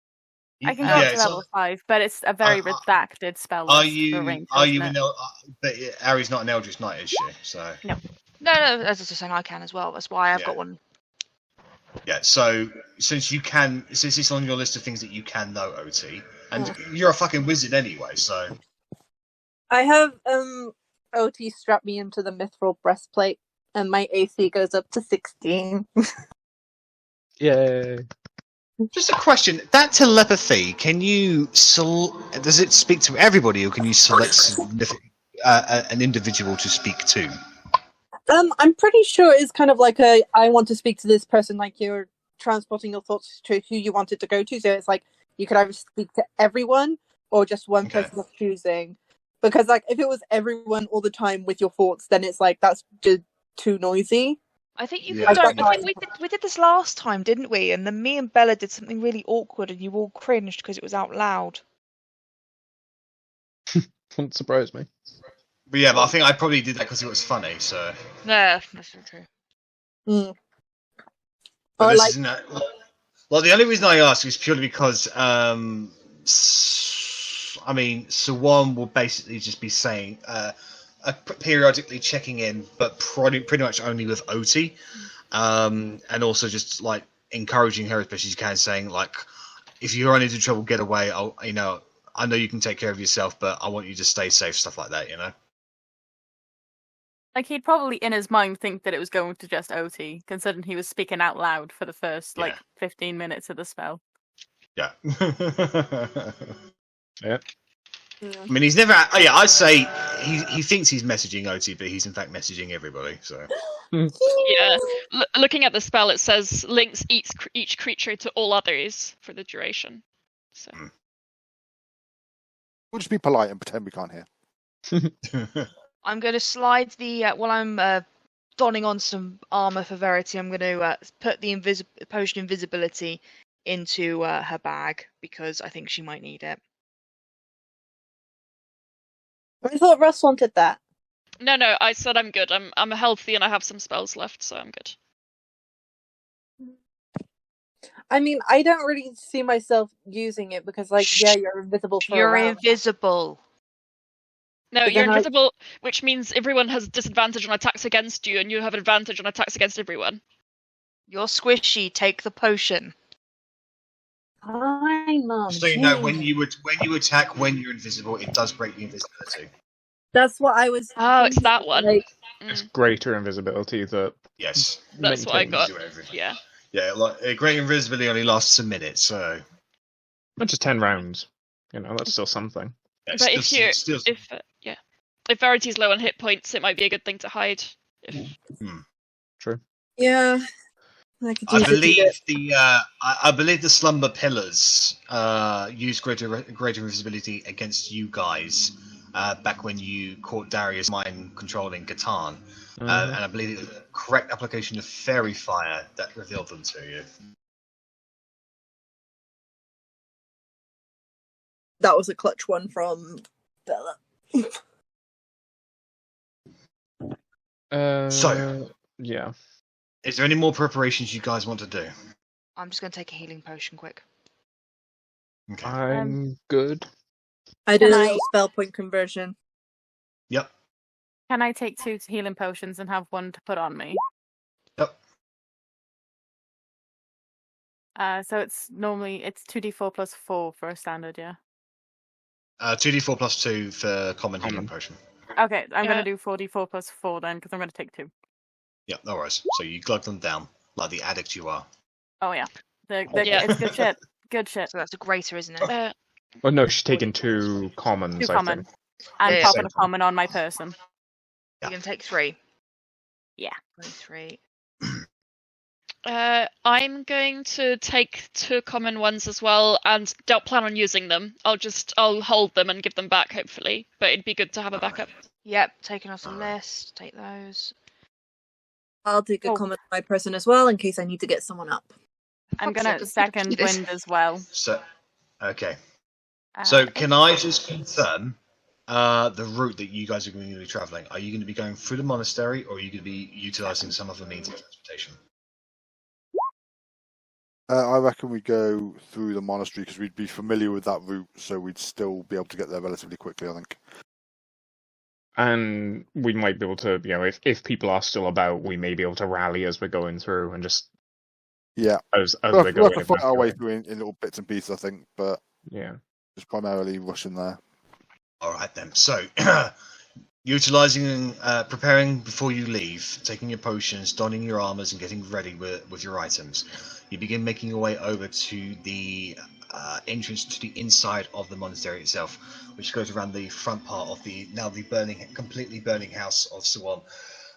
I can go up to it's level 5, but it's a very redacted spell Are list for you? rangers. Are you isn't an? it? But Arri's not an Eldritch Knight, is she? So. No, as I was saying, I can as well. That's why I've Yeah. got one. Yeah. So since it's on your list of things that you can know, OT, and you're a fucking wizard anyway, so. I have OT strap me into the mithril breastplate, and my AC goes up to 16. Yay. Just a question. That telepathy, can you does it speak to everybody, or can you select an individual to speak to? I'm pretty sure it's kind of like I want to speak to this person, like you're transporting your thoughts to who you wanted to go to. So it's like you could either speak to everyone or just one person of choosing. Because like if it was everyone all the time with your thoughts, then it's like that's just too noisy. I think you Yeah. don't. I think we did this last time, didn't we? And then me and Bella did something really awkward, and you all cringed because it was out loud. Wouldn't surprise me. But yeah, but I think I probably did that because it was funny. So. Yeah, that's so true. Mm. But Or this like, isn't well, the only reason I ask is purely because I mean, Sawan will basically just be saying, periodically checking in, but pretty much only with Otti, and also just like encouraging her as best as you can, saying like, if you run into trouble, get away. I know you can take care of yourself, but I want you to stay safe, stuff like that, you know. Like, he'd probably, in his mind, think that it was going to just OT, considering he was speaking out loud for the first, 15 minutes of the spell. Yeah. Yeah. I mean, he's never. I'd say he thinks he's messaging OT, but he's in fact messaging everybody. So. Yeah. Looking at the spell, it says links each creature to all others for the duration. So. We'll just be polite and pretend we can't hear. I'm going to slide the while I'm donning on some armor for Verity. I'm going to put the potion invisibility into her bag because I think she might need it. I thought Russ wanted that. No, I said I'm good. I'm healthy and I have some spells left, so I'm good. I mean, I don't really see myself using it because, like, yeah, you're invisible for a You're round. invisible. No, But you're then invisible, which means everyone has disadvantage on attacks against you, and you have advantage on attacks against everyone. You're squishy. Take the potion. I'm not. So you know, when you attack when you're invisible, it does break the invisibility. That's what I was. Oh, it's that one. Like, It's greater invisibility that. Yes. That's what I got. Do everything. Yeah. Yeah, like great invisibility only lasts a minute, so. Not just 10 rounds. You know, that's still something. Yeah, But if Verity's low on hit points, it might be a good thing to hide. True. yeah. I could I use it. believe I believe the slumber pillars use greater invisibility against you guys back when you caught Darius mind controlling Catan, and I believe it was the correct application of fairy fire that revealed them to you. That was a clutch one from Bella. So, yeah. is there any more preparations you guys want to do? I'm just going to take a healing potion quick. Okay. I'm good. I did Can a I- little spell point conversion. Yep. Can I take 2 healing potions and have 1 to put on me? Yep. So it's 2d4 plus 4 for a standard, yeah? 2d4 plus 2 for common healing potion. Okay, I'm Yeah. going to do 4d4 plus 4 then, because I'm going to take 2. Yep, no worries. So you glug them down like the addict you are. Oh, yeah. Yeah. It's good shit. Good shit. So that's a greater, isn't it? Oh no, she's taken 2 commons, 2 I common. think. And Yeah, popping same a common on my person. You're going to take 3. Yeah. 3. I'm going to take 2 common ones as well, and don't plan on using them. I'll hold them and give them back, hopefully. But it'd be good to have a backup. Yep, taking off the list. Take those. I'll take a common by person as well in case I need to get someone up. I'm Fuck's gonna sake, second do this. wind as well. So, okay. So can I just confirm the route that you guys are going to be traveling? Are you going to be going through the monastery, or are you going to be utilizing some other means of transportation? I reckon we go through the monastery because we'd be familiar with that route, so we'd still be able to get there relatively quickly, I think. And we might be able to, if people are still about, we may be able to rally as we're going through and just as we're going. We'll fight our way through in little bits and pieces, I think, but just primarily rushing there. All right then. So, utilizing, preparing before you leave, taking your potions, donning your armors, and getting ready with your items, you begin making your way over to the entrance to the inside of the monastery itself, which goes around the front part of the completely burning house of Sawan,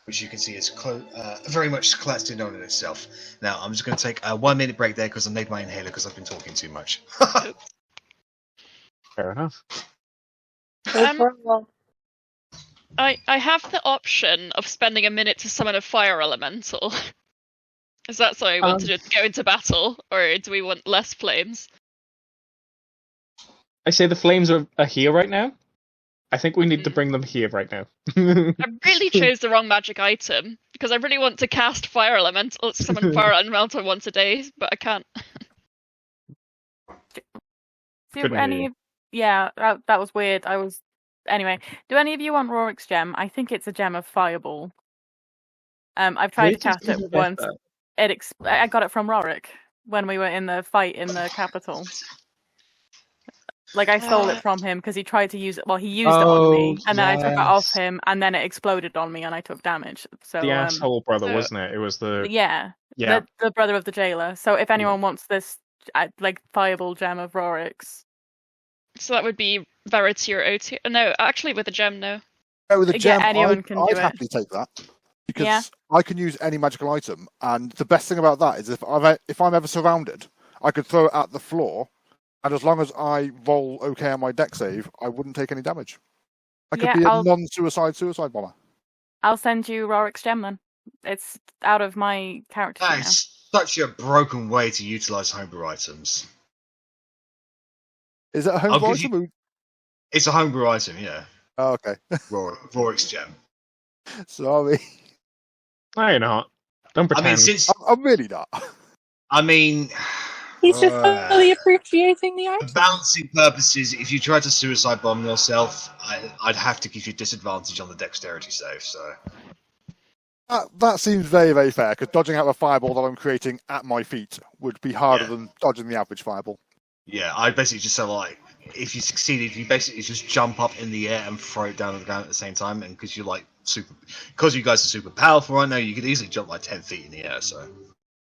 which you can see is very much collapsed in on itself. Now, I'm just going to take a 1 minute break there because I made my inhaler because I've been talking too much. Fair enough. I have the option of spending a minute to summon a fire elemental. Is that something we want to do to go into battle, or do we want less flames? I say the flames are here right now. I think we need to bring them here right now. I really chose the wrong magic item, because I really want to cast fire elemental, summon fire elemental once a day, but I can't. Yeah, that was weird. Anyway, do any of you want Rorik's gem? I think it's a gem of fireball. I've tried to cast it once. I got it from Rorik when we were in the fight in the capital. Like, I stole it from him because he tried to use it. Well, he used it on me, and then I took it off him, and then it exploded on me, and I took damage. So the asshole brother, wasn't it? It was the the brother of the jailer. So if anyone wants this, like, fireball gem of Rorik's. So that would be Verity or Otti. No, actually, with a gem, no. With a gem, anyone can do it. I'd happily take that because I can use any magical item, and the best thing about that is if I'm ever surrounded, I could throw it at the floor, and as long as I roll okay on my deck save, I wouldn't take any damage. I could be a non-suicide bomber. I'll send you Rorik's gem then. It's out of my character sheet now. That's such a broken way to utilize homebrew items. Is it a homebrew item? It's a homebrew item, yeah. Oh, okay. Rorik's gem. Sorry. No, you're not. Don't pretend. I mean, I'm really not. I mean, he's just fully appreciating the art. For balancing purposes, if you try to suicide bomb yourself, I'd have to give you disadvantage on the dexterity save. So that seems very, very fair because dodging out a fireball that I'm creating at my feet would be harder than dodging the average fireball. Yeah, I basically just say, like, if you succeeded, you basically just jump up in the air and throw it down on the ground at the same time. And because you're like because you guys are super powerful right now, you could easily jump like 10 feet in the air. So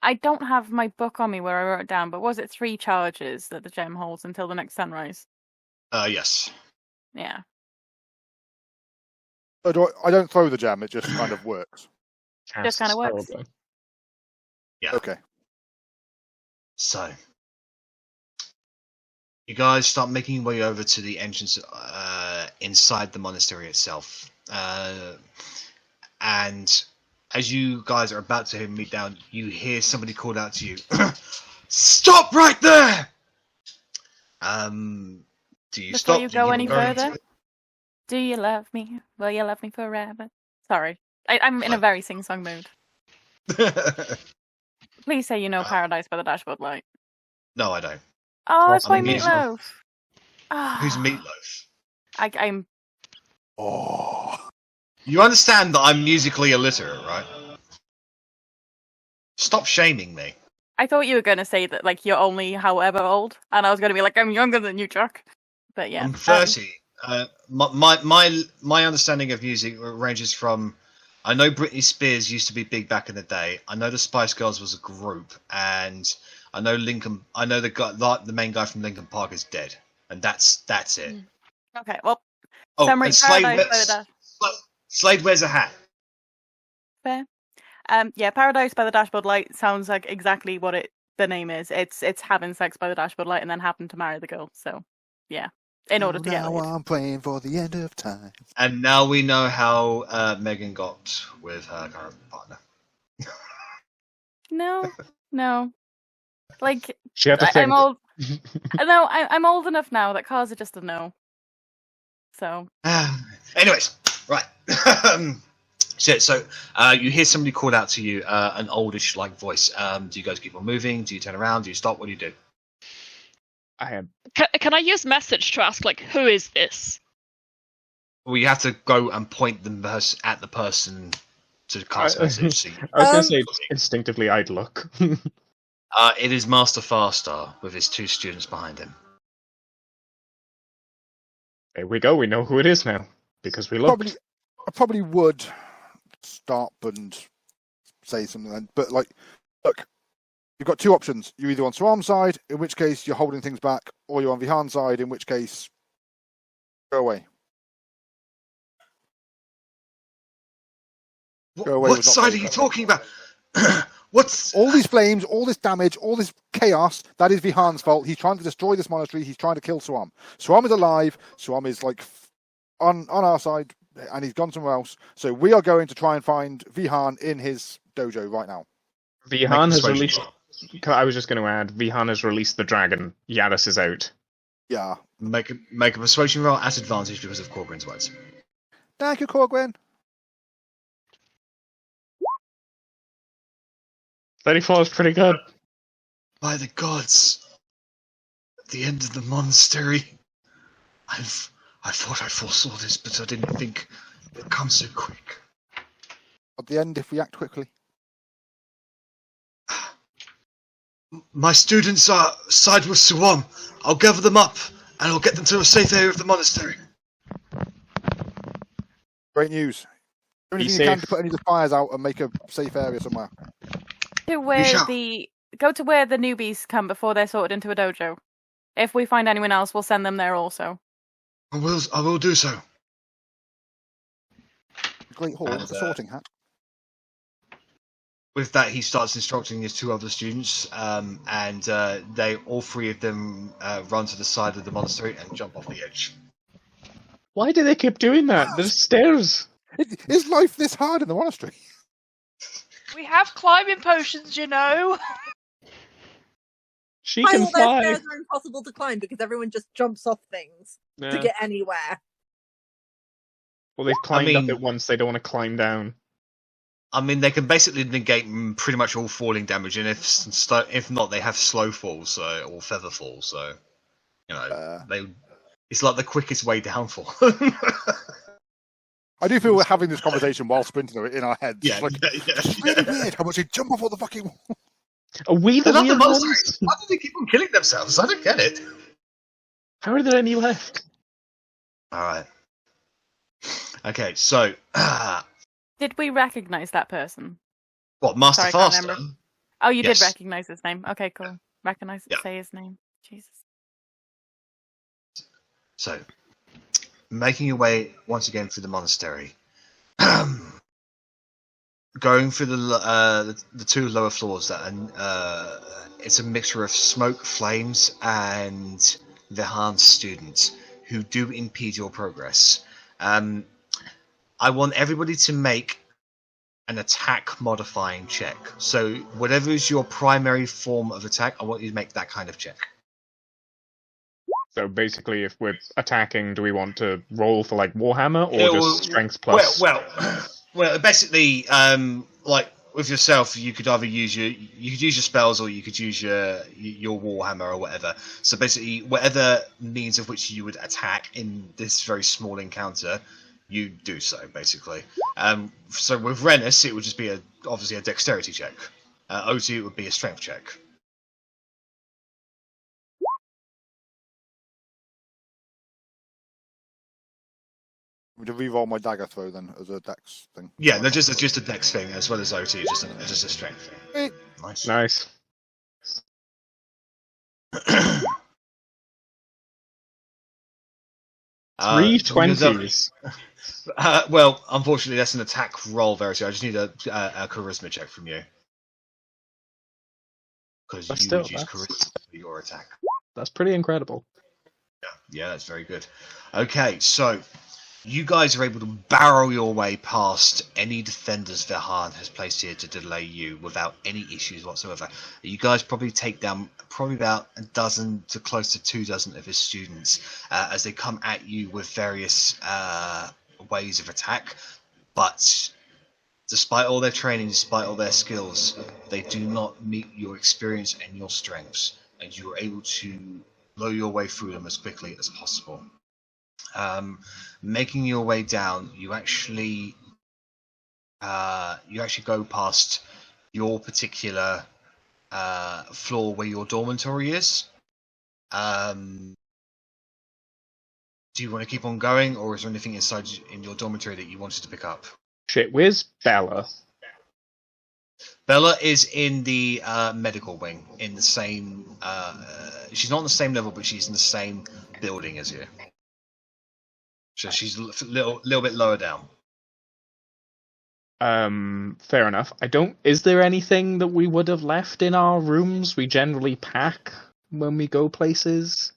I don't have my book on me where I wrote it down, but was it 3 charges that the gem holds until the next sunrise? Yes. Yeah. I don't throw the gem; it just kind of works. Just kind of works. Yeah. Okay. So you guys start making your way over to the entrance inside the monastery itself. And as you guys are about to meet down, you hear somebody call out to you, "Stop right there!" Do you Before stop? you go any further? Do you love me? Will you love me forever? Sorry. I'm in a very sing-song mood. Please say you know Paradise by the Dashboard Light. No, I don't. Oh, it's by Meatloaf. Who's Meatloaf? I'm... Oh. You understand that I'm musically illiterate, right? Stop shaming me. I thought you were going to say that, like, you're only however old, and I was going to be like, I'm younger than you, Chuck. But yeah. I'm 30. My understanding of music ranges from, I know Britney Spears used to be big back in the day. I know the Spice Girls was a group, and I know the main guy from Linkin Park is dead, and that's it. Okay, well, and Slade wears a hat. Fair. Yeah, Paradise by the Dashboard Light sounds like exactly what the name is. It's having sex by the dashboard light and then having to marry the girl. So, yeah, in order to get now laid. I'm praying for the end of time. And now we know how Megan got with her current partner. No. Like, She had to think. I'm old. No, I'm old enough now that cars are just a no. So. Anyways, right. So you hear somebody called out to you, an oldish like voice. Do you guys keep on moving? Do you turn around? Do you stop? What do you do? Can I use message to ask, like, who is this? Well, you have to go and point at the person to cast message. I was going to say instinctively I'd look. It is Master Farstar with his 2 students behind him. There we go. We know who it is now because we looked. I probably would stop and say something then, but like, look, you've got 2 options. You're either on Swarm's side, in which case you're holding things back, or you're on Vihaan's side, in which case go away. What side are you talking about? What's all these flames, all this damage, all this chaos? That is Vihaan's fault. He's trying to destroy this monastery. He's trying to kill Swarm. Swarm is alive. Swarm is like on our side, and he's gone somewhere else. So we are going to try and find Vihaan in his dojo right now. Vihaan has released. I was just going to add, Vihaan has released the dragon. Yaddis is out. Yeah. Make a persuasion roll at advantage because of Korgrin's words. Thank you, Korgrin. 34 is pretty good. By the gods, at the end of the monastery, I thought I foresaw this, but I didn't think it'd come so quick. At the end, if we act quickly. My students are side with Suwam. I'll gather them up, and I'll get them to a safe area of the monastery. Great news. Anything you can to put any of the fires out and make a safe area somewhere. Go to where the newbies come before they're sorted into a dojo. If we find anyone else, we'll send them there also. I will do so. Great hall with a sorting hat. With that, he starts instructing his 2 other students, and they all 3 of them run to the side of the monastery and jump off the edge. Why do they keep doing that? There's stairs. Is life this hard in the monastery? We have climbing potions, you know. She can fly. Stairs are impossible to climb because everyone just jumps off things to get anywhere. Well, they've climbed up it once. They don't want to climb down. I mean, they can basically negate pretty much all falling damage, and if not, they have slow fall, or feather fall. So, you know, it's like the quickest way down for. I do feel we're having this conversation while sprinting in our heads. Yeah, it's really weird how much they jump off all the fucking wall. Are we the weird ones? Why do they keep on killing themselves? I don't get it. How are there any left? Alright. Okay, so... Did we recognise that person? What, Master Faster? Oh, you did recognise his name. Okay, cool. Say his name. Jesus. So, making your way once again through the monastery. Going through the 2 lower floors, it's a mixture of smoke, flames, and Vihaan's students who do impede your progress. I want everybody to make an attack modifying check. So whatever is your primary form of attack, I want you to make that kind of check. So basically, if we're attacking, do we want to roll for like Warhammer or just Strength plus? Well, basically, like with yourself, you could either use your spells or you could use your Warhammer or whatever. So basically, whatever means of which you would attack in this very small encounter, you do so basically. So with Rennas, it would just be obviously a dexterity check. Otti, it would be a strength check. To re-roll my dagger throw then as a dex thing. Yeah, no, just a dex thing as well as OT, just a strength thing. Nice. Three talking to yourself- 20s. Well, unfortunately, that's an attack roll, Verity. I just need a charisma check from you. Because But you still, would use that's- charisma for your attack. That's pretty incredible. Yeah, that's very good. Okay, so you guys are able to barrel your way past any defenders Vihaan has placed here to delay you without any issues whatsoever. You guys probably take down probably about a dozen to close to 24 of his students as they come at you with various ways of attack. But despite all their training, despite all their skills, they do not meet your experience and your strengths, and you are able to blow your way through them as quickly as possible. Making your way down, you actually go past your particular floor where your dormitory is. Do you want to keep on going, or is there anything inside in your dormitory that you wanted to pick up? Shit, where's Bella? Bella is in the medical wing, in the same. She's not on the same level, but she's in the same building as you. So she's a little bit lower down. Fair enough. Is there anything that we would have left in our rooms? We generally pack when we go places.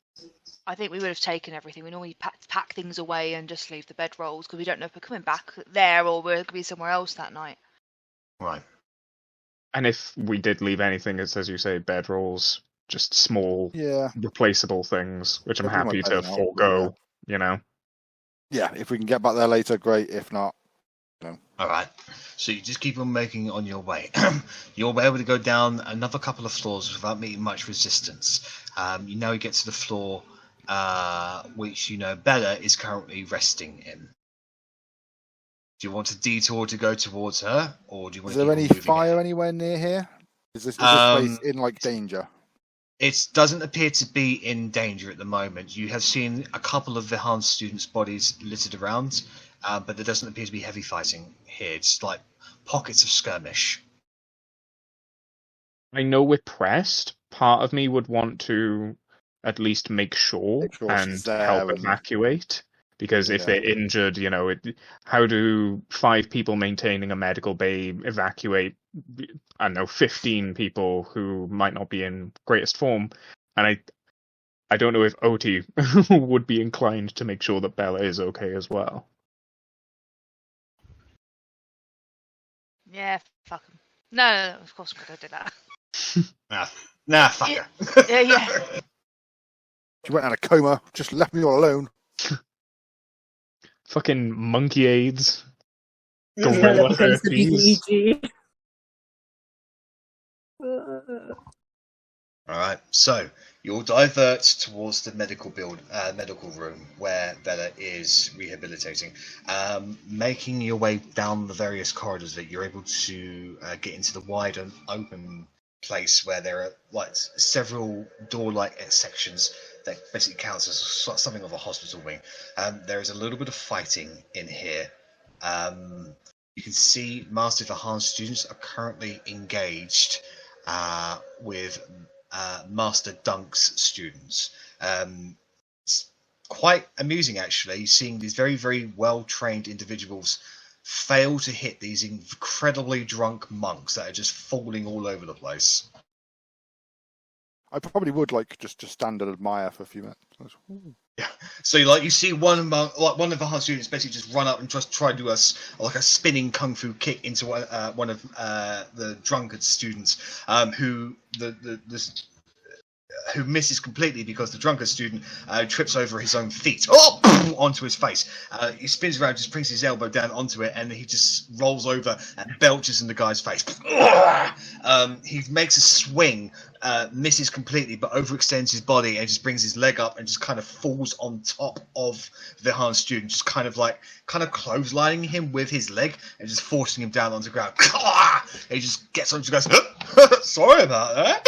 I think we would have taken everything. We normally pack things away and just leave the bedrolls because we don't know if we're coming back there or we're going to be somewhere else that night. Right. And if we did leave anything, it's, as you say, bedrolls, just small, replaceable things, which I'm Everyone happy might to know, forego, you know. Yeah, if we can get back there later, great. If not, no. All right. So you just keep on making on your way. You'll be able to go down another couple of floors without meeting much resistance. You now get to the floor which Bella is currently resting in. Do you want a detour to go towards her, or do you want? Is there any fire anywhere near here? Is this place in danger? It doesn't appear to be in danger at the moment. You have seen a couple of Vihaan students' bodies littered around, but there doesn't appear to be heavy fighting here. It's like pockets of skirmish. I know we're pressed. Part of me would want to at least make sure and help evacuate. Because if they're injured, how do 5 people maintaining a medical bay evacuate, 15 people who might not be in greatest form? And I don't know if Otti would be inclined to make sure that Bella is okay as well. Yeah, fuck him. No, of course I'm going to do that. Nah, fuck her. Yeah. She went out of coma, just left me all alone. Fucking monkey AIDS. Gorilla herpes. Alright, so you'll divert towards the medical room where Bella is rehabilitating. Making your way down the various corridors that you're able to get into the wide and open place where there are several door-like sections that basically counts as something of a hospital wing. There is a little bit of fighting in here. You can see Master Vihaan students are currently engaged with Master Dunk's students. It's quite amusing, actually, seeing these very, very well-trained individuals fail to hit these incredibly drunk monks that are just falling all over the place. I probably would just stand and admire for a few minutes. Yeah. So you see one of the Vihaan students basically just run up and just try to do a spinning kung fu kick into one of the drunkard students, who who misses completely because the drunkard student trips over his own feet onto his face. He spins around, just brings his elbow down onto it, and he just rolls over and belches in the guy's face. He makes a swing, misses completely, but overextends his body and just brings his leg up and just kind of falls on top of Vihaan's student, just kind of clotheslining him with his leg and just forcing him down onto the ground. And he just gets onto the guy. Sorry about that.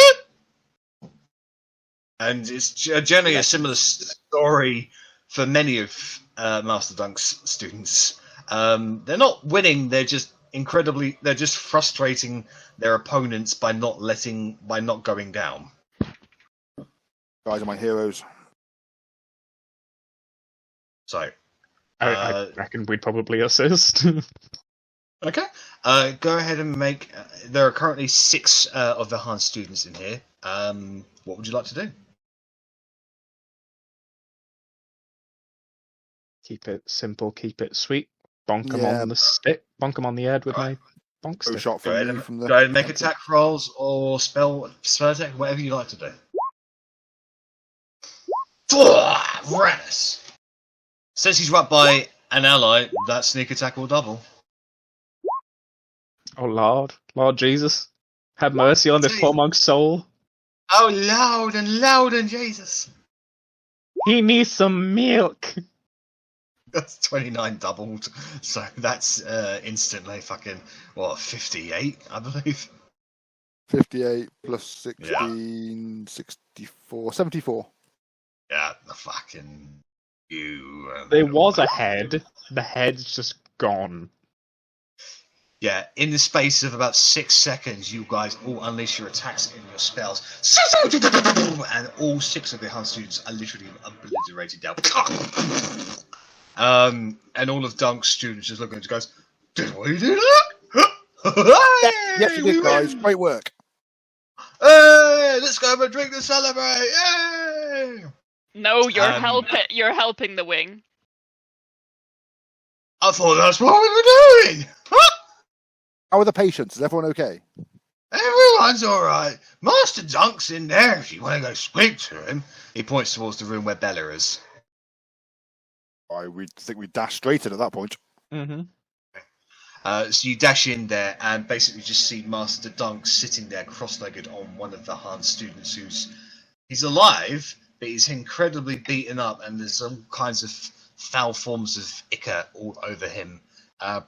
And it's generally a similar story for many of Master Dunk's students. They're not winning; they're just frustrating their opponents by not going down. Guys are my heroes. So, I reckon we'd probably assist. okay. Go ahead and make. There are currently 6 of the Vihaan students in here. What would you like to do? Keep it simple, keep it sweet. Bonk 'em Yeah. on the stick. Bonk 'em on the head with my bonk Bow stick. shot Go ahead, from me and, from the. go ahead and make attack rolls or spell attack, whatever you like to do. Rennas. Since he's right by an ally, that sneak attack will double. Oh Lord Jesus, have mercy on this poor monk's soul. Oh, loud and Jesus. He needs some milk. That's 29 doubled, so that's instantly fucking 58, I believe. 58 plus 16, 64, 74. Yeah, the fucking you. There was a head. The head's just gone. Yeah, in the space of about 6 seconds, you guys all unleash your attacks and your spells, and all 6 of the Vihaan students are literally obliterated down. And all of Dunk's students just look at it and goes, "Did we do that? Yes, you did, guys. Great work. Hey, let's go have a drink to celebrate! Yay!" No, you're helping the wing. I thought that's what we were doing. How are the patients? Is everyone okay? Everyone's all right. Master Dunk's in there. If you want to go speak to him, he points towards the room where Bella is. I think we dash straight in at that point. Mm-hmm. So you dash in there and basically just see Master Dunk sitting there cross-legged on one of the Vihaan students he's alive, but he's incredibly beaten up and there's all kinds of foul forms of ichor all over him.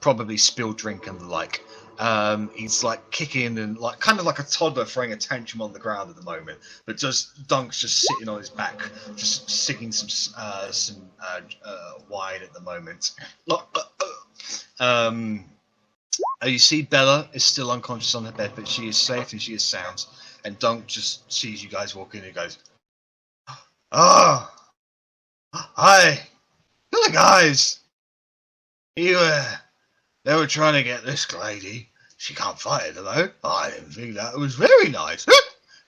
Probably spilled drink and the like. He's like kicking and like kind of like a toddler throwing a tantrum on the ground at the moment, but just Dunk's just sitting on his back, just sipping some wine at the moment. You see Bella is still unconscious on her bed, but she is safe and she is sound. And Dunk just sees you guys walk in and goes, "Oh, hi, you're the guys. They were trying to get this lady. She can't fight it though. I didn't think that was very nice.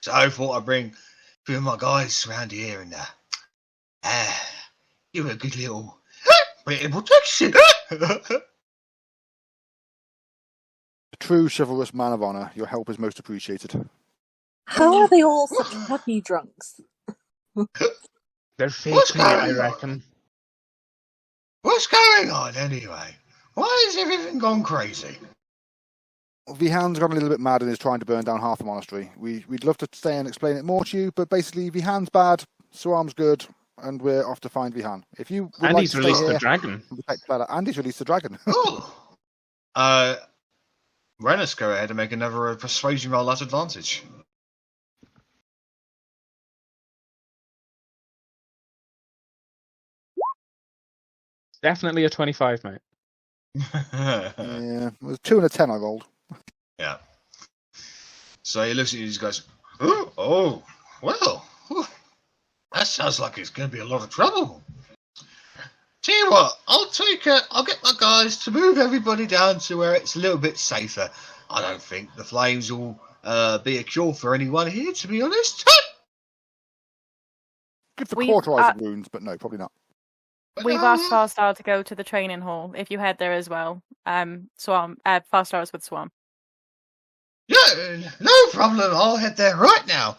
So I thought I'd bring a few of my guys around here and you were a good little bit of protection." A true chivalrous man of honour. Your help is most appreciated. How are they all such happy drunks? They're fake, I reckon. What's going on anyway? Why has everything gone crazy? Vihaan's gone a little bit mad and is trying to burn down half the monastery. We'd love to stay and explain it more to you, but basically Vihaan's bad, Suam's good, and we're off to find Vihaan. If you would And like he's to released stay the here dragon. and protect Bella, and he's released the dragon. Oh. Rennas, go ahead and make another persuasion roll at advantage. Definitely a 25, mate. Yeah, it was 2 and a 10 I rolled. Yeah. So he looks at you and goes, "Oh, well, that sounds like it's going to be a lot of trouble. Tell you what, I'll get my guys to move everybody down to where it's a little bit safer. I don't think the flames will be a cure for anyone here, to be honest." Good for We've, cauterizing wounds, but no, probably not. We've asked Farstar to go to the training hall if you head there as well. Farstar is with Swam. Yeah, no problem. I'll head there right now.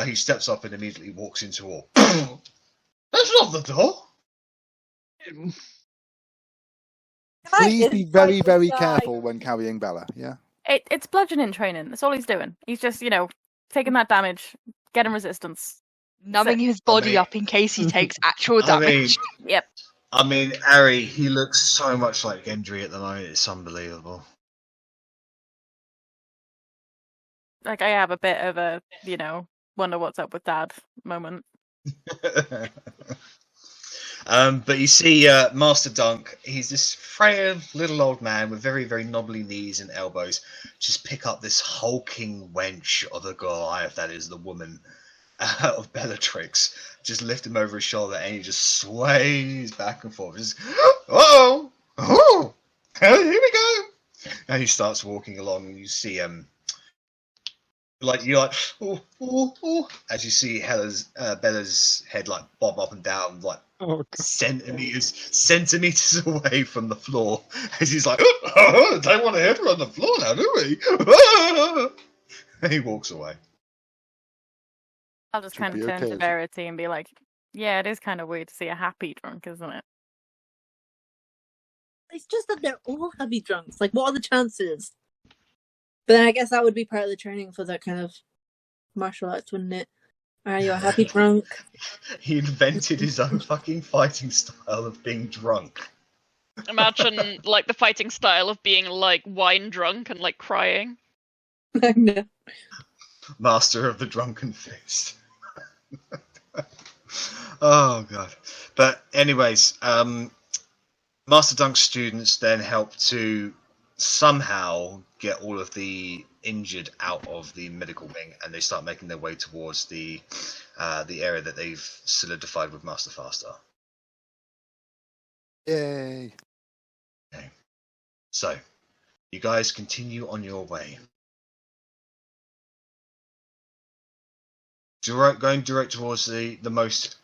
He steps up and immediately walks into all. That's not the door. Please be very, very careful when carrying Bella, yeah? It's bludgeoning training. That's all he's doing. He's just, taking that damage, getting resistance. Numbing his body up in case he takes actual damage. Yep. I mean, Arri, he looks so much like Gendry at the moment. It's unbelievable. Like, I have a bit of a, wonder what's up with Dad moment. But you see Master Dunk, he's this frail little old man with very, very knobbly knees and elbows. Just pick up this hulking wench of a Goliath, that is the woman. of Bellatrix. Just lift him over his shoulder, and he just sways back and forth. Just, oh, here we go. And he starts walking along, and you see as you see Bella's head like bob up and down, like centimeters away from the floor, as he's like, don't want to hit her on the floor now, do we? And he walks away. I'll just kind of turn to Verity and be like, yeah, it is kind of weird to see a happy drunk, isn't it? It's just that they're all heavy drunks. Like, what are the chances? But then I guess that would be part of the training for that kind of martial arts, wouldn't it? Are you a happy drunk? He invented his own fucking fighting style of being drunk. Imagine, like, the fighting style of being, like, wine drunk and, like, crying. No. Master of the Drunken Fist. Oh, God. But anyways, Master Dunk's students then help to somehow get all of the injured out of the medical wing, and they start making their way towards the area that they've solidified with Master Farstar. Yay! Okay. So, you guys continue on your way. Going direct towards the most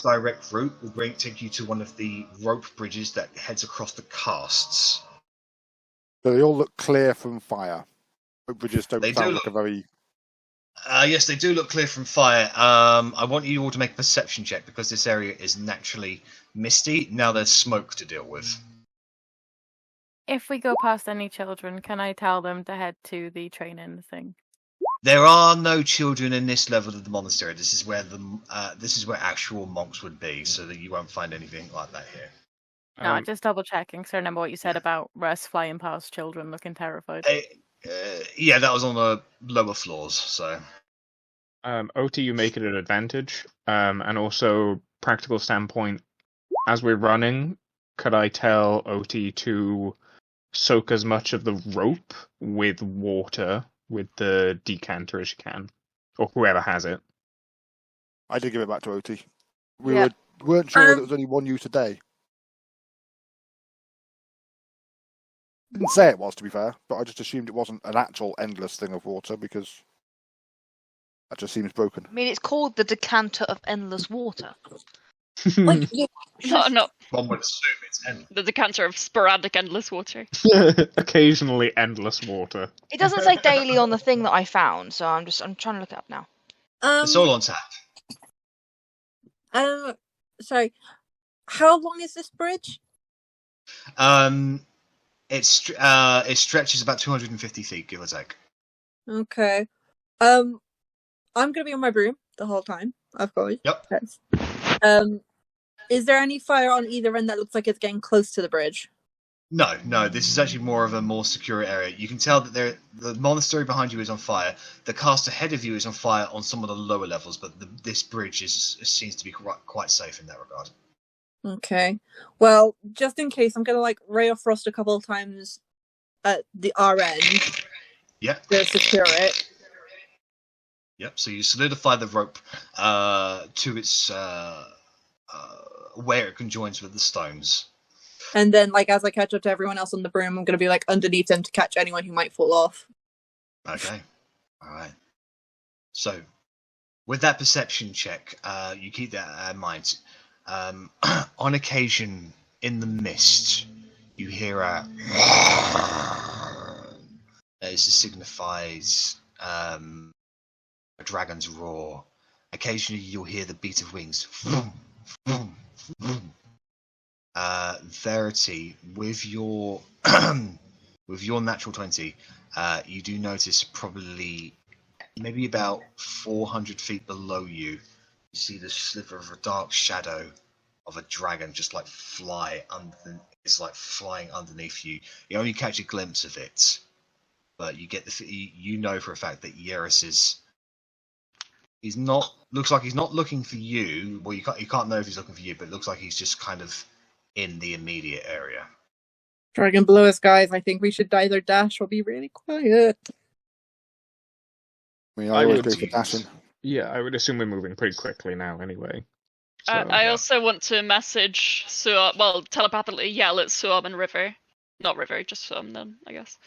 direct route will take you to one of the rope bridges that heads across the casts. So they all look clear from fire. Rope bridges don't sound like a very... Yes, they do look clear from fire. I want you all to make a perception check, because this area is naturally misty. Now there's smoke to deal with. If we go past any children, can I tell them to head to the training thing? There are no children in this level of the monastery. This is where actual monks would be, so that you won't find anything like that here. No, just double checking. So remember what you said about Russ flying past children looking terrified. Yeah, that was on the lower floors. So, Otti, you make it an advantage, and also practical standpoint. As we're running, could I tell Otti to soak as much of the rope with water with the decanter as you can, or whoever has it? I did give it back to Otti. We weren't sure that it was only one use a day. Didn't say it was, to be fair, but I just assumed it wasn't an actual endless thing of water, because that just seems broken. I mean, it's called the decanter of endless water. Like, No. One would assume it's endless. The decanter of sporadic endless water. Occasionally endless water. It doesn't say daily on the thing that I found, so I'm trying to look it up now. It's all on tap. Sorry. How long is this bridge? It stretches about 250 feet, give or take. Okay. I'm gonna be on my broom the whole time, of course. Yep. Yes. Is there any fire on either end that looks like it's getting close to the bridge? No. This is actually more of a more secure area. You can tell that the monastery behind you is on fire. The cast ahead of you is on fire on some of the lower levels, but this bridge seems to be quite safe in that regard. Okay. Well, just in case, I'm gonna ray of frost a couple of times at the RN. Yep. To secure it. Yep. So you solidify the rope to its where it conjoins with the stones. And then, as I catch up to everyone else on the broom, I'm gonna be underneath them to catch anyone who might fall off. Okay. All right. So, with that perception check, you keep that in mind. On occasion, in the mist, you hear a this signifies a dragon's roar. Occasionally, you'll hear the beat of wings. Verity, with your natural 20, you do notice probably maybe about 400 feet below you, you see the sliver of a dark shadow of a dragon just fly under. It's flying underneath you. You only catch a glimpse of it, but you get you know for a fact that Yeris looks like he's not looking for you. Well, you can't know if he's looking for you, but it looks like he's just kind of in the immediate area. Dragon below us, guys. I think we should either dash or be really quiet. I mean, I I always would go for dashing. Yeah, I would assume we're moving pretty quickly now anyway. So, I also want to message Suam, well, telepathically yell at Suam and River. Not River, just Suam then, I guess.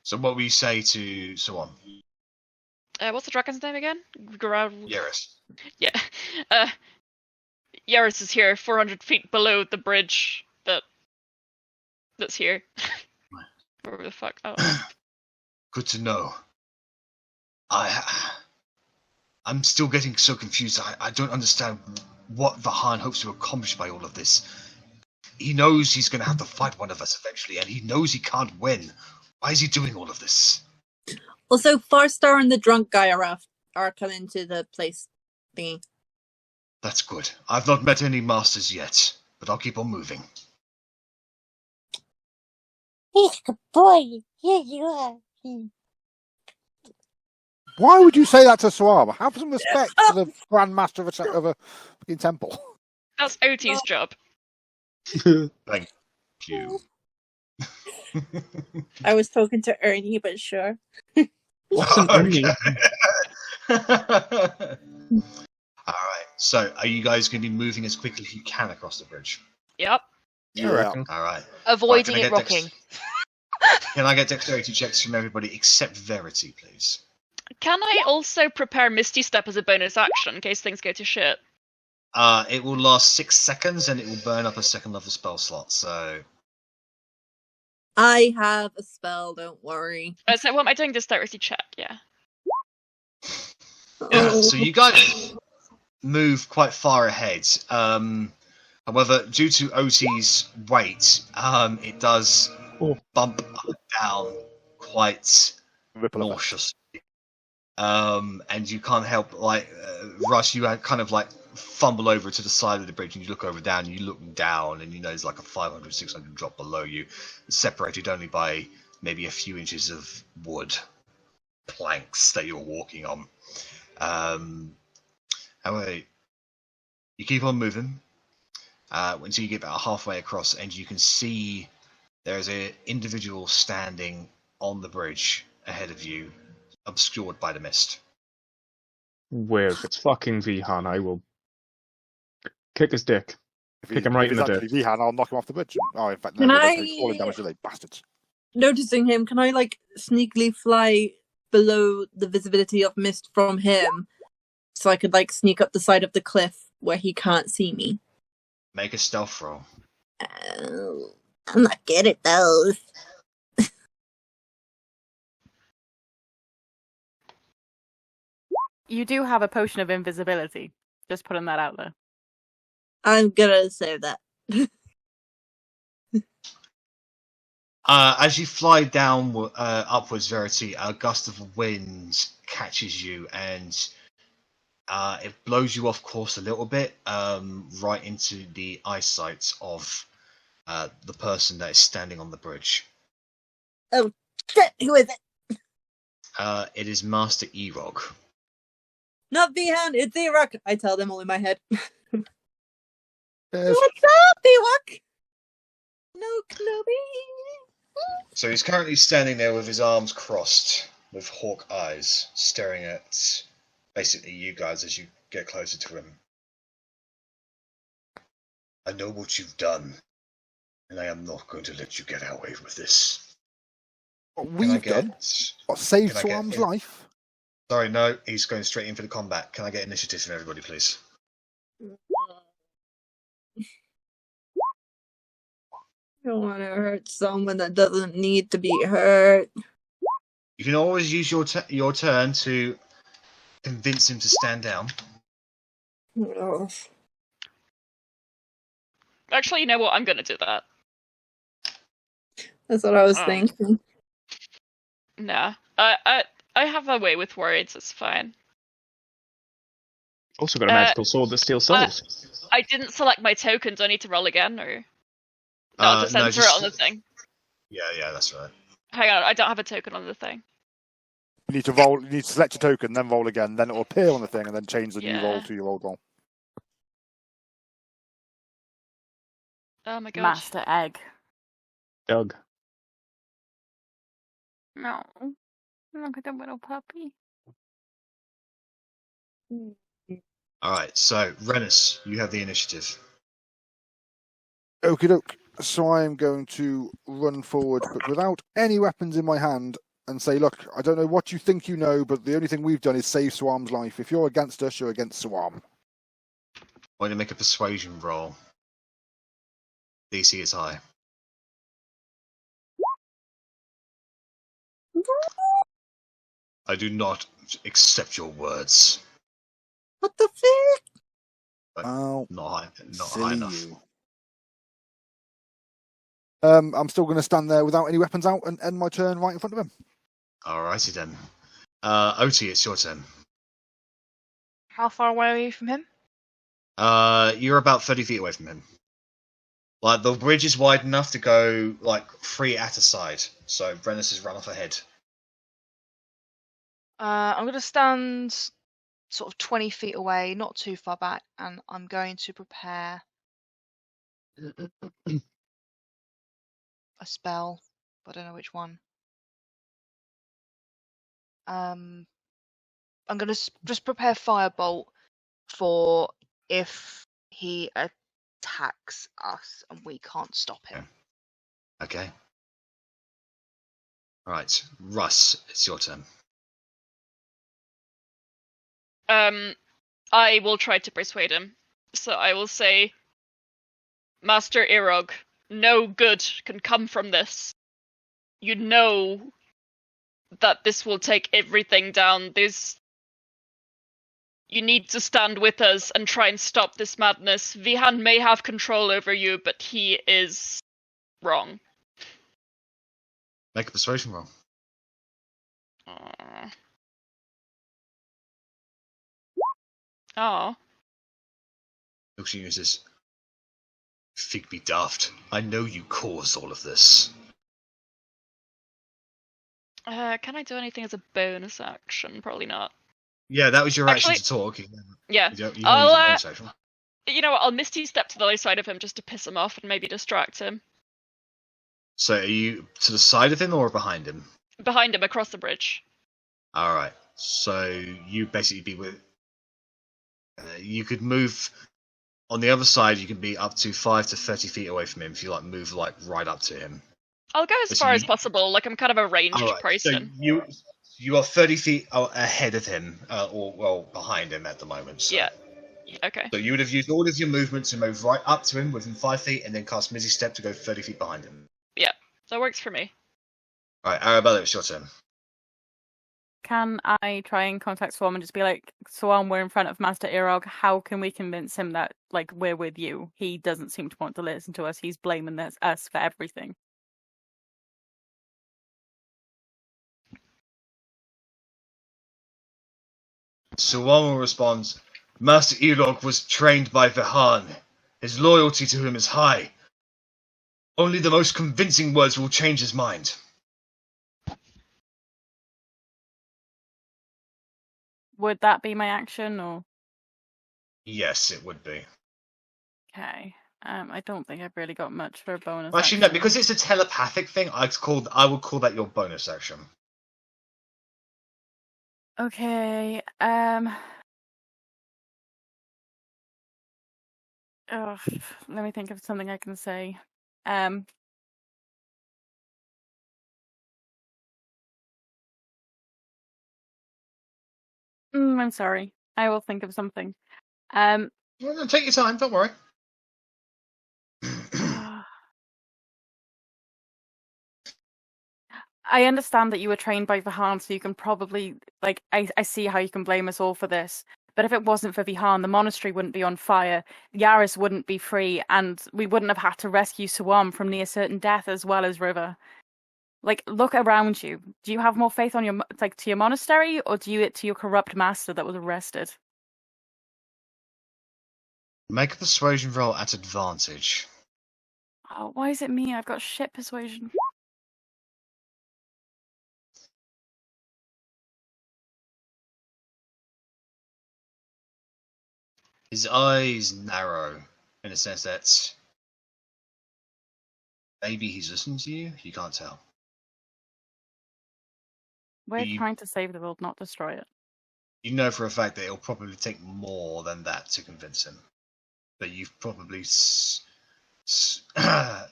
So what will you say to Swan? What's the dragon's name again? Yeris. Yeah. Yaris is here, 400 feet below the bridge that's here. Where the fuck? Oh. Good to know. I'm still getting so confused. I don't understand what Vihaan hopes to accomplish by all of this. He knows he's going to have to fight one of us eventually, and he knows he can't win. Why is he doing all of this? Also, Farstar and the drunk guy are coming to the place thingy. That's good. I've not met any masters yet, but I'll keep on moving. He's a good boy. Here you are. Why would you say that to Suam? Have some respect for the Grand Master of a fucking temple. That's Otti's job. Thank you. I was talking to Ernie, but sure. Okay. Alright, so are you guys going to be moving as quickly as you can across the bridge? Yep. I reckon. Alright. Avoiding Right, it rocking. Can I get dexterity checks from everybody except Verity, please? Can I also prepare Misty Step as a bonus action in case things go to shit? It will last 6 seconds and it will burn up a second level spell slot, so... I have a spell, don't worry. So what am I doing? Dexterity check, yeah. Yeah, so you guys move quite far ahead. However, due to Otti's weight, it does bump up and down quite nauseously. And you can't help, Russ, you kind of fumble over to the side of the bridge and you look over down and you look down and you know there's like a 500, 600 drop below you, separated only by maybe a few inches of wood planks that you're walking on. However, you keep on moving until you get about halfway across and you can see there's an individual standing on the bridge ahead of you, obscured by the mist. Well, if it's fucking Vihaan, I will kick his dick. Kick him right in the dick. If Vihaan, I'll knock him off the bridge. Oh, in fact, Can no, I- they take falling damage, do they bastards? Noticing him, can I sneakily fly below the visibility of mist from him so I could sneak up the side of the cliff where he can't see me? Make a stealth roll. I'm not good at those. You do have a potion of invisibility. Just putting that out there. I'm gonna save that. As you fly down upwards, Verity, a gust of wind catches you and it blows you off course a little bit, right into the eyesight of the person that is standing on the bridge. Oh, shit! Who is it? It is Master Erog. Not Vihaan, it's Ewok! I tell them all in my head. Yes. What's up, Ewok? No, Kenobi. So he's currently standing there with his arms crossed, with hawk eyes, staring at basically you guys as you get closer to him. I know what you've done, and I am not going to let you get away with this. What we've done? What, saved can I get Swarm's in- life? Sorry, no, he's going straight in for the combat. Can I get initiative from everybody, please? I don't want to hurt someone that doesn't need to be hurt. You can always use your turn to convince him to stand down. Oh. Actually, you know what? I'm gonna do that. That's what I was Oh. thinking. Nah. I have a way with words, it's fine. Also got a magical sword that steals souls. I didn't select my token, do I need to roll again, or... No, I'll just no, enter just- it on the thing. Yeah, that's right. Hang on, I don't have a token on the thing. You need to roll. You need to select your token, then roll again. Then it will appear on the thing, and then change the new roll Yeah. to your old roll. Oh my god. Master Egg. Doug. No. Look at the little puppy. Alright, so, Rennas, you have the initiative. Okie doke. So I'm going to run forward, but without any weapons in my hand, and say, look, I don't know what you think you know, but the only thing we've done is save Swarm's life. If you're against us, you're against Swarm. Why don't you make a persuasion roll? DC is high. I do not accept your words. What the fuck? Oh, Not high silly enough. you. I'm still going to stand there without any weapons out and end my turn right in front of him. Alrighty then. Otti, it's your turn. How far away are you from him? You're about 30 feet away from him. Like, the bridge is wide enough to go, like, 3 at a side. So, Rennas has run off ahead. I'm going to stand sort of 20 feet away, not too far back, and I'm going to prepare a spell, but I don't know which one. I'm going to just prepare Firebolt for if he attacks us and we can't stop him. Okay. Right, Russ, it's your turn. I will try to persuade him. So I will say, Master Irog, no good can come from this. You know that this will take everything down. You need to stand with us and try and stop this madness. Vihaan may have control over you, but he is wrong. Make a persuasion roll. Oh. Looks at you and says, "Think me daft. I know you caused all of this." Can I do anything as a bonus action? Probably not. Yeah, that was your action Actually- to talk. Yeah. You don't use I'll, a bonus action. You know what? I'll Misty Step to the other side of him just to piss him off and maybe distract him. So, are you to the side of him or behind him? Behind him, across the bridge. Alright, so you basically be with... you could move... On the other side, you can be up to 5 to 30 feet away from him if you like move like right up to him. I'll go as But far you- as possible. Like, I'm kind of a ranged Alright, person. so you are 30 feet ahead of him, or well, behind him at the moment. So. Yeah. Okay. So you would have used all of your movement to move right up to him within 5 feet, and then cast Misty Step to go 30 feet behind him. That works for me. Alright, Arrabella, it's your turn. Can I try and contact Swarm and just be like, Swarm, we're in front of Master Irog. How can we convince him that, like, we're with you? He doesn't seem to want to listen to us. He's blaming us for everything. Sawama responds, "Master Elog was trained by Vihaan. His loyalty to him is high. Only the most convincing words will change his mind." Would that be my action, or...? Yes, it would be. Okay. I don't think I've really got much for a bonus Actually, no, action. because it's a telepathic thing, I would call that your bonus action. Okay, let me think of something I can say. I'm sorry. I will think of something. Well, take your time, don't worry. I understand that you were trained by Vihaan, so you can probably, like, I see how you can blame us all for this. But if it wasn't for Vihaan, the monastery wouldn't be on fire, Yaris wouldn't be free, and we wouldn't have had to rescue Suam from near certain death as well as River. Like, look around you. Do you have more faith on to your monastery, or do you to your corrupt master that was arrested? Make a persuasion roll at advantage. Oh, why is it me? I've got shit persuasion. His eyes narrow in the sense that maybe he's listening to you. You can't tell. We're You- trying to save the world, not destroy it. You know for a fact that it'll probably take more than that to convince him. But you've probably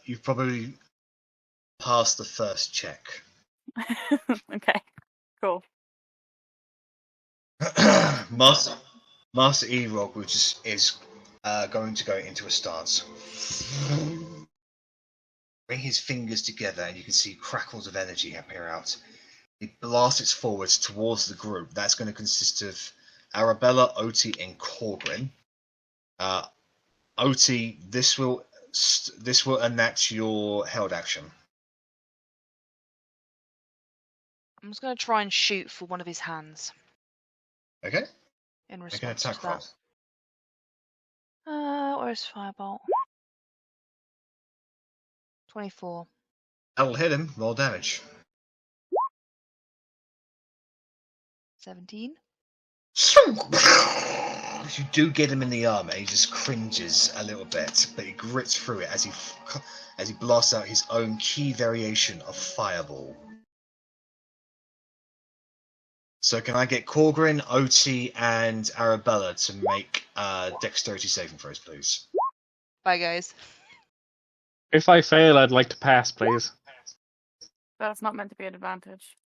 you've probably passed the first check. Okay, cool. Master Erog, which is going to go into a stance. Bring his fingers together, and you can see crackles of energy appear out. He blasts forwards towards the group. That's going to consist of Arrabella, Otti, and Korgrin. Otti, this will enact your held action. I'm just going to try and shoot for one of his hands Okay. in Make an response to attack roll. that. Where's Firebolt? 24. That'll hit him. Roll damage. 17. You do get him in the arm, and he just cringes a little bit, but he grits through it as he blasts out his own key variation of Fireball. So can I get Korgrin, Otti, and Arrabella to make dexterity saving throws, please? Bye, guys. If I fail, I'd like to pass, please. That's not meant to be an advantage.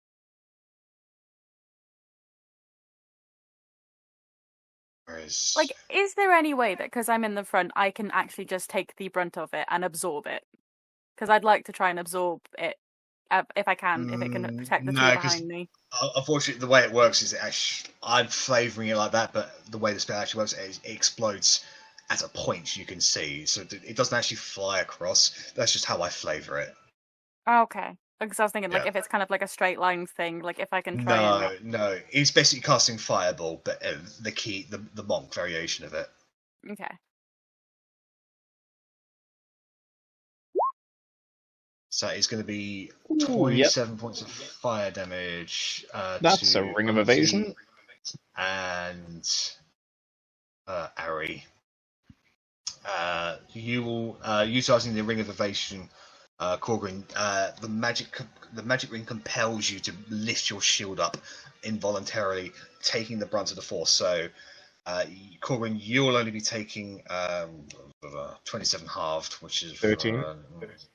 Whereas, Like, is there any way that because I'm in the front, I can actually just take the brunt of it and absorb it? Because I'd like to try and absorb it if I can, if it can protect the two behind me. Unfortunately, the way it works is I'm flavouring it like that, but the way the spell actually works is it explodes at a point you can see, so it doesn't actually fly across. That's just how I flavour it. Okay. Because I was thinking, like, Yeah. if it's kind of like a straight line thing, like if I can try and... No. He's basically casting Fireball, but the monk variation of it. Okay. So it's going to be Ooh, 27 points of fire damage. That's to a ring of Otti evasion. And Arri. You will utilizing the ring of evasion. Korgrin, the magic ring compels you to lift your shield up involuntarily, taking the brunt of the force. So, Korgrin, you'll only be taking 27 halved, which is 13.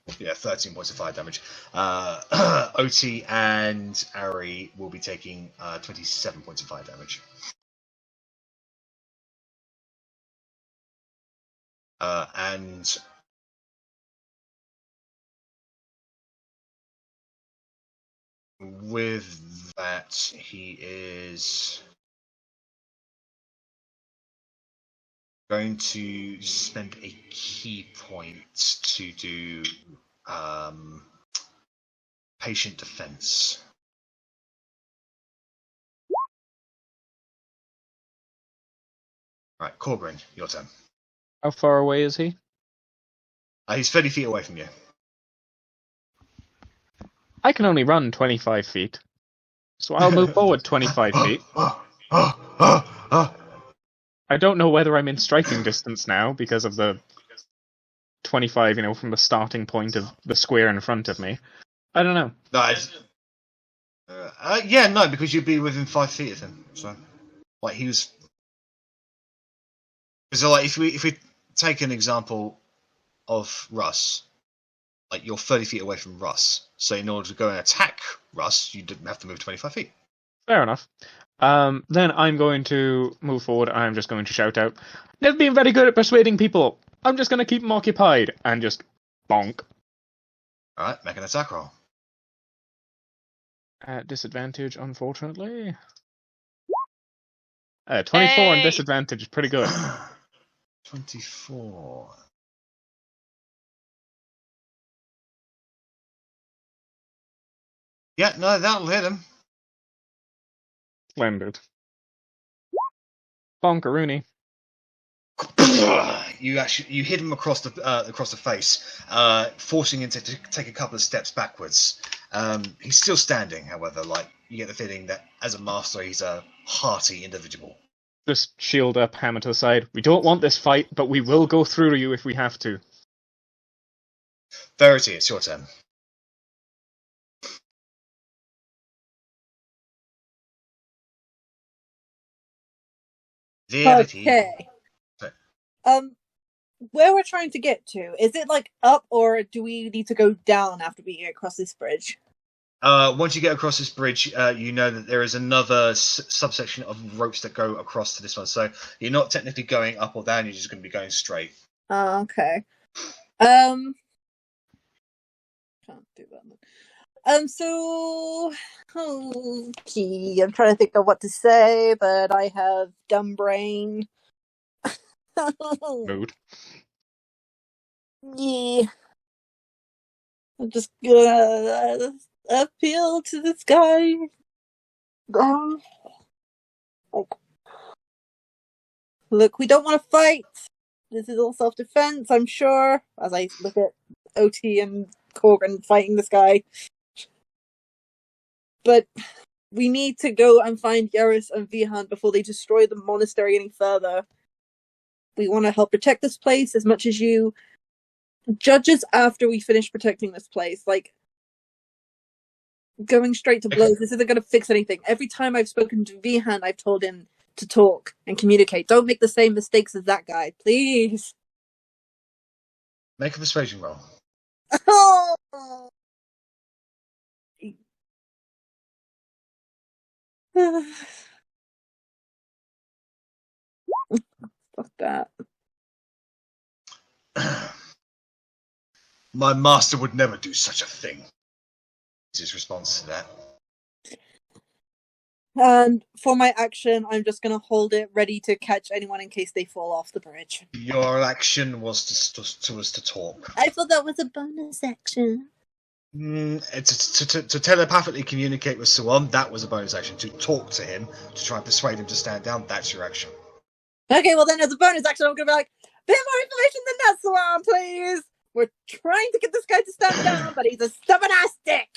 13 points of fire damage. Otti and Arri will be taking 27 points of fire damage. And with that, he is going to spend a key point to do patient defense. Right, Korgrin, your turn. How far away is he? He's 30 feet away from you. I can only run 25 feet. So I'll move forward 25 feet. I don't know whether I'm in striking distance now because of the 25, from the starting point of the square in front of me. I don't know. No, because you'd be within 5 feet of him. So, like, he was. So, like, if we take an example of Russ, like, you're 30 feet away from Russ. So, in order to go and attack Russ, you didn't have to move 25 feet. Fair enough. Then I'm going to move forward. I'm just going to shout out, "Never been very good at persuading people. I'm just going to keep them occupied," and just bonk. Alright, make an attack roll. At disadvantage, unfortunately. 24 and Hey! disadvantage is pretty good. 24. Yeah, no, that'll hit him. Splendid. Bonkaroony. You hit him across the face, forcing him to take a couple of steps backwards. He's still standing, however. Like, you get the feeling that as a master, he's a hearty individual. Just shield up, hammer to the side. We don't want this fight, but we will go through you if we have to. Verity, it's your turn. Verity. Okay. Sorry. Where we're trying to get to, is it like up, or do we need to go down after we get across this bridge? Once you get across this bridge, you know that there is another subsection of ropes that go across to this one. So you're not technically going up or down. You're just going to be going straight. Oh, okay. Can't do that. So okay, I'm trying to think of what to say, but I have dumb brain. Mood. Yeah. I'm just gonna appeal to this guy. Look, we don't want to fight. This is all self-defense, I'm sure. As I look at Otti and Korgrin fighting this guy. But we need to go and find Yaris and Vihaan before they destroy the monastery any further. We want to help protect this place as much as you. Judge us after we finish protecting this place. Like, going straight to blows, this isn't going to fix anything. Every time I've spoken to Vihaan, I've told him to talk and communicate. Don't make the same mistakes as that guy, please. Make a persuasion roll. Oh! Fuck that. My master would never do such a thing. Is his response to that. And for my action, I'm just going to hold it ready to catch anyone in case they fall off the bridge. Your action was to talk. I thought that was a bonus action. To telepathically communicate with Suwon, that was a bonus action. To talk to him, to try and persuade him to stand down, that's your action. Okay, well then as a bonus action, I'm going to be like, bit more information than that, Suwon, please! We're trying to get this guy to stand down, but he's a stubborn-ass dick!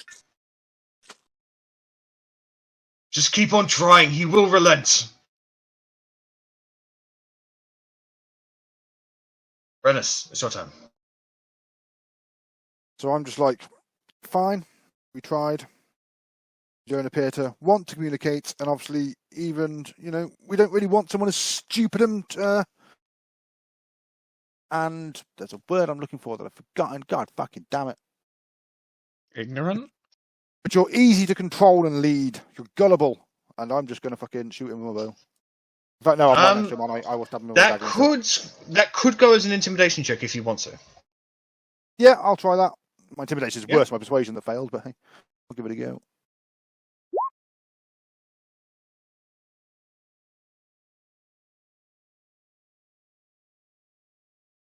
Just keep on trying, he will relent. Rennas, it's your turn. So I'm just like, fine, we tried. You don't appear to want to communicate, and obviously, even, we don't really want someone as stupid and there's a word I'm looking for that I've forgotten. God fucking damn it. Ignorant? But you're easy to control and lead. You're gullible, and I'm just going to fucking shoot him with a bow. In fact, no, I'm not actually, man. I will stab him with a dagger. That could go as an intimidation check if you want to. Yeah, I'll try that. My intimidation is worse than my persuasion that failed, but hey, I'll give it a go.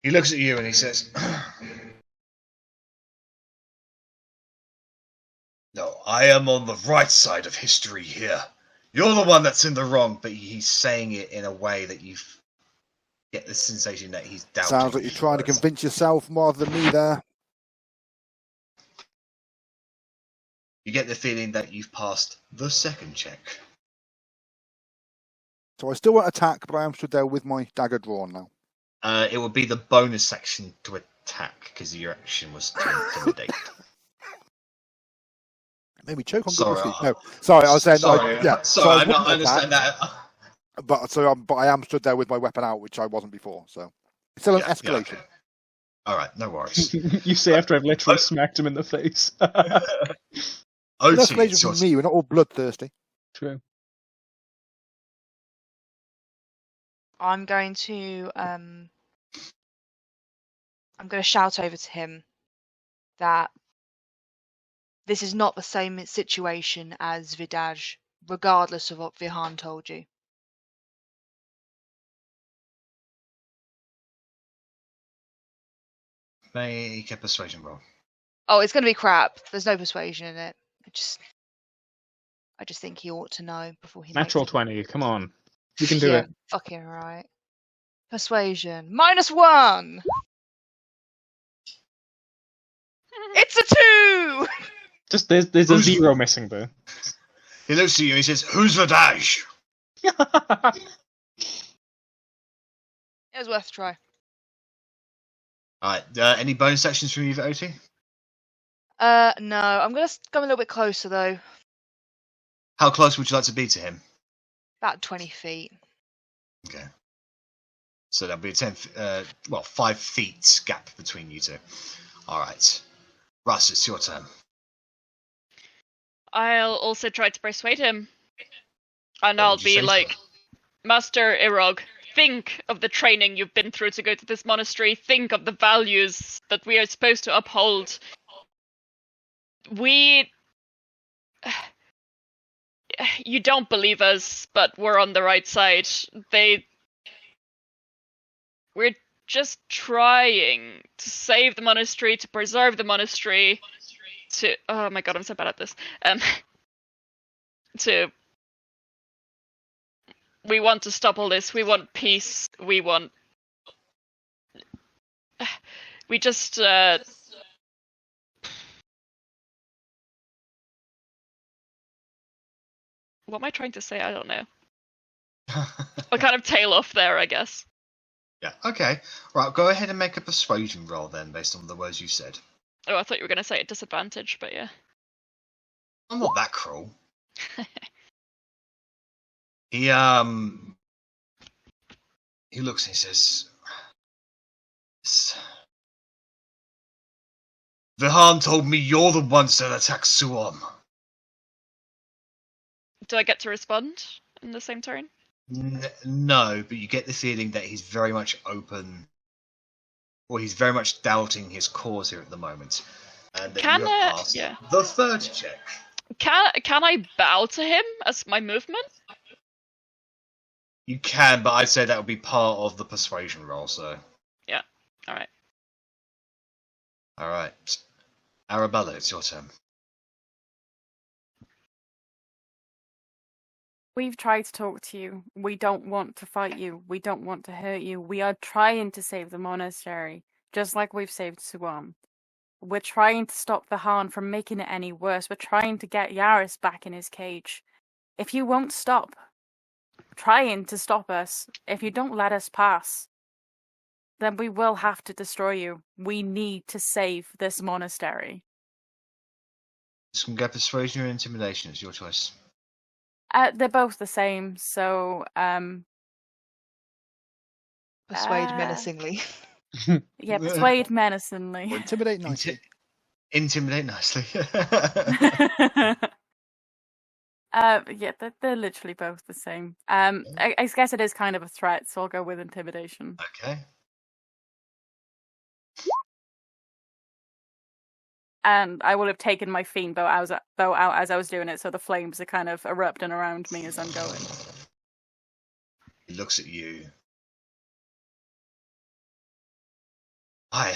He looks at you and he says, "No, I am on the right side of history here. You're the one that's in the wrong," but he's saying it in a way that you get the sensation that he's doubting. Sounds like you're trying to convince yourself more than me there. You get the feeling that you've passed the second check. So I still won't attack, but I am stood there with my dagger drawn now. It would be the bonus action to attack, because your action was to intimidate. Maybe choke on Sorry, good whiskey. No, sorry, I was saying. Sorry, yeah, sorry, so I understand that. But I am stood there with my weapon out, which I wasn't before. So it's still an escalation. Okay. All right, no worries. You say after I've literally smacked him in the face. It's an escalation from me. We're not all bloodthirsty. True. I'm going to shout over to him that this is not the same situation as Vidaj, regardless of what Vihaan told you. Make a persuasion roll. Oh, it's going to be crap. There's no persuasion in it. I just think he ought to know before he. Natural 20. Come on, you can do it. Fucking right. Persuasion -1. It's a 2. Just there's a 0 missing there. He looks at you and he says, "Who's Vidaj?" It was worth a try. Alright, any bonus actions from you, Verity? No, I'm going to come a little bit closer though. How close would you like to be to him? About 20 feet. Okay. So there'll be a 5 feet gap between you two. All right. Russ, it's your turn. I'll also try to persuade him. And What I'll would you be say to like, him? Master Irog, think of the training you've been through to go to this monastery. Think of the values that we are supposed to uphold. You don't believe us, but we're on the right side. We're just trying to save the monastery, to preserve the monastery, oh my god, I'm so bad at this. We want to stop all this. We want peace. We just what am I trying to say? I don't know. I'll kind of tail off there, I guess. Yeah, okay. Right, go ahead and make a persuasion roll then, based on the words you said. Oh, I thought you were going to say at disadvantage, but yeah. I'm not that cruel. He looks and he says, Vihaan told me you're the ones that attacked Suam. Do I get to respond in the same turn? No, but you get the feeling that he's very much open, or he's very much doubting his cause here at the moment. And that you have passed the third check. Can I bow to him as my movement? You can, but I'd say that would be part of the persuasion roll, so... Yeah, alright. Alright. Arrabella, it's your turn. We've tried to talk to you. We don't want to fight you. We don't want to hurt you. We are trying to save the monastery, just like we've saved Suam. We're trying to stop Vihaan from making it any worse. We're trying to get Yaris back in his cage. If you won't stop trying to stop us, if you don't let us pass, then we will have to destroy you. We need to save this monastery. Just gonna go persuasion or intimidation, it's your choice. They're both the same, so Persuade menacingly. yeah, persuade menacingly. Or intimidate nicely. Intimidate nicely. Yeah, they're literally both the same. I guess it is kind of a threat, so I'll go with intimidation. Okay. And I will have taken my fiend bow out as I was doing it, so the flames are kind of erupting around me as I'm going. He looks at you. I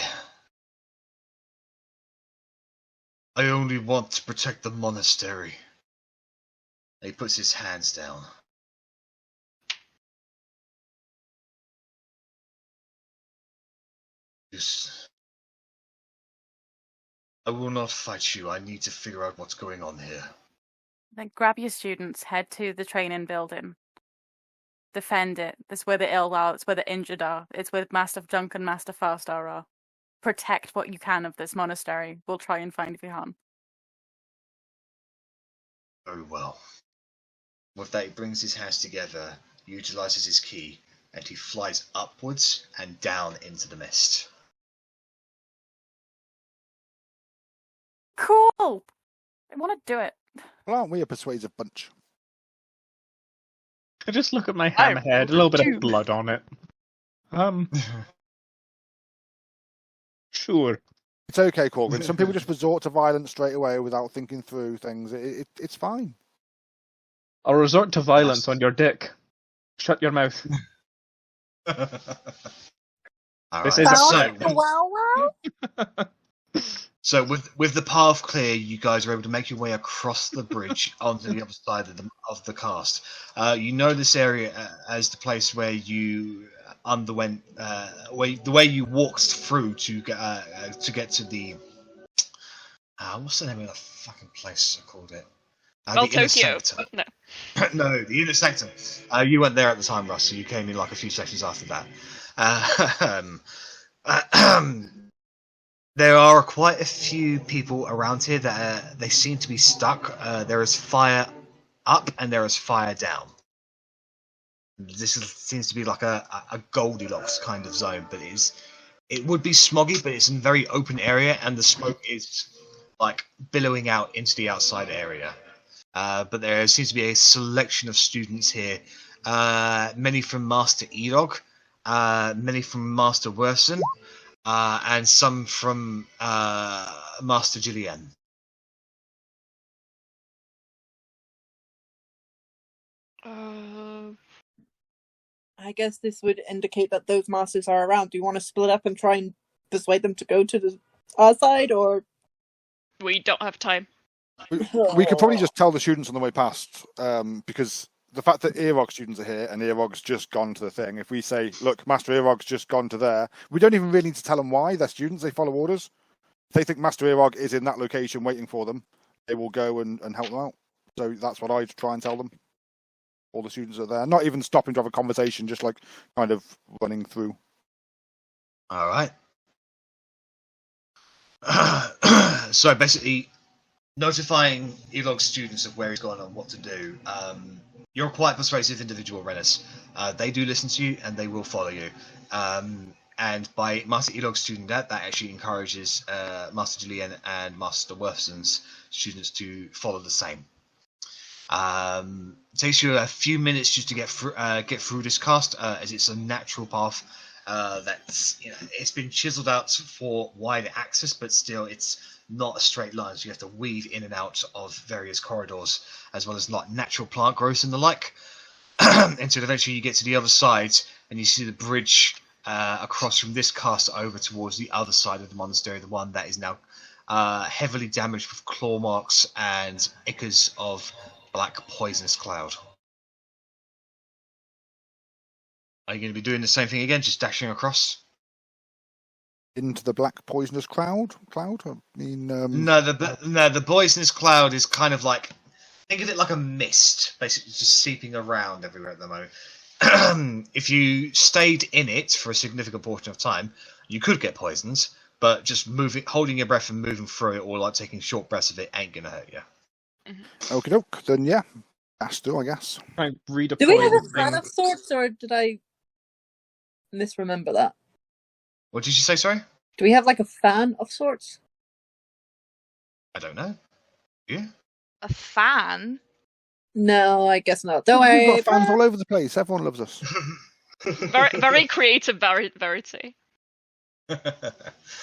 only want to protect the monastery. He puts his hands down. I will not fight you. I need to figure out what's going on here. Then grab your students, head to the training building. Defend it. That's where the ill are. It's where the injured are. It's where Master Junk and Master Farstar are. Protect what you can of this monastery. We'll try and find Vihaan. Very well. With that, he brings his hands together, utilizes his key, and he flies upwards and down into the mist. Cool! I want to do it. Well, aren't we a persuasive bunch? I just look at my hammerhead, a little bit of blood on it. Sure. It's okay, Korgrin. Some people just resort to violence straight away without thinking through things. It's fine. I'll resort to violence on your dick. Shut your mouth. This is So with the path clear, you guys are able to make your way across the bridge onto the other side of the cast. You know this area as the place where you underwent, the way you walked through to get to the what's the name of the fucking place I called it? The Inner Tokyo. Sanctum. No. No, the Inner Sanctum. You weren't there at the time, Russ, so you came in like a few sessions after that. There are quite a few people around here that they seem to be stuck. There is fire up and there is fire down. seems to be like a Goldilocks kind of zone, but it would be smoggy, but it's in a very open area, and the smoke is like billowing out into the outside area. But there seems to be a selection of students here, many from Master Edog, many from Master Werson, and some from Master Julian. I guess this would indicate that those masters are around. Do you want to split up and try and persuade them to go to our side, or We don't have time. We could probably just tell the students on the way past, because the fact that Earog students are here and Earog's just gone to the thing, if we say, look, Master Earog's just gone to there, we don't even really need to tell them why. They're students, they follow orders. If they think Master Earog is in that location waiting for them, they will go and help them out. So that's what I'd try and tell them. All the students are there. Not even stopping to have a conversation, just like kind of running through. All right. So basically, notifying Elog's students of where he's gone and what to do. You're a quite persuasive individual, Rennas. They do listen to you and they will follow you. And by Master Elog's student, that actually encourages Master Julian and Master Worthson's students to follow the same. It takes you a few minutes just to get through this cast, as it's a natural path that's it's been chiseled out for wider access, but still it's not a straight line. So you have to weave in and out of various corridors, as well as like natural plant growth and the like, until eventually you get to the other side and you see the bridge across from this cast over towards the other side of the monastery, the one that is now heavily damaged with claw marks and ichors of black poisonous cloud. Are you going to be doing the same thing again, just dashing across? Into the black poisonous cloud? I mean, No, the poisonous cloud is kind of like, think of it like a mist, basically just seeping around everywhere at the moment. If you stayed in it for a significant portion of time, you could get poisoned, but just holding your breath and moving through it, or like taking short breaths of it, ain't going to hurt you. okie doke. Then yeah, that's do, I guess. I read a do we have a poison fan thing. of sorts, or did I misremember that? What did you say, sorry? Do we have like a fan of sorts? I don't know. Yeah. A fan? No, I guess not. Don't worry. We've got fans all over the place. Everyone loves us. Very creative, Verity. I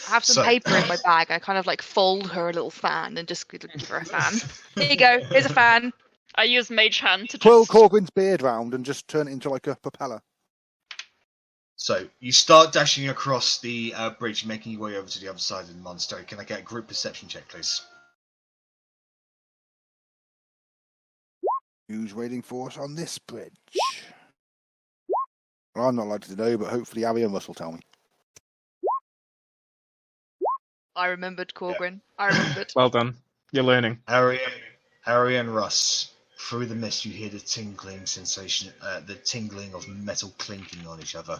have some paper in my bag. I kind of like fold her a little fan and just give her a fan. Here you go. Here's a fan. I use Mage Hand to Twirl just... Korgrin's beard round and just turn it into like a propeller. So you start dashing across the bridge, making your way over to the other side of the monastery. Can I get a group perception check, please? Who's waiting for us on this bridge? Well, I'm not likely to know, but hopefully Arri and Russ will tell me. I remembered Korgrin. I remembered. Well done. You're learning. Harry and Russ. Through the mist, you hear the tingling sensation, the tingling of metal clinking on each other.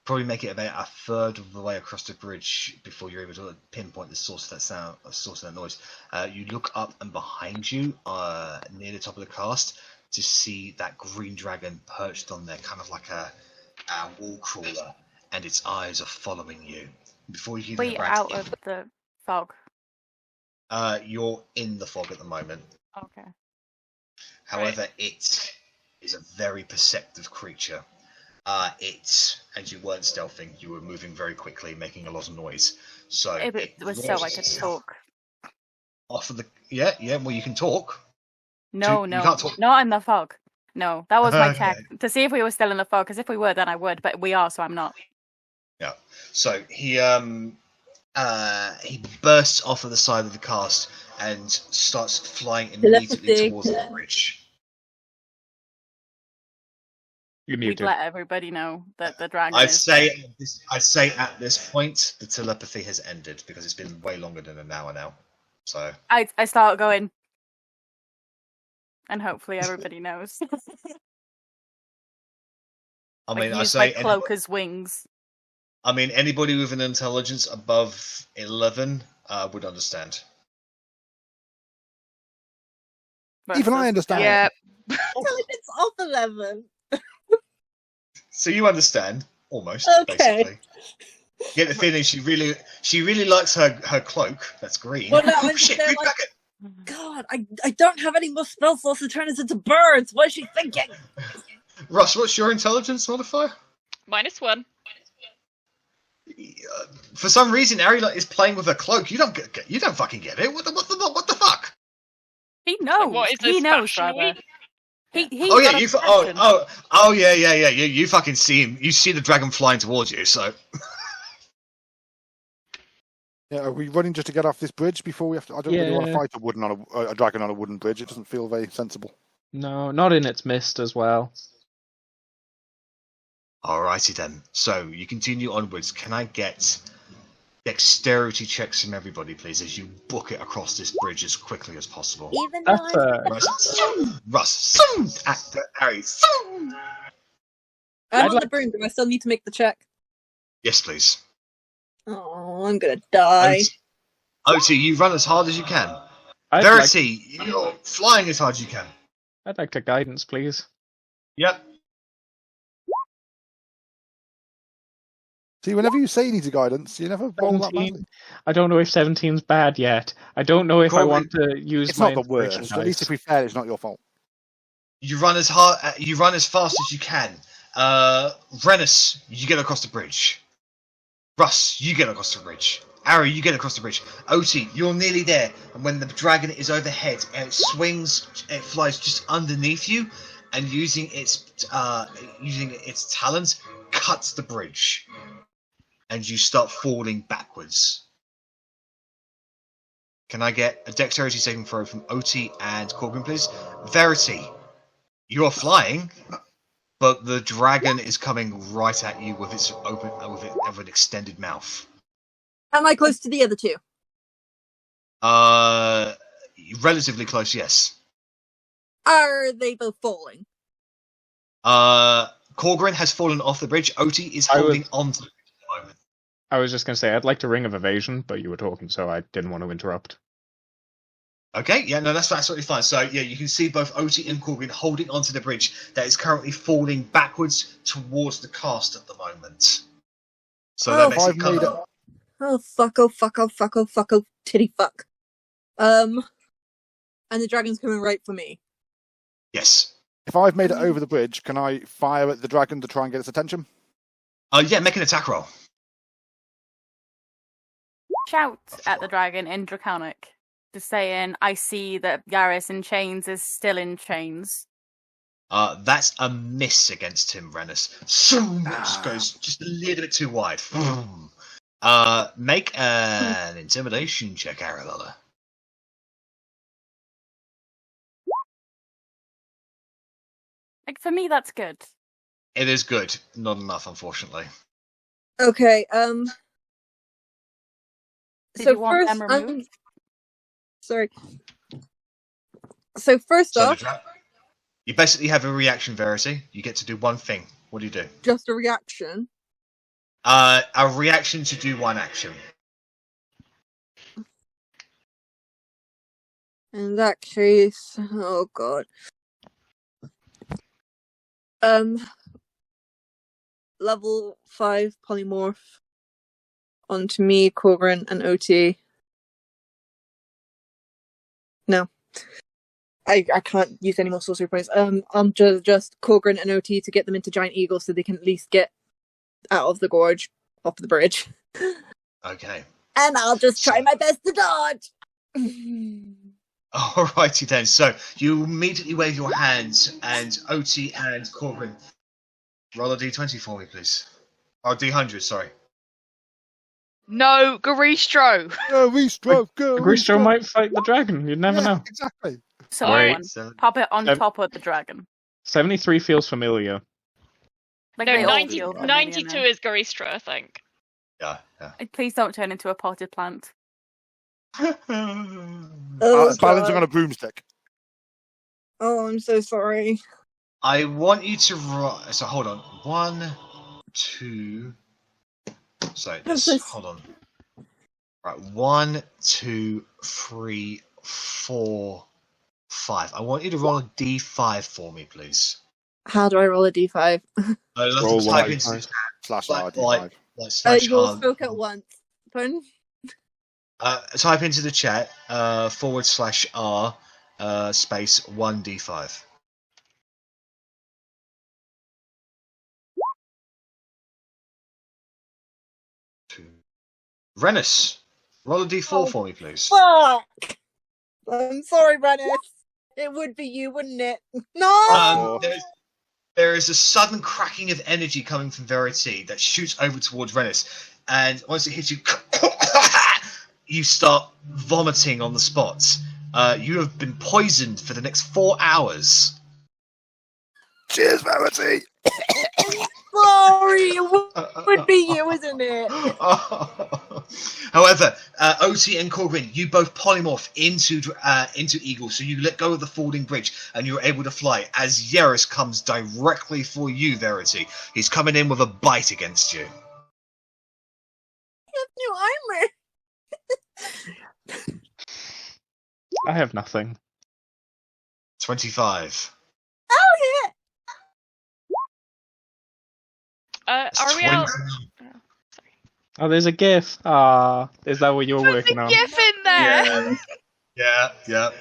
Probably make it about a third of the way across the bridge before you're able to pinpoint the source of that sound, source of that noise. You look up and behind you, near the top of the cast, to see that green dragon perched on there, kind of like a wall crawler, and its eyes are following you. Before you We out of the fog. You're in the fog at the moment. Okay. However, it is a very perceptive creature. And you weren't stealthing, you were moving very quickly, making a lot of noise. So It was so I could talk. Off of the well, you can talk. No, you can't talk. not in the fog. No, that was my Okay. check to see if we were still in the fog. Because if we were, then I would. But we are, so I'm not. Yeah. So he bursts off of the side of the cast and starts flying immediately Telepathy. towards the bridge. You're We'd muted. let everybody know that the dragon I'd is. say at this point the telepathy has ended because it's been way longer than an hour now. So I start going, and hopefully everybody knows. I mean, I use say my cloak as wings. I mean, anybody with an intelligence above 11 would understand. Even I understand. Yeah. Intelligence of 11. So you understand, almost, Okay. basically. You get the feeling she really likes her cloak. That's green. Well, no, Oh, I'm shit, they're green like, dragon! God, I don't have any more spell slots to turn us into birds. What is she thinking? Russ, what's your intelligence modifier? -1. For some reason, Arri is playing with a cloak. You don't fucking get it. What the fuck? He knows. What is He this, knows, Fashion rather. Week? He Oh yeah, got you. obsession. Oh yeah. You fucking see him. You see the dragon flying towards you. So. Yeah, are we running just to get off this bridge before we have to? I don't really want to Yeah. fight a dragon on a wooden bridge. It doesn't feel very sensible. No, not in its mist as well. Alrighty then. So you continue onwards. Can I get dexterity checks from everybody, please, as you book it across this bridge as quickly as possible? Even though That's Russ, Arri. I'm I'd on like- the broom, do I still need to make the check? Yes, please. Oh, I'm gonna die. Otti, you run as hard as you can. Verity, you're flying as hard as you can. I'd like to guidance, please. Yep. See, whenever you say you need a guidance, you never roll that 17. badly. I don't know if 17's bad yet. I don't know if I Korgrin, want to use It's my not the worst. inspiration At least dice. if we fail, it's not your fault. You run as hard. You run as fast as you can. Rennas, you get across the bridge. Russ, you get across the bridge. Arri, you get across the bridge. Otti, you're nearly there. And when the dragon is overhead and it swings, it flies just underneath you, and using its talons, cuts the bridge, and you start falling backwards. Can I get a dexterity saving throw from Otti and Korgrin, please? Verity, you are flying, but the dragon is coming right at you with its with an extended mouth. Am I close to the other two? Relatively close, yes. Are they both falling? Korgrin has fallen off the bridge. Otti is holding on to it at the moment. I was just going to say, I'd like to Ring of Evasion, but you were talking, so I didn't want to interrupt. Okay, yeah, no, that's absolutely fine. So, yeah, you can see both Otti and Korgrin holding onto the bridge that is currently falling backwards towards the cast at the moment. So that makes it kind of... Oh fuck, oh fuck, oh fuck, oh fuck, oh titty fuck. And the dragon's coming right for me. Yes. If I've made it over the bridge, can I fire at the dragon to try and get its attention? Yeah, make an attack roll. Shout at the dragon in Draconic, just saying, I see that Yaris in chains is still in chains. That's a miss against him, Rennas. Goes just a little bit too wide. Make an intimidation check, Arrabella. Like, for me, that's good. It is good. Not enough, unfortunately. Okay, Did so you want first, them removed? sorry. So first So off, you basically have a reaction, Verity. You get to do one thing. What do you do? just a reaction. A reaction to do one action. In that case, oh god. Level 5 polymorph onto me, Korgrin, and Otti. No. I can't use any more sorcery points. I'm just Korgrin and Otti to get them into giant eagles so they can at least get out of the gorge, off the bridge. Okay. And I'll just try my best to dodge. Alrighty then. So you immediately wave your hands, and Otti and Korgrin roll a d20 for me, please. Oh, d100. Sorry. No, Garistro! Go, Restro, go! Gristro might fight the dragon. You'd never know. Exactly. Someone So, pop it on Um, top of the dragon. 73 feels familiar. Like No, they all 90, feel 92 familiar now. is Garistra, I think. yeah. Please don't turn into a potted plant. Oh, Balancing God. on a broomstick. Oh, I'm so sorry. I want you to roll. So hold on. 1, 2. So What's this, this? hold on. Right. 1, 2, 3, 4, 5. I want you to roll a d5 for me, please. How do I roll a d5? You'll Roll have to type one. into the Slash like, RD5. like, like slash You all R. spoke at once. Pardon? Type into the chat /R space 1d5. Rennas, roll a d4 for me, please. Fuck! I'm sorry, Rennas. It would be you, wouldn't it? No! There is a sudden cracking of energy coming from Verity that shoots over towards Rennas, and once it hits you, you start vomiting on the spot. You have been poisoned for the next 4 hours. Cheers, Verity! Sorry, it would be you, isn't it? However, Otti and Korgrin, you both polymorph into eagles, so you let go of the falling bridge and you're able to fly as Yaris comes directly for you, Verity. He's coming in with a bite against you. New armor. I have nothing. 25. Oh, yeah. Are we out? Oh, there's a GIF. Is that what you're working on? GIF in there. Yeah.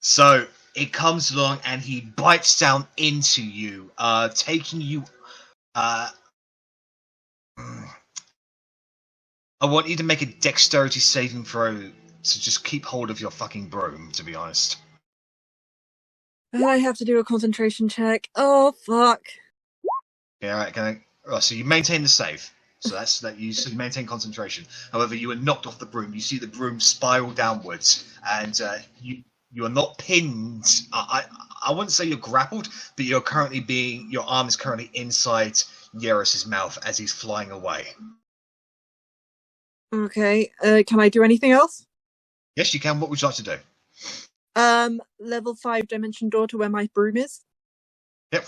So it comes along and he bites down into you, taking you. I want you to make a dexterity saving throw to just keep hold of your fucking broom, to be honest. I have to do a concentration check. Oh, fuck. Yeah, all right, so you maintain the save. So that's that you maintain concentration. However, you are knocked off the broom. You see the broom spiral downwards, and you are not pinned. I wouldn't say you're grappled, but your arm is currently inside Yaris's mouth as he's flying away. Okay, can I do anything else? Yes, you can. What would you like to do? Level 5 dimension door to where my broom is. Yep.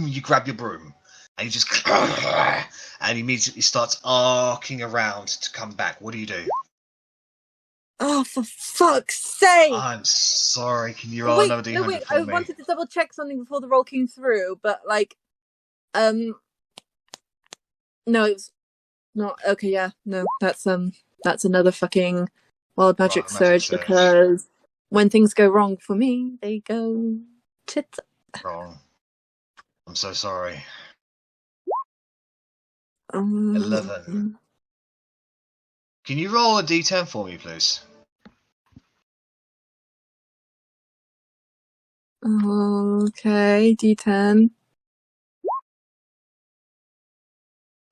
You grab your broom and you just and immediately starts arcing around to come back. What do you do? Oh, for fuck's sake! I'm sorry. Can you roll another D100 wait. for I me? wanted to double check something before the roll came through, but no, it's not. Okay, yeah, no, that's another fucking wild magic surge because when things go wrong for me, they go tits. Wrong. I'm so sorry. 11. 11. Can you roll a D10 for me, please? Okay, D10.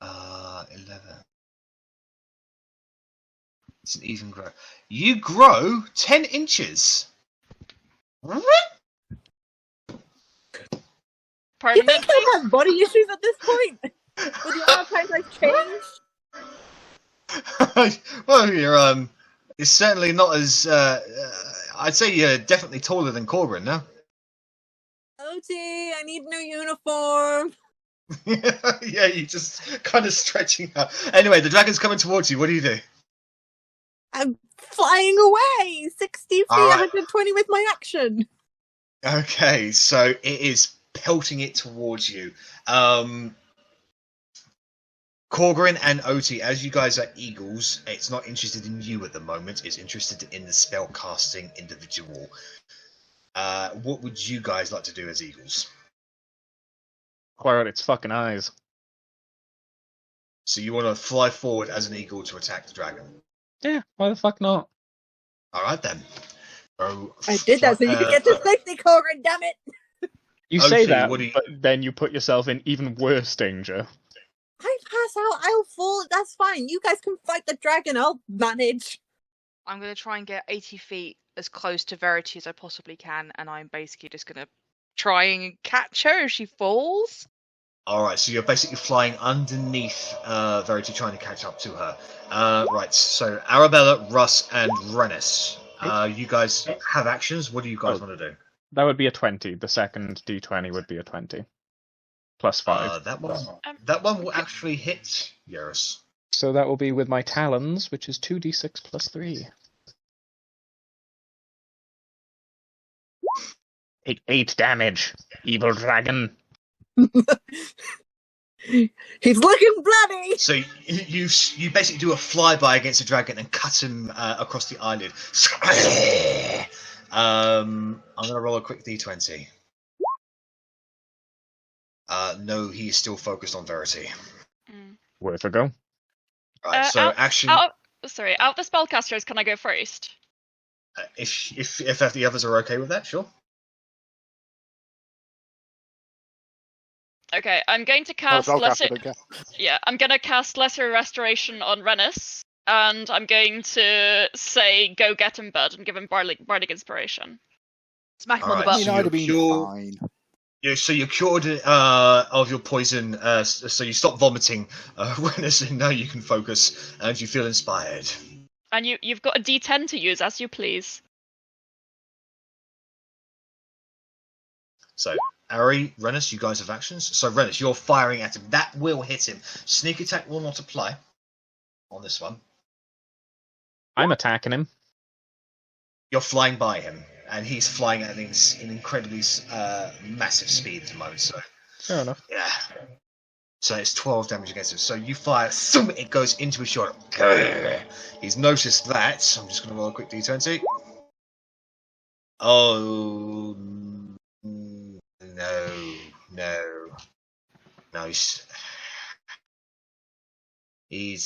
11. It's an even grow. You grow 10 inches. Pardon You think I have body issues at this point? With the amount of times I've changed? Well, you're certainly not as I'd say you're definitely taller than Korgrin now. Otti, I need new uniform. Yeah, you just kind of stretching out. Anyway, the dragon's coming towards you. What do you do? I'm flying away! 60 feet, All right. 120 with my action. Okay, so it is pelting it towards you. Korgrin and Otti, as you guys are eagles, it's not interested in you at the moment. It's interested in the spell casting individual. What would you guys like to do as eagles? Fire out its fucking eyes. So you want to fly forward as an eagle to attack the dragon? Yeah, why the fuck not? All right then. So, I did that so you could get to 60, Korgrin, damn it! You say Otti, that, what do you- but then you put yourself in even worse danger. I pass out, I'll fall, that's fine. You guys can fight the dragon, I'll manage. I'm going to try and get 80 feet as close to Verity as I possibly can, and I'm basically just going to try and catch her if she falls. Alright, so you're basically flying underneath Verity, trying to catch up to her. Right, so Arrabella, Russ, and Rennas. You guys have actions. What do you guys want to do? That would be a 20. The second D20 would be a 20. Plus 5. That one will actually hit Yaris. So that will be with my talons, which is 2d6 plus 3. Take 8 damage, evil dragon. He's looking bloody. So you basically do a flyby against the dragon and cut him across the eyelid. I'm gonna roll a quick d20. No, he is still focused on Verity. Worth a go. Right, so action. Out of the spellcasters, can I go first? If the others are okay with that, sure. Okay, I'm going to Oh, cast it's lesser. okay. Yeah, I'm gonna cast Lesser Restoration on Rennas, and I'm going to say, "Go get him, bud," and give him bardic inspiration. Smack him on the Alright, butt. so I'd have been you're- fine. Yeah, so you're cured of your poison, so you stop vomiting. Rennas, and now you can focus, and you feel inspired. And you've got a D10 to use as you please. So, Arri, Rennas, you guys have actions. So, Rennas, you're firing at him. That will hit him. Sneak attack will not apply on this one. I'm attacking him. You're flying by him, and he's flying at an incredibly massive speed at the moment. So, Fair enough. yeah. So it's 12 damage against him. So you fire, it goes into his shoulder. He's noticed that. So I'm just going to roll a quick d20. Oh no! He's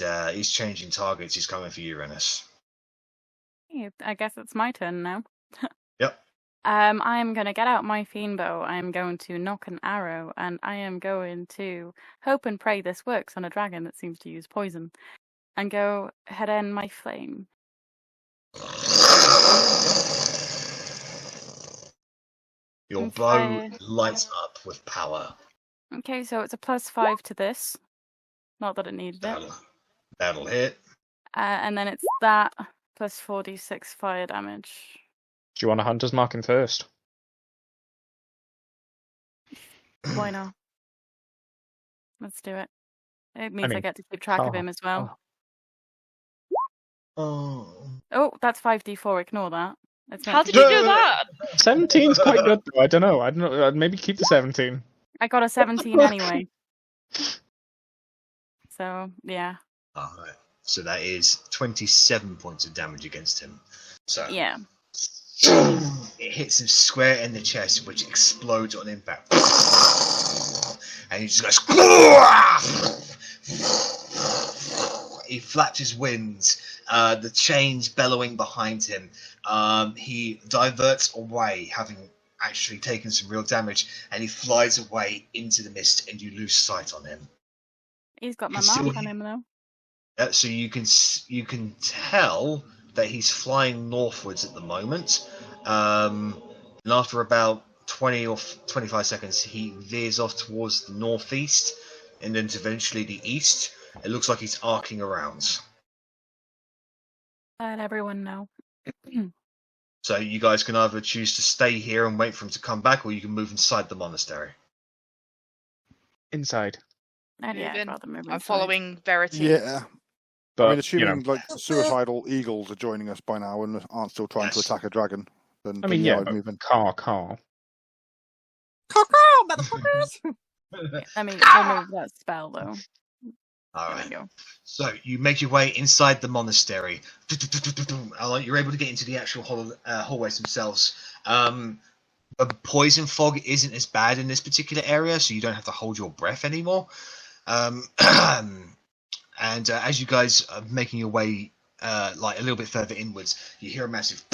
changing targets. He's coming for you, Rennas. I guess it's my turn now. Yep. I am going to get out my fiend bow. I am going to knock an arrow, and I am going to hope and pray this works on a dragon that seems to use poison, and go head end my flame. Your And bow fire. lights up with power. Okay, so it's a +5 to this. Not that it needed it. That'll hit. And then it's that plus 4d6 fire damage. Do you want a hunter's marking first? Why not? Let's do it. It means I mean, get to keep track of oh, him as well. Oh. Oh, that's 5d4. Ignore that. It's meant How to did you be- do that? 17's quite good, though. I don't know. I'd maybe keep the 17. I got a 17 anyway. So, yeah. Alright. So that is 27 points of damage against him. So Yeah. it hits him square in the chest, which explodes on impact. And he just goes. He flaps his wings, the chains bellowing behind him. He diverts away, having actually taken some real damage, and he flies away into the mist, and you lose sight on him. He's got my Can still mark on hear- him, though. So you can tell that he's flying northwards at the moment. And after about 20 or 25 seconds, he veers off towards the northeast, and then eventually the east. It looks like he's arcing around. Let everyone know. So you guys can either choose to stay here and wait for him to come back, or you can move inside the monastery. Inside. And yeah, I'd Moving. rather move I'm inside. following Verity. Yeah. But, I mean, assuming you know, like suicidal eagles are joining us by now and aren't still trying to Yes. attack a dragon, then I mean, yeah, yeah, I'd but move in. car. Motherfuckers! Let me remove that spell, though. All There right. we go. So you make your way inside the monastery. You're able to get into the actual hallways themselves. A poison fog isn't as bad in this particular area, so you don't have to hold your breath anymore. And as you guys are making your way like a little bit further inwards, you hear a massive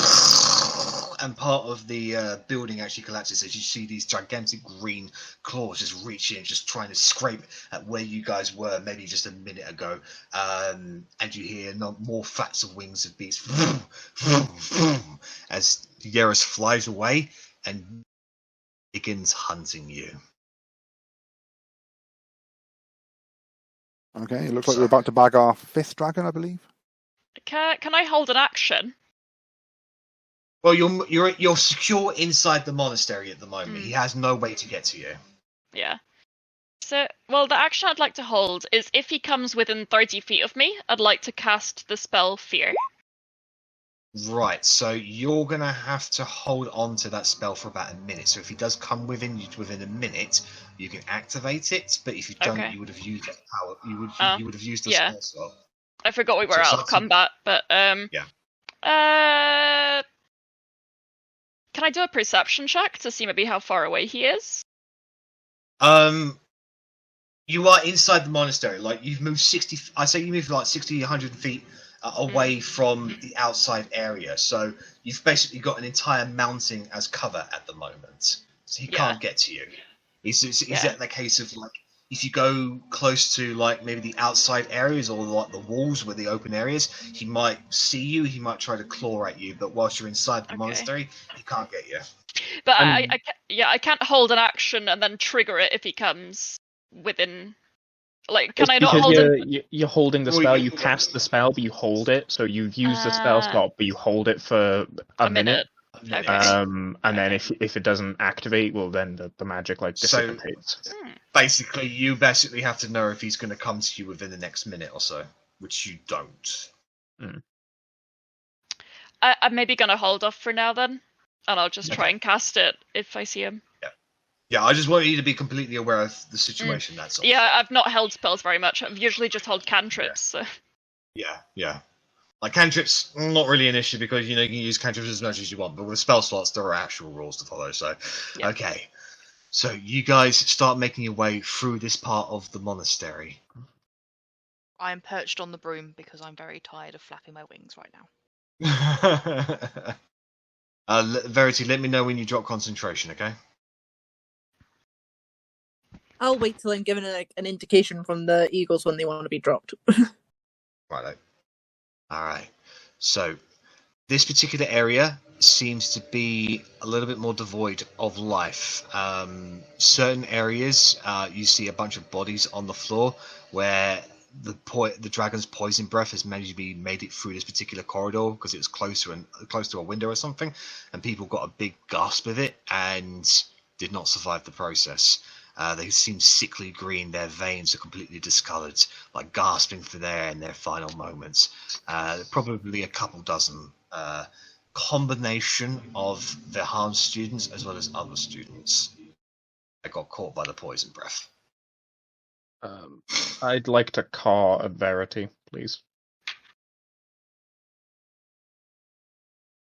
and part of the building actually collapses as you see these gigantic green claws just reach in, just trying to scrape at where you guys were maybe just a minute ago. And you hear more flats of wings of beasts as Yaris flies away and begins hunting you. Okay, it looks like we're about to bag our 5th dragon, I believe. Can I hold an action? Well, you're secure inside the monastery at the moment. He has no way to get to you. Yeah. So, well, the action I'd like to hold is if he comes within 30 feet of me, I'd like to cast the spell Fear. Right, so you're gonna have to hold on to that spell for about a minute. So if he does come within a minute, you can activate it. But if you don't, Okay. you would have used that power. Oh, You would have used the yeah. spell slot. I forgot we were So it's out up of to- combat, but Yeah. Can I do a perception check to see maybe how far away he is? You are inside the monastery. Like you've moved 60. I say you moved like 60, 100 feet away from the outside area. So you've basically got an entire mountain as cover at the moment. So he Yeah. can't get to you. Is Yeah. that the case of like if you go close to like maybe the outside areas or like the walls where the open areas, he might see you. He might try to claw at you. But whilst you're inside the Okay. monastery, he can't get you. But I can't hold an action and then trigger it if he comes within. Like, can It's I not because hold it? you're holding the Well, spell. you- You cast the spell, but you hold it. So you've used the spell slot, but you hold it for a minute. A minute. And then if it doesn't activate, well, then the magic like So- dissipates. Basically, you basically have to know if he's going to come to you within the next minute or so, which you don't. I'm maybe gonna hold off for now then, and I'll just try Okay. and cast it if I see him. Yeah, I just want you to be completely aware of the situation. That's all. Yeah, I've not held spells very much. I've usually just held cantrips. So. Yeah. Like cantrips, not really an issue because you can use cantrips as much as you want, but with spell slots, there are actual rules to follow. So, Yeah. Okay. So you guys start making your way through this part of the monastery. I am perched on the broom because I'm very tired of flapping my wings right now. Verity, let me know when you drop concentration, okay? I'll wait till I'm given an indication from the eagles when they want to be dropped. Righto. Alright. So, this particular area seems to be a little bit more devoid of life. Certain areas, you see a bunch of bodies on the floor where the dragon's poison breath has managed to be made it through this particular corridor because it was close to a window or something, and people got a big gasp of it and did not survive the process. They seem sickly green. Their veins are completely discoloured, like gasping for air in their final moments. Probably a couple dozen. Combination of Vihaan students as well as other students that got caught by the poison breath. I'd like to caw a Verity, please.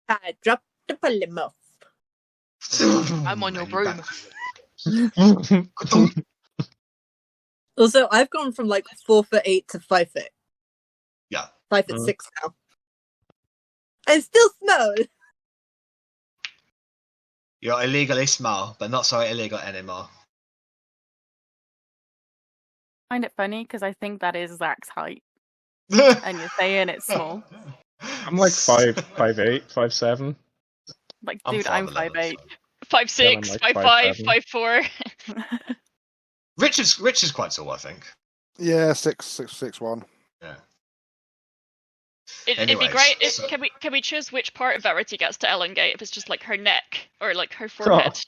I dropped the polymoth. I'm on your broom. Also, I've gone from 4'8" to 5 foot. Yeah. 5'6" now. I still smell. You're illegally small, but not so illegal anymore. I find it funny because I think that is Zach's height, and you're saying it's small. I'm like 5'8", 5'7". Like, I'm dude, I'm 5'8". 5'6", Yeah, I'm 5'5", 5'7". 5'4". Rich is quite tall, I think. Yeah, 6'1". Yeah. It'd be Anyways, great if so- can we choose which part of Verity gets to Ellengate? If it's just like her neck or like her forehead.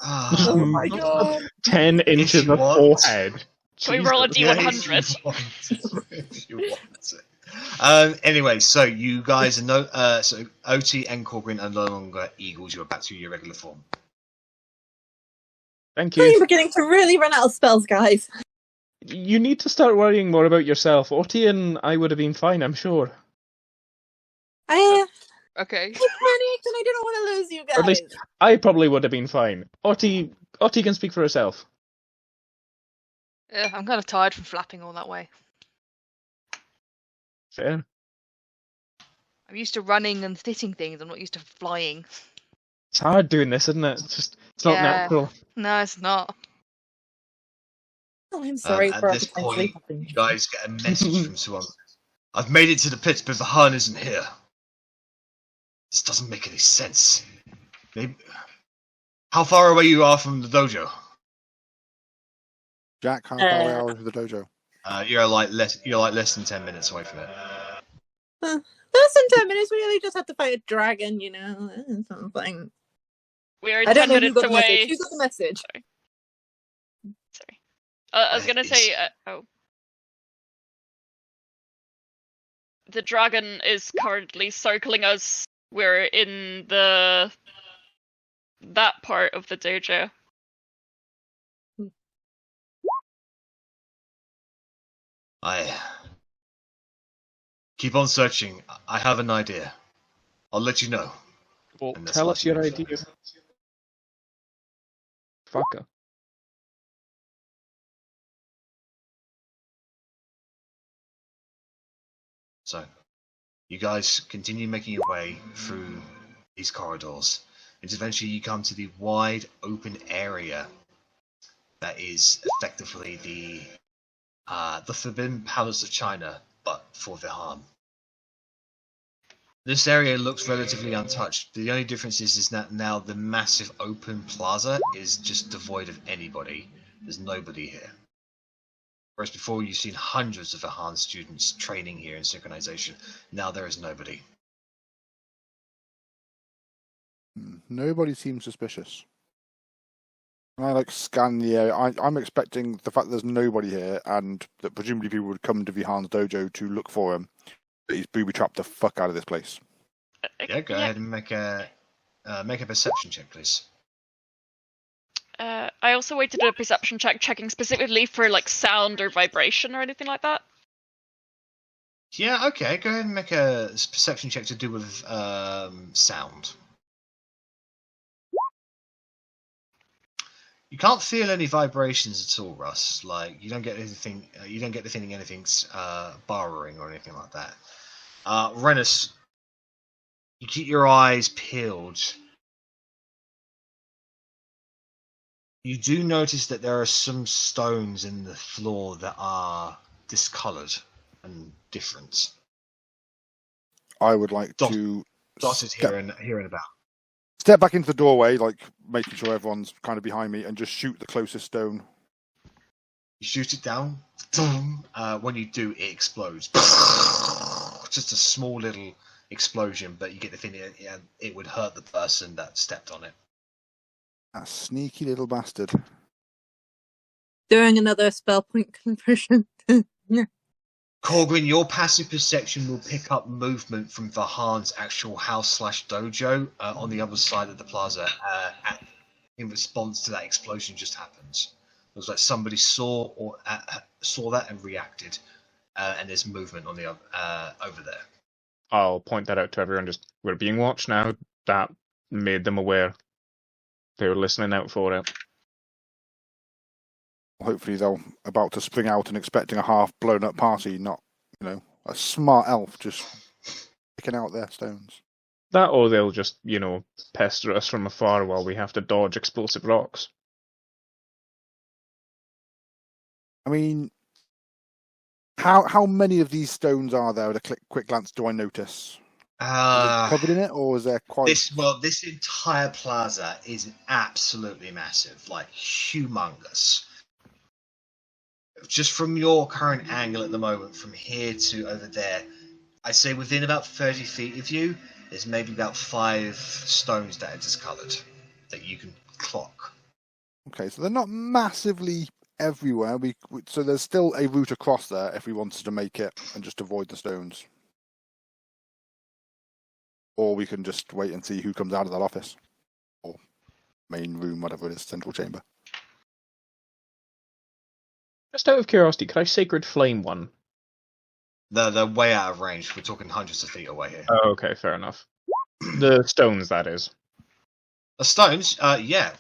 Oh my god. 10 inches you of want. forehead. Can we roll a Jesus. D100? If you want it. Anyway, so you guys are so Otti and Korgrin are no longer eagles. You're back to your regular form. Thank I'm you. beginning to really run out of spells, guys. You need to start worrying more about yourself. Otti and I would have been fine, I'm sure. I Okay. panicked and I didn't want to lose you guys. Or at least I probably would have been fine. Otti can speak for herself. I'm kind of tired from flapping all that way. Fair. I'm used to running and hitting things. I'm not used to flying. It's hard doing this, isn't it? It's not Yeah. natural. No, it's not. Oh, I'm sorry At for this potentially point, helping. you guys get a message from someone. I've made it to the pits, but Vihaan isn't here. This doesn't make any sense. Maybe. How far away you are from the dojo? Jack, how far away are we from the dojo? You're like less than 10 minutes away from it. Less than 10 minutes, we really just have to fight a dragon, something. We're I don't 10 know who minutes got the message. away. Who got the message? Sorry. I was gonna say, The dragon is currently circling us. We're in that part of the dojo. I keep on searching. I have an idea. I'll let you know. Well, And that's tell what us your you idea. do. Fucker. So, you guys continue making your way through these corridors, and eventually you come to the wide open area that is effectively the Forbidden Palace of China, but for Vihaan. This area looks relatively untouched. The only difference is that now the massive open plaza is just devoid of anybody. There's nobody here. Whereas before you've seen hundreds of Vihaan students training here in synchronization. Now there is nobody. Nobody seems suspicious. I scan the area. I'm expecting the fact that there's nobody here, and that presumably people would come to Vihaan's dojo to look for him. That he's booby trapped the fuck out of this place. Yeah, go ahead and make a perception check, please. I also wait to do a perception check, checking specifically for sound or vibration or anything like that. Yeah, okay. Go ahead and make a perception check to do with sound. You can't feel any vibrations at all, Russ. You don't get anything. You don't get the feeling anything's borrowing or anything like that. Rennas, you keep your eyes peeled. You do notice that there are some stones in the floor that are discoloured and different. I would like to dotted here and about. Step back into the doorway, making sure everyone's kind of behind me, and just shoot the closest stone. You shoot it down. When you do, it explodes. Just a small little explosion, but you get the feeling it would hurt the person that stepped on it. That sneaky little bastard. Doing another spell point conversion. Korgrin, your passive perception will pick up movement from Vihaan's actual house/dojo on the other side of the plaza. In response to that explosion, just happens. It was like somebody saw that and reacted, and there's movement on the over there. I'll point that out to everyone. We're being watched now. That made them aware. They were listening out for it. Hopefully they're about to spring out and expecting a half blown up party, not, a smart elf just picking out their stones. That, or they'll just, pester us from afar while we have to dodge explosive rocks. I mean, how many of these stones are there at a quick glance do I notice? Are they covered in it, or is there quite... This entire plaza is absolutely massive, humongous. Just from your current angle at the moment, from here to over there, I'd say within about 30 feet of you, there's maybe about 5 stones that are discoloured that you can clock. Okay, so they're not massively everywhere. So there's still a route across there if we wanted to make it and just avoid the stones. Or we can just wait and see who comes out of that office. Or main room, whatever it is, central chamber. Just out of curiosity, could I Sacred Flame one? They're way out of range. We're talking hundreds of feet away here. Oh, okay, fair enough. The stones, that is. The stones, yeah.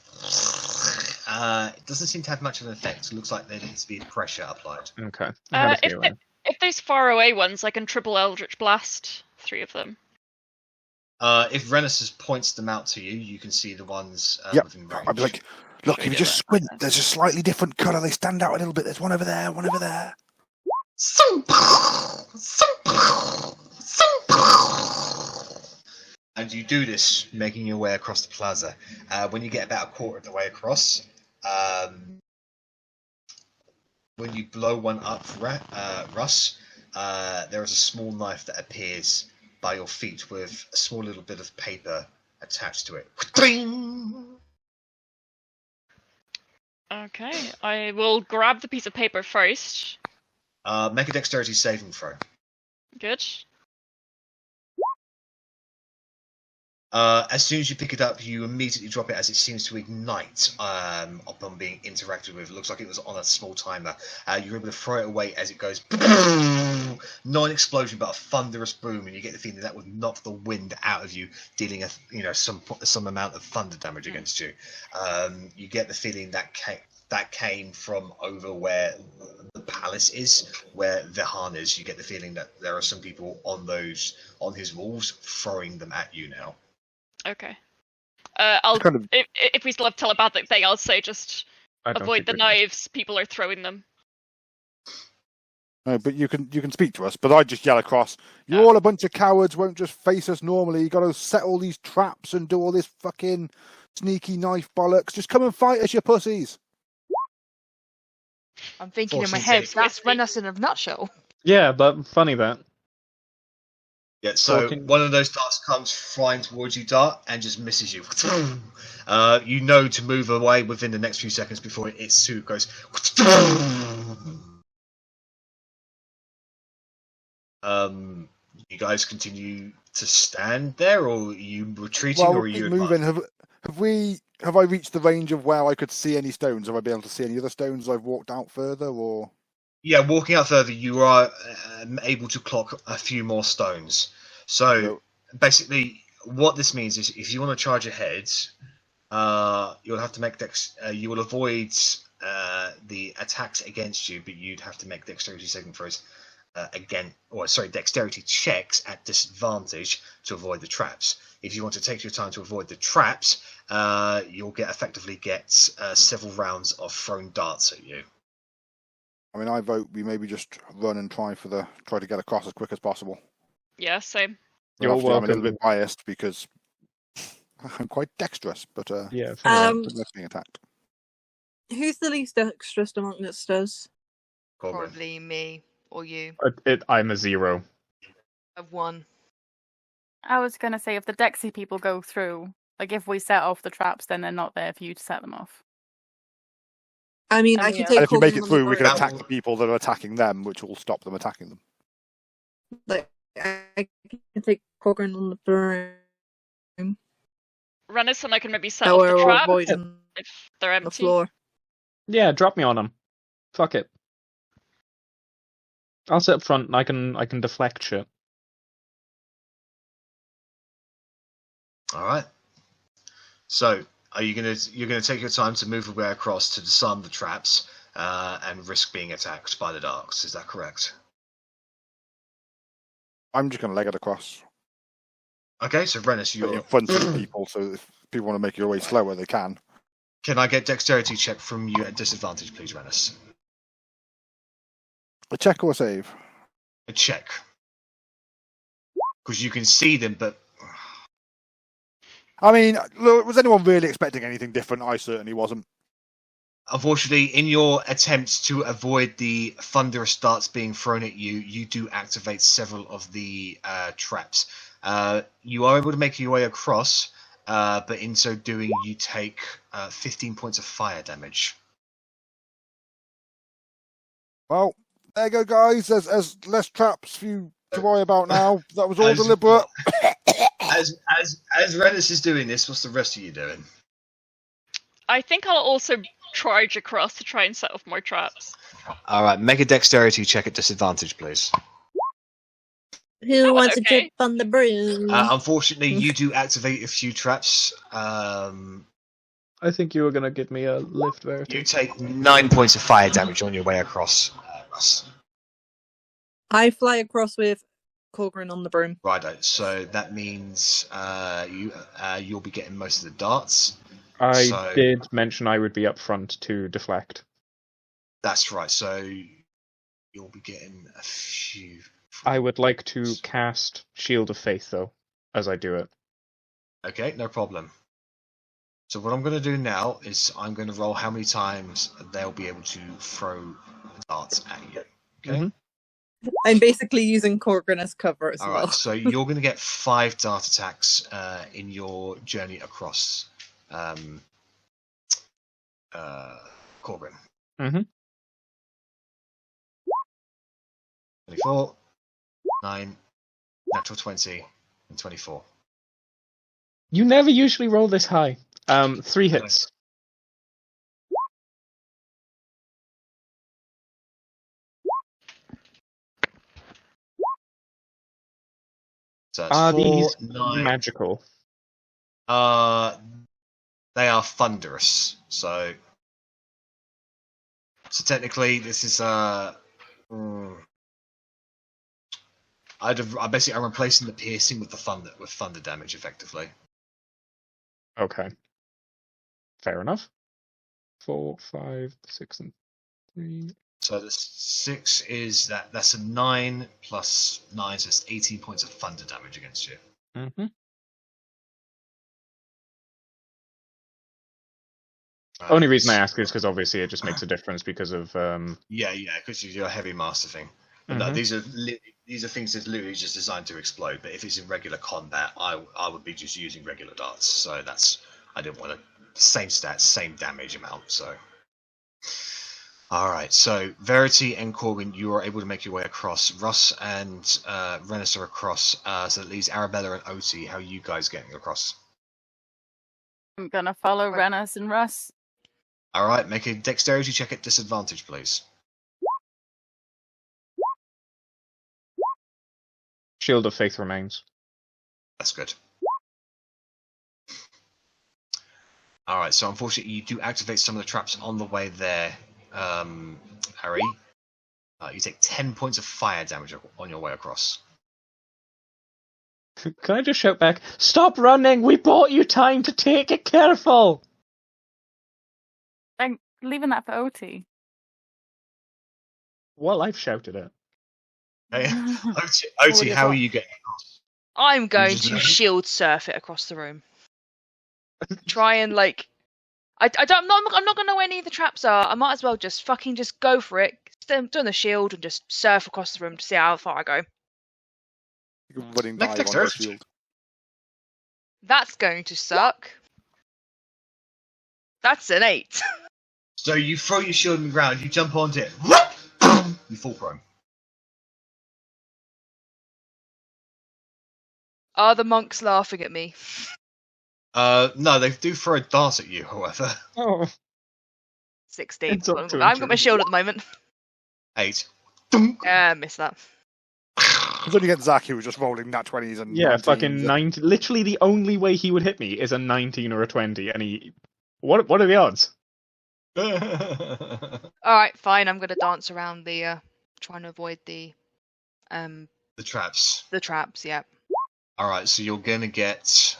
It doesn't seem to have much of an effect. It looks like there needs to be pressure applied. Okay. If there's far away ones, I can triple Eldritch Blast 3 of them. If Rennas points them out to you, you can see the ones within range. I'd be like, look, if you just squint, there's a slightly different colour. They stand out a little bit. There's one over there, one over there. And you do this, making your way across the plaza. When you get about a quarter of the way across, when you blow one up, Russ, there is a small knife that appears by your feet with a small little bit of paper attached to it. Okay, I will grab the piece of paper first. Make a dexterity saving throw. Good. As soon as you pick it up, you immediately drop it as it seems to ignite upon being interacted with. It looks like it was on a small timer. You're able to throw it away as it goes. Not an explosion, but a thunderous boom, and you get the feeling that would knock the wind out of you, dealing some amount of thunder damage against you. You get the feeling that came from over where the palace is, where Vihaan is. You get the feeling that there are some people on his walls throwing them at you now. Okay. I'll Kind of- if we still have telepathic thing, I'll say just I don't avoid think the we do. knives. People are throwing them. No, but you can speak to us. But I just yell across. You're Yeah. all a bunch of cowards. Won't just face us normally. You got to set all these traps and do all this fucking sneaky knife bollocks. Just come and fight us, you pussies. I'm thinking in my Fortunately, head, that's whiskey. Rennas in a nutshell. Yeah, but funny that. Yeah, so Talking- one of those darts comes flying towards you, Dart, and just misses you. You know to move away within the next few seconds before its suit goes. You guys continue to stand there, or are you retreating, Well, or are you moving. advancing? Have I reached the range of where I could see any stones? Have I been able to see any other stones? I've walked out further, or Yeah, walking out further, you are able to clock a few more stones. So No. basically, what this means is, if you want to charge ahead, you'll have to make you will avoid the attacks against you, but you'd have to make dexterity saving throws dexterity checks at disadvantage to avoid the traps. If you want to take your time to avoid the traps, you'll effectively get several rounds of thrown darts at you. I mean, I vote we maybe just run and try to get across as quick as possible. Yeah, same. You're Obviously, I'm a little welcome. bit biased because I'm quite dexterous, but Yeah. I'm being attacked. Who's the least dexterous amongst us? Korgrin. Probably me or you. I'm a 0. Of one. I was going to say, if the Dexy people go through, like if we set off the traps, then they're not there for you to set them off. I mean, And I we can are- take. And if we make Korgrin it on through, the we can broom. attack the people that are attacking them, which will stop them attacking them. Like, I can take Korgrin on the broom. Rennas and I can maybe set That off way the we're trap avoiding if they're empty. the floor. Yeah, drop me on them. Fuck it. I'll sit up front and I can deflect shit. All right. So, are you're gonna take your time to move away across to disarm the traps and risk being attacked by the darks? Is that correct? I'm just going to leg it across Okay, so Rennas, in you're. front of people, so if people want to make your way slower, they can. Can I get dexterity check from you at disadvantage, please, Rennas? A check or a save? A check. Because you can see them, but I mean, look, was anyone really expecting anything different? I certainly wasn't. unfortunately, in your attempts to avoid the thunderous darts being thrown at you, you do activate several of the traps. You are able to make your way across, but in so doing, you take 15 points of fire damage. Well, there you go, guys. There's less traps for you to worry about now. That was all As- deliberate. As Rennas is doing this, what's the rest of you doing? I think I'll also charge across to try and set off more traps. All right, make a dexterity check at disadvantage, please. Who That was wants to okay. jump on the broom? Unfortunately, you do activate a few traps. I think you were gonna give me a lift, Verity. You take 9 points of fire damage on your way across, Russ. I fly across with Korgrin on the broom. Righto. So that means you'll be getting most of the darts. I did mention I would be up front to deflect. That's right. So you'll be getting a few. I would like to cast Shield of Faith, though, as I do it. Okay, no problem. So what I'm going to do now is I'm going to roll how many times they'll be able to throw darts at you. Okay. Mhm. I'm basically using Korgrin as cover as All well. right. So you're going to get 5 dart attacks in your journey across Korgrin. Mhm. 24, 9, natural 20, and 24. You never usually roll this high. 3 hits. So it's Are 4, these 9. magical? They are thunderous. So technically, this is I'm replacing the piercing with the thunder damage, effectively. Okay. Fair enough. 4, 5, 6, and 3. So the 6 is that's a 9 plus 9, so it's 18 points of thunder damage against you. Mm-hmm. Only reason I ask is because obviously it just makes a difference because of Yeah, because you're a heavy master thing. But no, these are things that's literally just designed to explode. But if it's in regular combat, I would be just using regular darts. So I didn't want same stats, same damage amount. So all right. So Verity and Korgrin, you are able to make your way across. Russ and Rennas are across. So that leaves Arrabella and Otti. How are you guys getting across? I'm gonna follow Rennas and Russ. All right. Make a dexterity check at disadvantage, please. Shield of Faith remains. That's good. Alright, so unfortunately you do activate some of the traps on the way there, Arri. You take 10 points of fire damage on your way across. Can I just shout back, stop running, we bought you time to take it careful! I'm leaving that for Otti. Well, I've shouted it. Hey, Otti, how are you getting across? I'm going to shield surf it across the room. Try and I'm not gonna know where any of the traps are. I might as well just go for it. Doing the shield and just surf across the room to see how far I go. You can running Make dive on dexterity the shield. That's going to suck. That's an 8. So you throw your shield on the ground, you jump onto it, you fall prone. Are the monks laughing at me? No, they do throw a dart at you, however. Oh. 16. It's up I've to got my injury. shield at the moment. 8. Missed that. It's only against Zach who was just rolling nat 20s and Yeah, 19s. fucking 19. Literally the only way he would hit me is a 19 or a 20, and he... What are the odds? Alright, fine, I'm gonna dance around the trying to avoid the traps. the traps, yeah. Alright, so you're gonna get...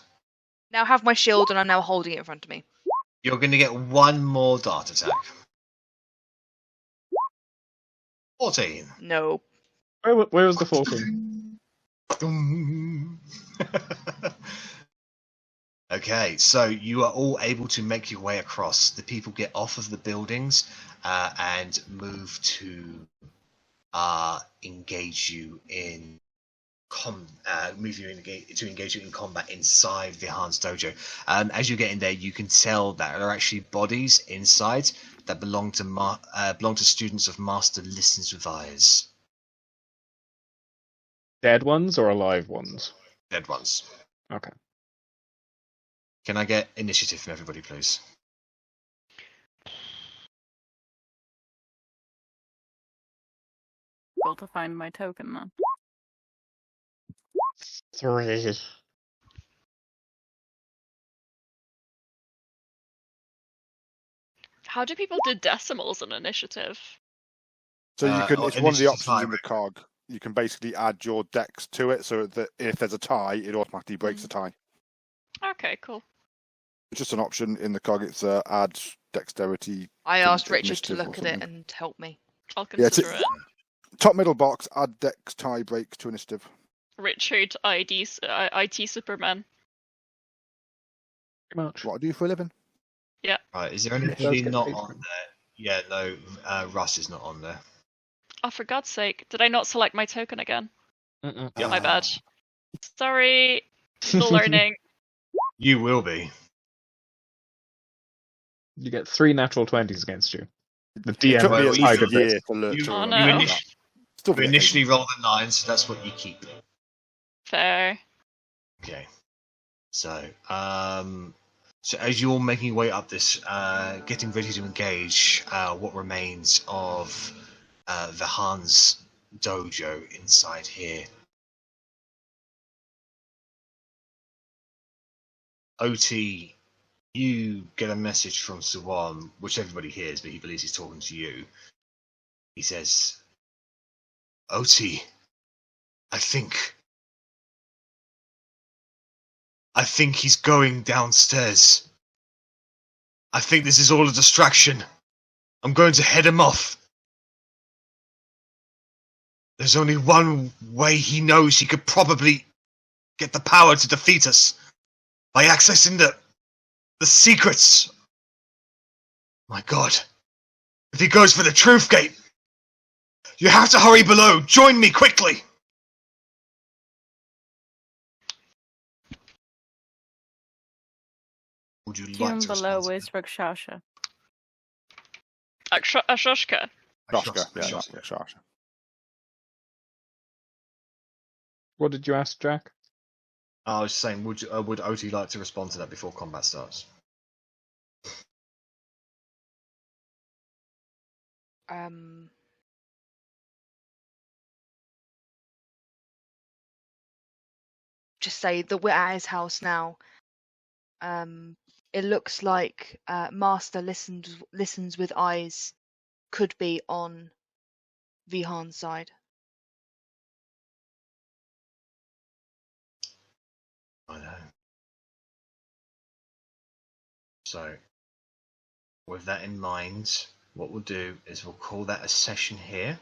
Now I have my shield and I'm now holding it in front of me. You're gonna get one more dart attack. 14. No. Where was the 14? Okay, so you are all able to make your way across. The people get off of the buildings and move to engage you in engage you in combat inside Vihaan's dojo. As you get in there, you can tell that there are actually bodies inside that belong to students of Master Listens with Eyes. Dead ones or alive ones? Dead ones. Okay. Can I get initiative from everybody, please? Able to find my token then. 3. How do people do decimals in initiative? So you can. It's one of the initiative options in the tiebreak. cog. You can basically add your dex to it, so that if there's a tie, it automatically breaks the tie. Okay, cool. It's just an option in the cog. It's add dexterity. I asked Richard to initiative or look at it something. and help me. I'll Yeah, it's consider it. top middle box. Add dex tie break to initiative. Richard, IT Superman. Pretty much. What I do for a living? Right, is there It anybody does get not paid on for it. there? Yeah, no, Russ is not on there. Oh, for God's sake, did I not select my token again? Mm-mm. My bad. Sorry. Still learning. You will be. You get 3 natural 20s against you. The It DM took me well, a you hide should- a year bit. to learn. You, to Oh, remember no. that. initially, Still you pretty initially roll the 9, so that's what you keep. Fair. Okay. So, so as you're making your way up this, getting ready to engage what remains of Vihaan's dojo inside here, Otti, you get a message from Suwan, which everybody hears, but he believes he's talking to you. He says, Otti, I think he's going downstairs. I think this is all a distraction. I'm going to head him off. There's only one way he knows he could probably get the power to defeat us. By accessing the secrets. My God. If he goes for the truth gate, you have to hurry below. Join me quickly. Would you like to below respond? is Rakshasha. Ashoshka. Shoshka, yeah, Shoshka. What did you ask, Jack? I was saying, would Otti like to respond to that before combat starts? Just say that we're at his house now. It looks like Master listens with eyes could be on Vihaan's side. I know. So, with that in mind, what we'll do is we'll call that a session here.